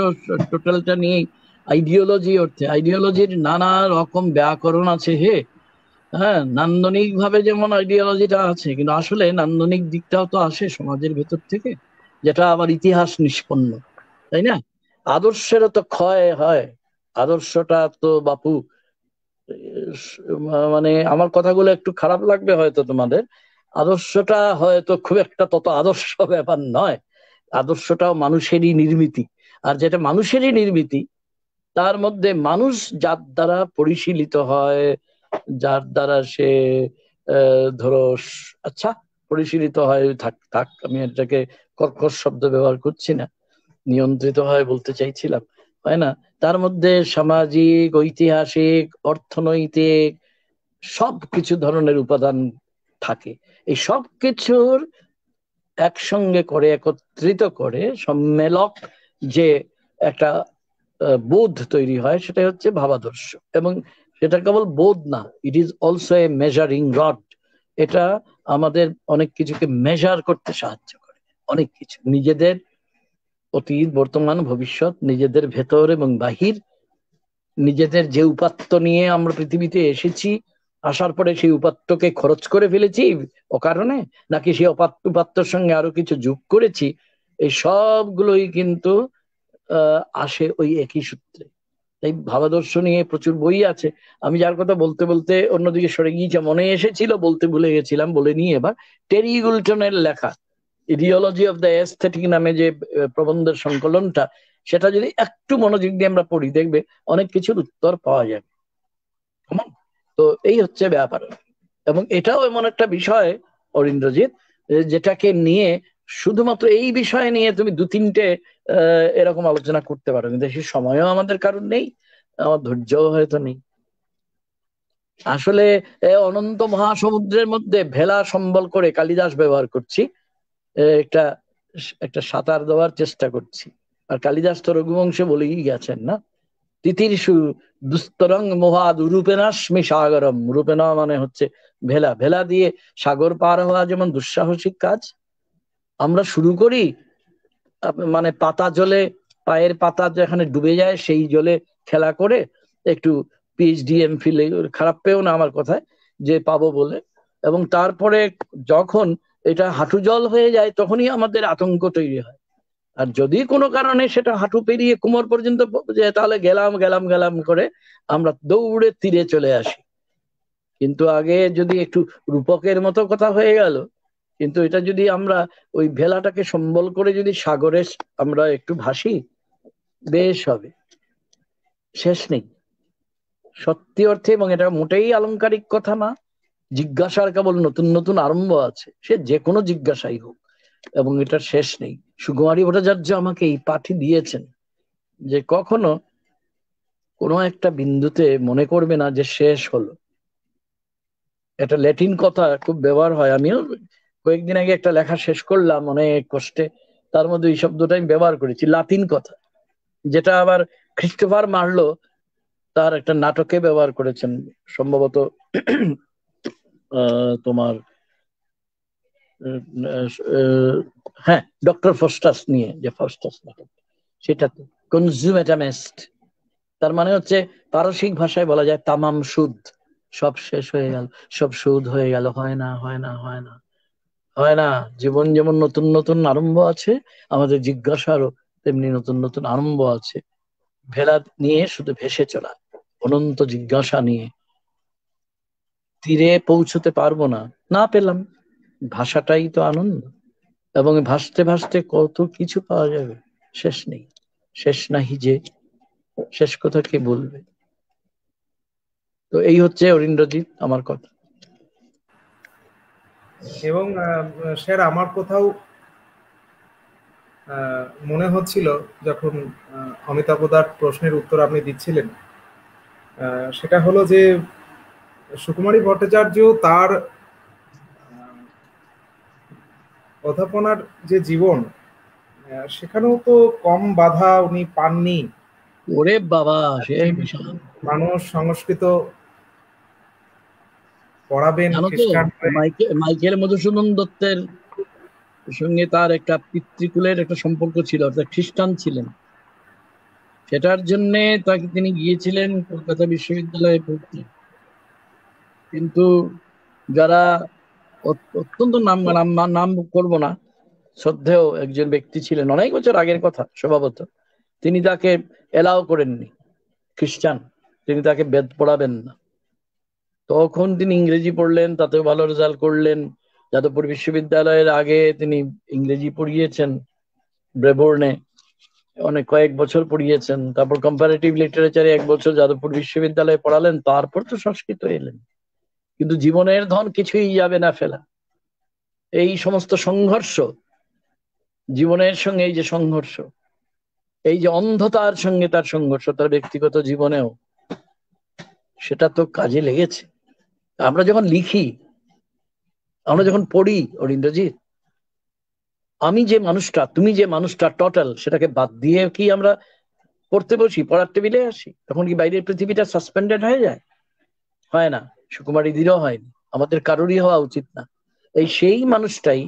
টোটালটা নিয়ে আইডিওলজি অর্থে, আইডিওলজির নানা রকম ব্যাকরণ আছে হে। হ্যাঁ, নান্দনিক ভাবে যেমন আইডিওলজিটা আছে, কিন্তু আসলে নান্দনিক দিকটাও তো আসে সমাজের ভেতর থেকে, যেটা আবার ইতিহাস নিষ্পন্ন, তাই না? আদর্শেরও তো ক্ষয় হয়। আদর্শটা তো বাপু, মানে আমার কথাগুলো একটু খারাপ লাগবে হয়তো তোমাদের, আদর্শটা হয়তো খুব একটা তত আদর্শ ব্যাপার নয়। আদর্শটাও মানুষেরই নির্মিতি, আর যেটা মানুষেরই নির্মিতি, তার মধ্যে মানুষ যার দ্বারা পরিশীলিত হয়, যার দ্বারা সে ধরো, আচ্ছা, পরিশীলিত হয়, থাক থাক, আমি এটাকে কর্কশ শব্দ ব্যবহার করছি না, নিয়ন্ত্রিত হয় বলতে চাইছিলাম, হয় না? তার মধ্যে সামাজিক, ঐতিহাসিক, অর্থনৈতিক সব কিছু ধরনের উপাদান থাকে। এই সব কিছুর একসঙ্গে করে, একত্রিত করে সম্মেলক যে একটা বোধ তৈরি হয়, সেটা হচ্ছে ভাবাদর্শ। এবং সেটা কেবল বোধ না, it is also a measuring rod. এটা আমাদের অনেক কিছুকে মেজার করতে সাহায্য করে, অনেক কিছু, নিজেদের অতীত, বর্তমান, ভবিষ্যৎ, নিজেদের ভেতর এবং বাহির, নিজেদের যে উপাত্ত নিয়ে আমরা পৃথিবীতে এসেছি, আসার পরে সেই উপাত্তকে খরচ করে ফেলেছি অকারণে, নাকি সেই উপাত্তর সঙ্গে আরো কিছু যোগ করেছি, এই সবগুলোই কিন্তু আসে ওই একই সূত্রে। তাই ভাবাদর্শ নিয়ে প্রচুর বই আছে। আমি যার কথা বলতে বলতে অন্যদিকে সরে গিয়েছে, মনে এসেছিল বলতে ভুলে গেছিলাম, বলে নিয়ে এবার, টেরি ইগলটনের লেখা ইডিওলজি অফ দ্য এস্থেটিক নামে যে প্রবন্ধের সংকলনটা, সেটা যদি একটু মনোযোগ দিয়ে আমরা পড়ি, দেখবে অনেক কিছুর উত্তর পাওয়া যাবে। তো এই হচ্ছে ব্যাপার। এবং এটাও এমন একটা বিষয় অরিন্দ্রজিৎ, যেটাকে নিয়ে শুধুমাত্র এই বিষয় নিয়ে তুমি দু তিনটে এরকম আলোচনা করতে পারো, কিন্তু সেই সময়ও আমাদের কারণ নেই, আমার ধৈর্যও হয়তো নেই। আসলে অনন্ত মহাসমুদ্রের মধ্যে ভেলা সম্বল করে কালিদাস ব্যবহার করছি, একটা একটা সাঁতার দেওয়ার চেষ্টা করছি। আর কালিদাস তো রঘুবংশে বলেই গেছেন না, তিতিরসু দুস্তরং মহাদ রূপেনাস্মি সাগরম। রূপেনা মানে হচ্ছে ভেলা, ভেলা দিয়ে সাগর পার হওয়া যেমন দুঃসাহসিক কাজ, আমরা শুরু করি মানে পাতা জলে, পায়ের পাতা যেখানে ডুবে যায় সেই জলে খেলা করে, একটু পিএইচডি এমফিল খারাপ পেও না আমার কথায় যে পাবো বলে, এবং তারপরে যখন এটা হাঁটু জল হয়ে যায় তখনই আমাদের আতঙ্ক তৈরি হয়। আর যদি কোনো কারণে সেটা হাঁটু পেরিয়ে কোমর পর্যন্ত যায়, তাহলে গেলাম গেলাম গেলাম করে আমরা দৌড়ে তীরে চলে আসি। কিন্তু আগে যদি একটু রূপকের মতো কথা হয়ে গেল, কিন্তু এটা যদি আমরা ওই ভেলাটাকে সম্বল করে যদি সাগরে আমরা একটু ভাসি, বেশ হবে, শেষ নেই সত্যি অর্থে। এবং এটা মোটেই আলংকারিক কথা না, জিজ্ঞাসার কেবল নতুন নতুন আরম্ভ আছে, সে যে কোনো জিজ্ঞাসাই হোক, এবং এটার শেষ নেই। সুকুমারী ভট্টাচার্য আমাকে এই পাঠই দিয়েছেন যে কখনো কোনো একটা বিন্দুতে মনে করবে না যে শেষ হলো। এটা ল্যাটিন কথা খুব ব্যবহার হয়, আমিও কয়েকদিন আগে একটা লেখা শেষ করলাম অনেক কষ্টে, তার মধ্যে এই শব্দটা আমি ব্যবহার করেছি, লাতিন কথা, যেটা আবার ক্রিস্টোফার মার্লো তার একটা নাটকে ব্যবহার করেছেন সম্ভবত তোমার হ্যাঁ ডক্টর ফস্টাস নিয়ে, যে ফস্টাস নাটক, সেটাতে কনজুমেটামেস্ট, তার মানে হচ্ছে পারসিক ভাষায় বলা যায় তামাম সুদ, সব শেষ হয়ে গেল, সব সুদ হয়ে গেল, হয় না হয় না হয় না হয় না। জীবন যেমন নতুন নতুন আরম্ভ আছে, আমাদের জিজ্ঞাসারও তেমনি নতুন নতুন আরম্ভ আছে। ভেলা নিয়ে শুধু ভেসে চলা, অনন্ত জিজ্ঞাসা নিয়ে তীরে পৌঁছতে পারবো না, না পেলাম, ভাষাটাই তো আনন্দ। এবং ভাসতে ভাসতে কত কিছু পাওয়া যাবে, শেষ নেই, শেষ নাহি যে, শেষ কথা কে বলবে। তো এই হচ্ছে অরিন্দ্রজিৎ আমার কথা। এবং স্যার আমার কোথাও মনে হচ্ছিল যখন অমিতাভ দার প্রশ্নের উত্তর আপনি দিচ্ছিলেন, সেটা হলো যে সুকুমারী ভট্টাচার্য তার অধ্যাপনার যে জীবন, সেখানেও তো কম বাধা উনি পাননি। ওরে বাবা, সে বিশাল। মানুষ সংস্কৃত পড়াবেন জানো তো, খ্রিস্টান হয়ে। মাইকেল মধুসূদন দত্তের সঙ্গে তার একটা পিতৃকুলের একটা সম্পর্ক ছিল, অর্থাৎ খ্রিস্টান ছিলেন, সেটার জন্য তাকে তিনি গিয়েছিলেন কলকাতা বিশ্ববিদ্যালয়ে পড়তে। কিন্তু যারা অত্যন্ত নাম নাম নাম করবো না, শ্রদ্ধেয় একজন ব্যক্তি ছিলেন, অনেক বছর আগের কথা স্বভাবত, তিনি তাকে এলাও করেননি, খ্রিস্টান, তিনি তাকে বেদ পড়াবেন না। তখন তিনি ইংরেজি পড়লেন, তাতেও ভালো রেজাল্ট করলেন। যাদবপুর বিশ্ববিদ্যালয়ের আগে তিনি ইংরেজি পড়িয়েছেন ব্রেবোর্নে, অনেক কয়েক বছর পড়িয়েছেন, তারপর কম্পারেটিভ লিটারেচারে 1 বছর যাদবপুর বিশ্ববিদ্যালয়ে পড়ালেন, তারপর তো সংস্কৃত এলেন। কিন্তু জীবনের ধন কিছুই যাবে না ফেলা, এই সমস্ত সংঘর্ষ, জীবনের সঙ্গে এই যে সংঘর্ষ, এই যে অন্ধতার সঙ্গে তার সংঘর্ষ, তার ব্যক্তিগত জীবনেও, সেটা তো কাজে লেগেছে। আমরা যখন লিখি, আমরা যখন পড়ি অরিন্দ্রজিৎ, আমি যে মানুষটা, তুমি যে মানুষটা, টোটাল সেটাকে বাদ দিয়ে কি আমরা পড়তে বসি, পড়ার টেবিলে আসি? তখন কি বাইরের পৃথিবীটা সাসপেন্ডেড হয়ে যায়? হয় না, সুকুমারীদিরও হয়নি, আমাদের কারোরই হওয়া উচিত না। এই সেই মানুষটাই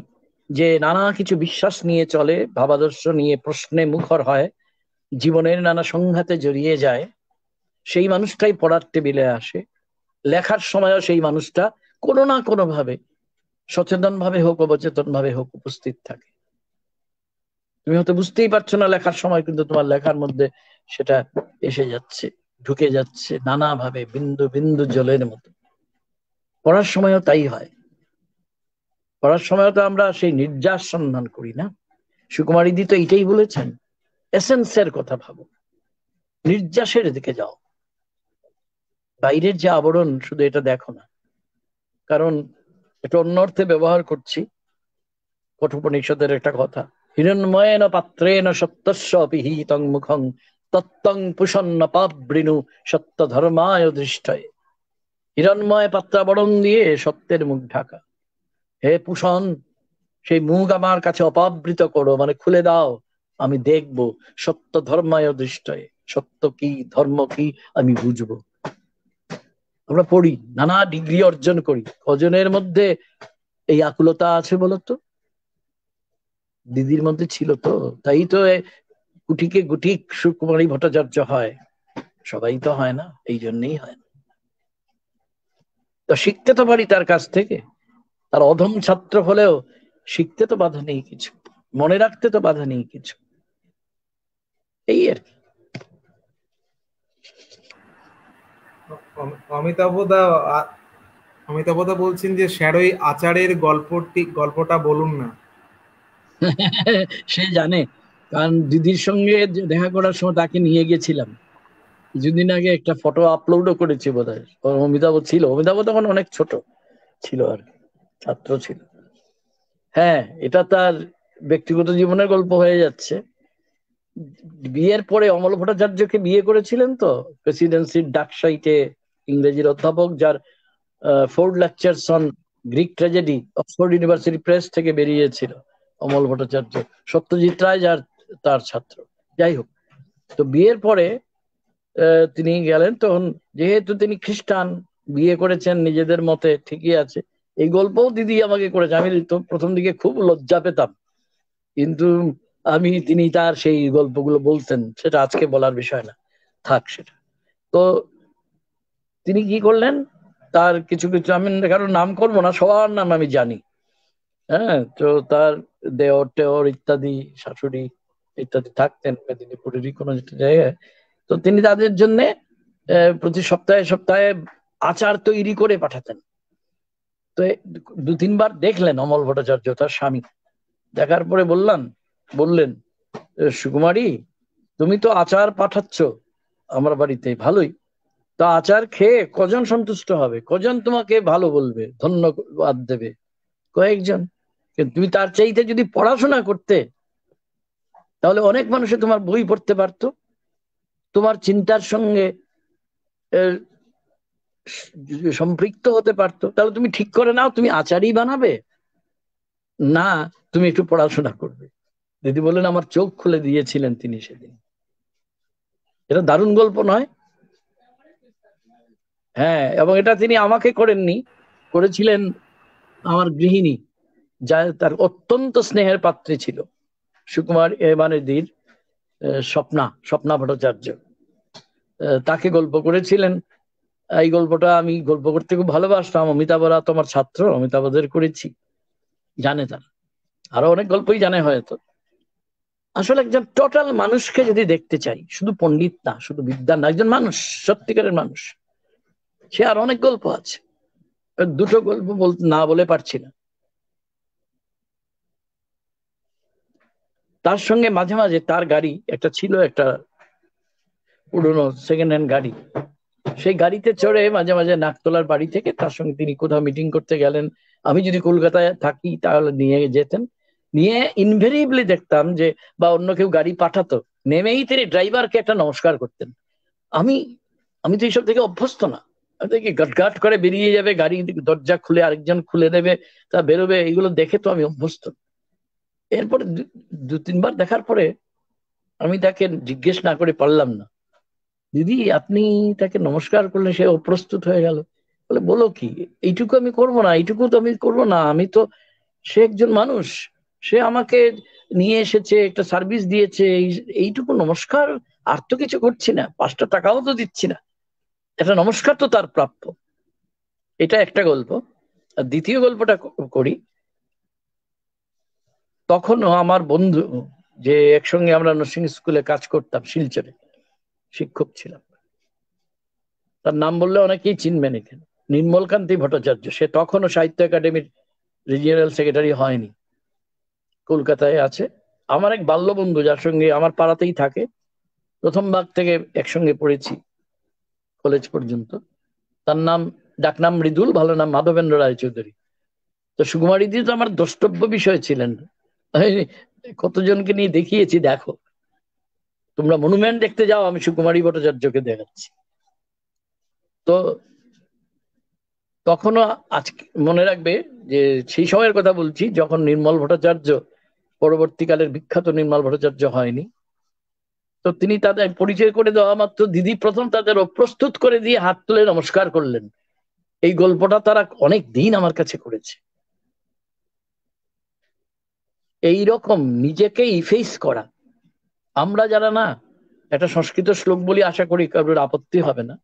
যে নানা কিছু বিশ্বাস নিয়ে চলে, ভাবাদর্শ নিয়ে প্রশ্নে মুখর হয়, জীবনের নানা সংঘাতে জড়িয়ে যায়, সেই মানুষটাই পড়ার টেবিলে আসে। লেখার সময়ও সেই মানুষটা কোনো না কোনো ভাবে, সচেতন ভাবে হোক অবচেতন ভাবে হোক, উপস্থিত থাকে। তুমি হয়তো বুঝতেই পারছো না লেখার সময়, কিন্তু তোমার লেখার মধ্যে সেটা এসে যাচ্ছে, ঢুকে যাচ্ছে নানাভাবে, বিন্দু বিন্দু জলের মতো। পড়ার সময়ও তাই হয়, পড়ার সময়ও তো আমরা সেই নির্যাস সন্ধান করি না। সুকুমারীদি তো এটাই বলেছেন, এসেন্সের কথা ভাবো, নির্যাসের দিকে যাও, বাইরের যে আবরণ শুধু এটা দেখো না। কারণ এটা অন্য অর্থে ব্যবহার করছি, কঠোপনিষদের একটা কথা, হিরণ্ময়েন পাত্রেণ সত্যস্য পিহিতং মুখং তত্ত্বং পুষন্ন পাবৃণু সত্য ধর্মায় দৃষ্টয়ে। হিরণ্ময় পাত্রাবরণ দিয়ে সত্যের মুখ ঢাকা। হে পুষণ, সেই মুখ আমার কাছে অপাবৃত করো, মানে খুলে দাও, আমি দেখব সত্য ধর্মায় দৃষ্টয়ে, সত্য কি ধর্ম কি আমি বুঝবো। আমরা পড়ি, নানা ডিগ্রি অর্জন করি, কজনের মধ্যে এই আকুলতা আছে বলতো? দিদির মধ্যে ছিল তো, তাই তো কুটিকে গুটিক সুকুমারী ভট্টাচার্য হয়, সবাই তো হয় না, এই জন্যই হয় না। তো শিখতে তো পারি তার কাছ থেকে, তার অধম ছাত্র হলেও শিখতে তো বাধা নেই কিছু, মনে রাখতে তো বাধা নেই কিছু, এই আর কি। অমিতাভদা অমিতাভদা বলছেন যে স্যার ওই আচারের গল্পটা বলুন না। সে জানে, কারণ দিদির সঙ্গে দেখা করার সময় তাকে নিয়ে গেছিলাম কিছুদিন আগে, একটা ফটো আপলোডও করেছি বোধহয়। অমিতাভ ছিল, অমিতাভ তখন অনেক ছোট ছিল আর কি, ছাত্র ছিল। হ্যাঁ, এটা তার ব্যক্তিগত জীবনের গল্প হয়ে যাচ্ছে। বিয়ের পরে অমল ভট্টাচার্যকে বিয়ে করেছিলেন তো প্রেসিডেন্সির ডাকসাইটে, ইংরেজির অধ্যাপক, যার Ford lectures on Greek tragedy Oxford university press থেকে বেরিয়েছিল। অমল ভট্টাচার্য, সত্যজিৎ রায় যার, তার ছাত্র। যাই হোক, তো বিয়ের পরে তিনি গেলেন, তখন যেহেতু তিনি খ্রিস্টান, বিয়ে করেছেন নিজেদের মতে, ঠিকই আছে। এই গল্পও দিদি আমাকে করেছে, আমি তো প্রথম দিকে খুব লজ্জা পেতাম, কিন্তু তিনি তার সেই গল্পগুলো বলতেন, সেটা আজকে বলার বিষয় না, থাক সেটা। তো তিনি কি করলেন, তার কিছু কিছু, আমি কারোর নাম করবো না, সবার নাম আমি জানি। হ্যাঁ, তো তার দেওর টেওর ইত্যাদি, শাশুড়ি ইত্যাদি থাকতেন মেদিনীপুরেরই কোনো একটা জায়গায়। তো তিনি তাদের জন্য প্রতি সপ্তাহে সপ্তাহে আচার তৈরি করে পাঠাতেন। তো দু তিনবার দেখলেন অমল ভট্টাচার্য, তার স্বামী। দেখার পরে বললেন, সুকুমারী, তুমি তো আচার পাঠাচ্ছ আমার বাড়িতে, ভালোই, তা আচার খেয়ে কজন সন্তুষ্ট হবে, কজন তোমাকে ভালো বলবে, ধন্যবাদ দেবে? কয়েকজন। কিন্তু তুমি তার চাইতে যদি পড়াশোনা করতে, তাহলে অনেক মানুষে তোমার বই পড়তে পারতো, তোমার চিন্তার সঙ্গে সম্পৃক্ত হতে পারতো। তাহলে তুমি ঠিক করে নাও, তুমি আচারই বানাবে, না তুমি একটু পড়াশোনা করবে। দিদি বললেন, আমার চোখ খুলে দিয়েছিলেন তিনি সেদিন। এটা দারুণ গল্প নয়? হ্যাঁ, এবং এটা তিনি আমাকে করেননি, করেছিলেন আমার গৃহিণী, যা তার অত্যন্ত স্নেহের পাত্রী ছিল, সুকুমার মানে দির স্বপ্না ভট্টাচার্য, তাকে গল্প করেছিলেন। এই গল্পটা আমি গল্প করতে খুব ভালোবাসতাম। অমিতাভরা তোমার ছাত্র, অমিতাভদের করেছি, জানে তারা, আরো অনেক গল্পই জানে হয়তো। আসলে একজন টোটাল মানুষকে যদি দেখতে চাই, শুধু পণ্ডিত না, শুধু বিদ্যান না, একজন মানুষ, সত্যিকারের মানুষ, সে আর অনেক গল্প আছে। দুটো গল্প বলতে না বলে পারছি না। তার সঙ্গে মাঝে মাঝে তার গাড়ি একটা ছিল, একটা পুরনো সেকেন্ড হ্যান্ড গাড়ি, সেই গাড়িতে চড়ে মাঝে মাঝে নাকতলার বাড়ি থেকে তার সঙ্গে তিনি কোথাও মিটিং করতে গেলেন, আমি যদি কলকাতায় থাকি তাহলে নিয়ে যেতেন। নিয়ে ইনভেরিয়েবলি দেখতাম যে, বা অন্য কেউ গাড়ি পাঠাতো, নেমেই তিনি ড্রাইভারকে একটা নমস্কার করতেন। আমি আমি তো এইসব থেকে অভ্যস্ত না, দেখি গটগাট করে বেরিয়ে যাবে, গাড়ি দরজা খুলে আরেকজন খুলে দেবে, তা বেরোবে, এইগুলো দেখে তো আমি অভ্যস্ত। এরপরে দু তিনবার দেখার পরে আমি তাকে জিজ্ঞেস না করে পারলাম না, দিদি আপনি তাকে নমস্কার করলেন, সে অপ্রস্তুত হয়ে গেল। বলে, বলো কি, এইটুকু আমি করবো না, এইটুকু তো আমি করবো না, আমি তো, সে একজন মানুষ, সে আমাকে নিয়ে এসেছে, একটা সার্ভিস দিয়েছে, এইটুকু নমস্কার, আর তো কিছু করছি না, 5টা টাকাও তো দিচ্ছি না, একটা নমস্কার তো তার প্রাপ্য। এটা একটা গল্প। আর দ্বিতীয় গল্পটা করি। তখনও আমার বন্ধু, যে একসঙ্গে আমরা নার্সিং স্কুলে কাজ করতাম শিলচরে, শিক্ষক ছিলাম, তার নাম বললে অনেকেই চিনবেন এখানে, নির্মলকান্তি ভট্টাচার্য। সে তখনও সাহিত্য একাডেমির রিজিয়নাল সেক্রেটারি হয়নি, কলকাতায় আছে। আমার এক বাল্য বন্ধু, যার সঙ্গে আমার পাড়াতেই থাকে, প্রথম ভাগ থেকে একসঙ্গে পড়েছি কলেজ পর্যন্ত। তার নাম, ডাকনাম মৃদুল, ভালো নাম মাধবেন্দ্র রায়চৌধুরী। তো সুকুমারী দি তো আমার দ্রষ্টব্য বিষয় ছিলেন। কতজনকে নিয়ে দেখিয়েছি, দেখো তোমরা মনুমেন্ট দেখতে যাও, আমি সুকুমারী ভট্টাচার্যকে দেখাচ্ছি। তো তখনও আজকে মনে রাখবে যে সেই সময়ের কথা বলছি, যখন নির্মল ভট্টাচার্য পরবর্তীকালের বিখ্যাত নির্মল ভট্টাচার্য হয়নি, তো তিনি তাদের পরিচয় করে দেওয়া মাত্র দিদি প্রথম তাদের প্রস্তুত করে দিয়ে হাত তুলে নমস্কার করলেন। এই গল্পটা তারা অনেক দিন আমার কাছে করেছে। এইরকম নিজেকে ইফেস করা, আমরা যারা না, একটা সংস্কৃত শ্লোক বলি, আশা করি কারোর আপত্তি হবে না,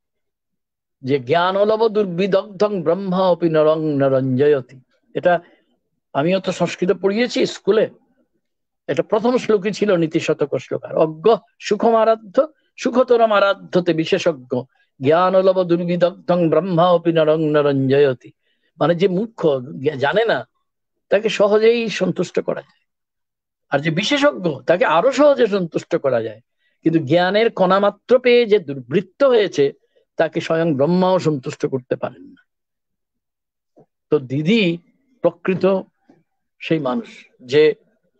যে জ্ঞানলব দুর্বিদগ্ধং ব্রহ্মা অপি নরং নরঞ্জয়তি। এটা আমিও তো সংস্কৃত পড়িয়েছি স্কুলে। এটা প্রথম শ্লোকই ছিল নীতি শতক শ্লোকার, অজ্ঞ সুখম আরাধ্য সুখতরম আরাধ্যতে বিশেষজ্ঞ জ্ঞানলব দুর্বিদগ্ধং ব্রহ্মা অপি নরং নরঞ্জয়তি। মানে যে মুখ্য জানে না, তাকে সহজেই সন্তুষ্ট করা যায়, আর যে বিশেষজ্ঞ তাকে আরো সহজে সন্তুষ্ট করা যায়। কিন্তু জ্ঞানের কণামাত্র পেয়ে যে দুর্বৃত্ত হয়েছে, তাকে স্বয়ং ব্রহ্মাও সন্তুষ্ট করতে পারেন না। তো দিদি প্রকৃত সেই মানুষ, যে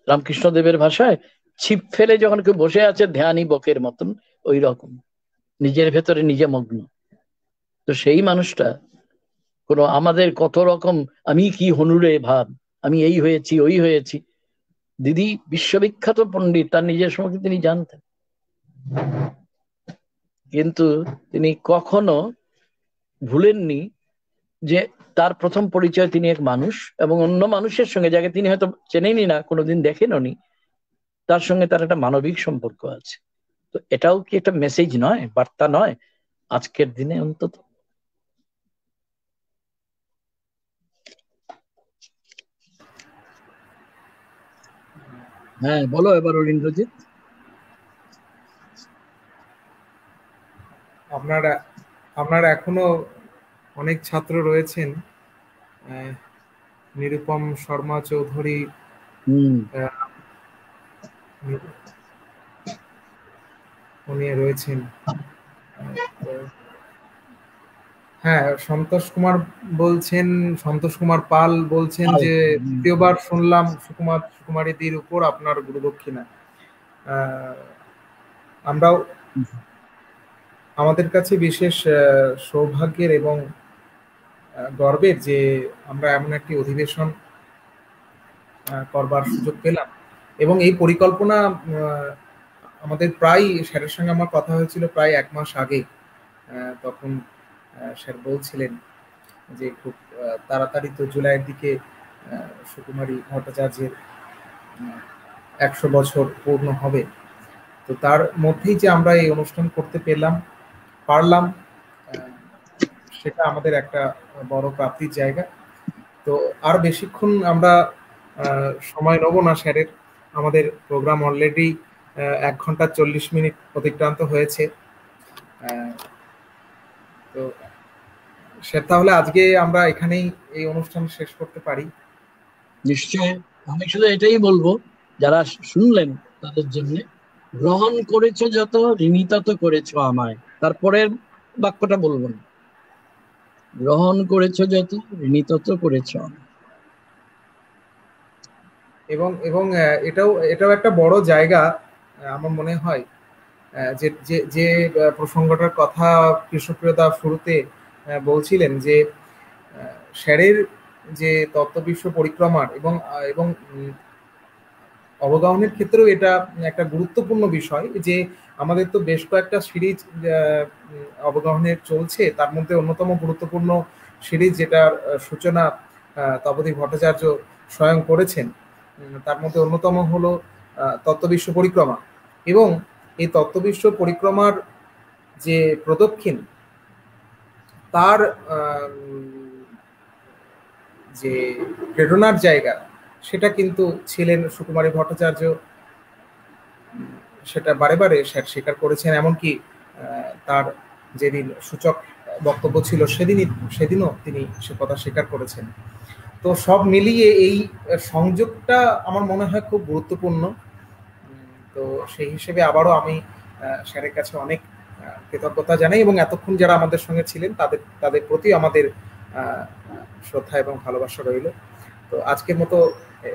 রামকৃষ্ণদেবের ভাষায় ছিপ ফেলে যখন কেউ বসে আছে ধ্যানী বকের মতন, ওই রকম নিজের ভেতরে নিজে মগ্ন। তো সেই মানুষটা কোনো আমাদের কত রকম আমি কি হনুরে ভাব, আমি এই হয়েছি ওই হয়েছি, দিদি বিশ্ববিখ্যাত পণ্ডিত, তার নিজের সম্পর্কে তিনি জানতেন। কিন্তু তিনি কখনো ভুলেননি যে তার প্রথম পরিচয় তিনি এক মানুষ, এবং অন্য মানুষের সঙ্গে, যাকে তিনি হয়তো চেনেনি না, কোনোদিন দেখেননি, তার সঙ্গে তার একটা মানবিক সম্পর্ক আছে। তো এটাও কি একটা মেসেজ নয়, বার্তা নয় আজকের দিনে অন্তত? হ্যাঁ বলো এবার ইন্দ্রজিৎ। আপনারা আপনার এখনো অনেক ছাত্র রয়েছেন, নিরুপম শর্মা চৌধুরী, উনি রয়েছেন। হ্যাঁ, সন্তোষ কুমার বলছেন, সন্তোষ কুমার পাল বলছেন যে দ্বিতীয়বার শুনলাম সুকুমারীদির উপর আপনার গুরুদক্ষিণা। আমরাও, আমাদের কাছে বিশেষ সৌভাগ্যের এবং গর্বের যে আমরা এমন একটি অধিবেশন করবার সুযোগ পেলাম, এবং এই পরিকল্পনা আমাদের প্রায়, স্যারের সঙ্গে আমার কথা হয়েছিল প্রায় 1 মাস আগে। তখন স্যার বলছিলেন যে খুব তাড়াতাড়ি তো জুলাইয়ের দিকে সুকুমারী ভট্টাচার্যের 100 বছর পূর্ণ হবে। তো তার মধ্যেই যে আমরা এই অনুষ্ঠান করতে পারলাম, সেটা আমাদের একটা বড় প্রাপ্তির জায়গা। তো আর বেশিক্ষণ আমরা সময় নেব না স্যারের, আমাদের প্রোগ্রাম অলরেডি 1 ঘন্টা 40 মিনিট অতিক্রান্ত হয়েছে। তো স্যার, তাহলে আজকে আমরা এখানেই এই অনুষ্ঠান শেষ করতে পারি। নিশ্চয়। আমি শুধু এটাই বলবো, যারা শুনলেন তাদের জন্য, গ্রহণ করেছো যত ঋণী তত করেছো আমায়। তারপরের বাক্যটা বলবো না, গ্রহণ করেছো যত ঋণী তত করেছো আমায়। এবং এটাও একটা বড় জায়গা আমার মনে হয়, যে যে যে প্রসঙ্গটার কথা কৃষ্ণপ্রিয়দা শুরুতে বলছিলেন, যে স্যারের যে তত্ত্ববিশ্ব পরিক্রমার এবং এবং অবগাহনের ক্ষেত্রেও এটা একটা গুরুত্বপূর্ণ বিষয়, যে আমাদের তো বেশ কয়েকটা সিরিজ অবগাহনের চলছে, তার মধ্যে অন্যতম গুরুত্বপূর্ণ সিরিজ যেটার সূচনা তপোধী ভট্টাচার্য স্বয়ং করেছেন, তার মধ্যে অন্যতম হলো তত্ত্ববিশ্ব পরিক্রমা। এবং এই তত্ত্ববিশ্ব পরিক্রমার যে প্রদক্ষিণ, তার যে প্রেরণার জায়গা, সেটা কিন্তু ছিলেন সুকুমারী ভট্টাচার্য। সেটা বারে বারে স্বীকার করেছেন, এমনকি তার যেদিন সূচক বক্তব্য ছিল সেদিনও তিনি সে কথা স্বীকার করেছেন। তো সব মিলিয়ে এই সংযোগটা আমার মনে হয় খুব গুরুত্বপূর্ণ। তো সেই হিসেবে আবারও আমি স্যারের কাছে অনেক কৃতজ্ঞতা জানাই, এবং এতক্ষণ যারা আমাদের সঙ্গে ছিলেন তাদের প্রতি আমাদের শ্রদ্ধা এবং ভালোবাসা রইল। তো আজকের মতো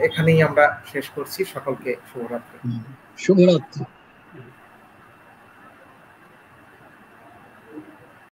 এখানেই আমরা শেষ করছি। সকলকে শুভরাত্রি। শুভরাত্রি।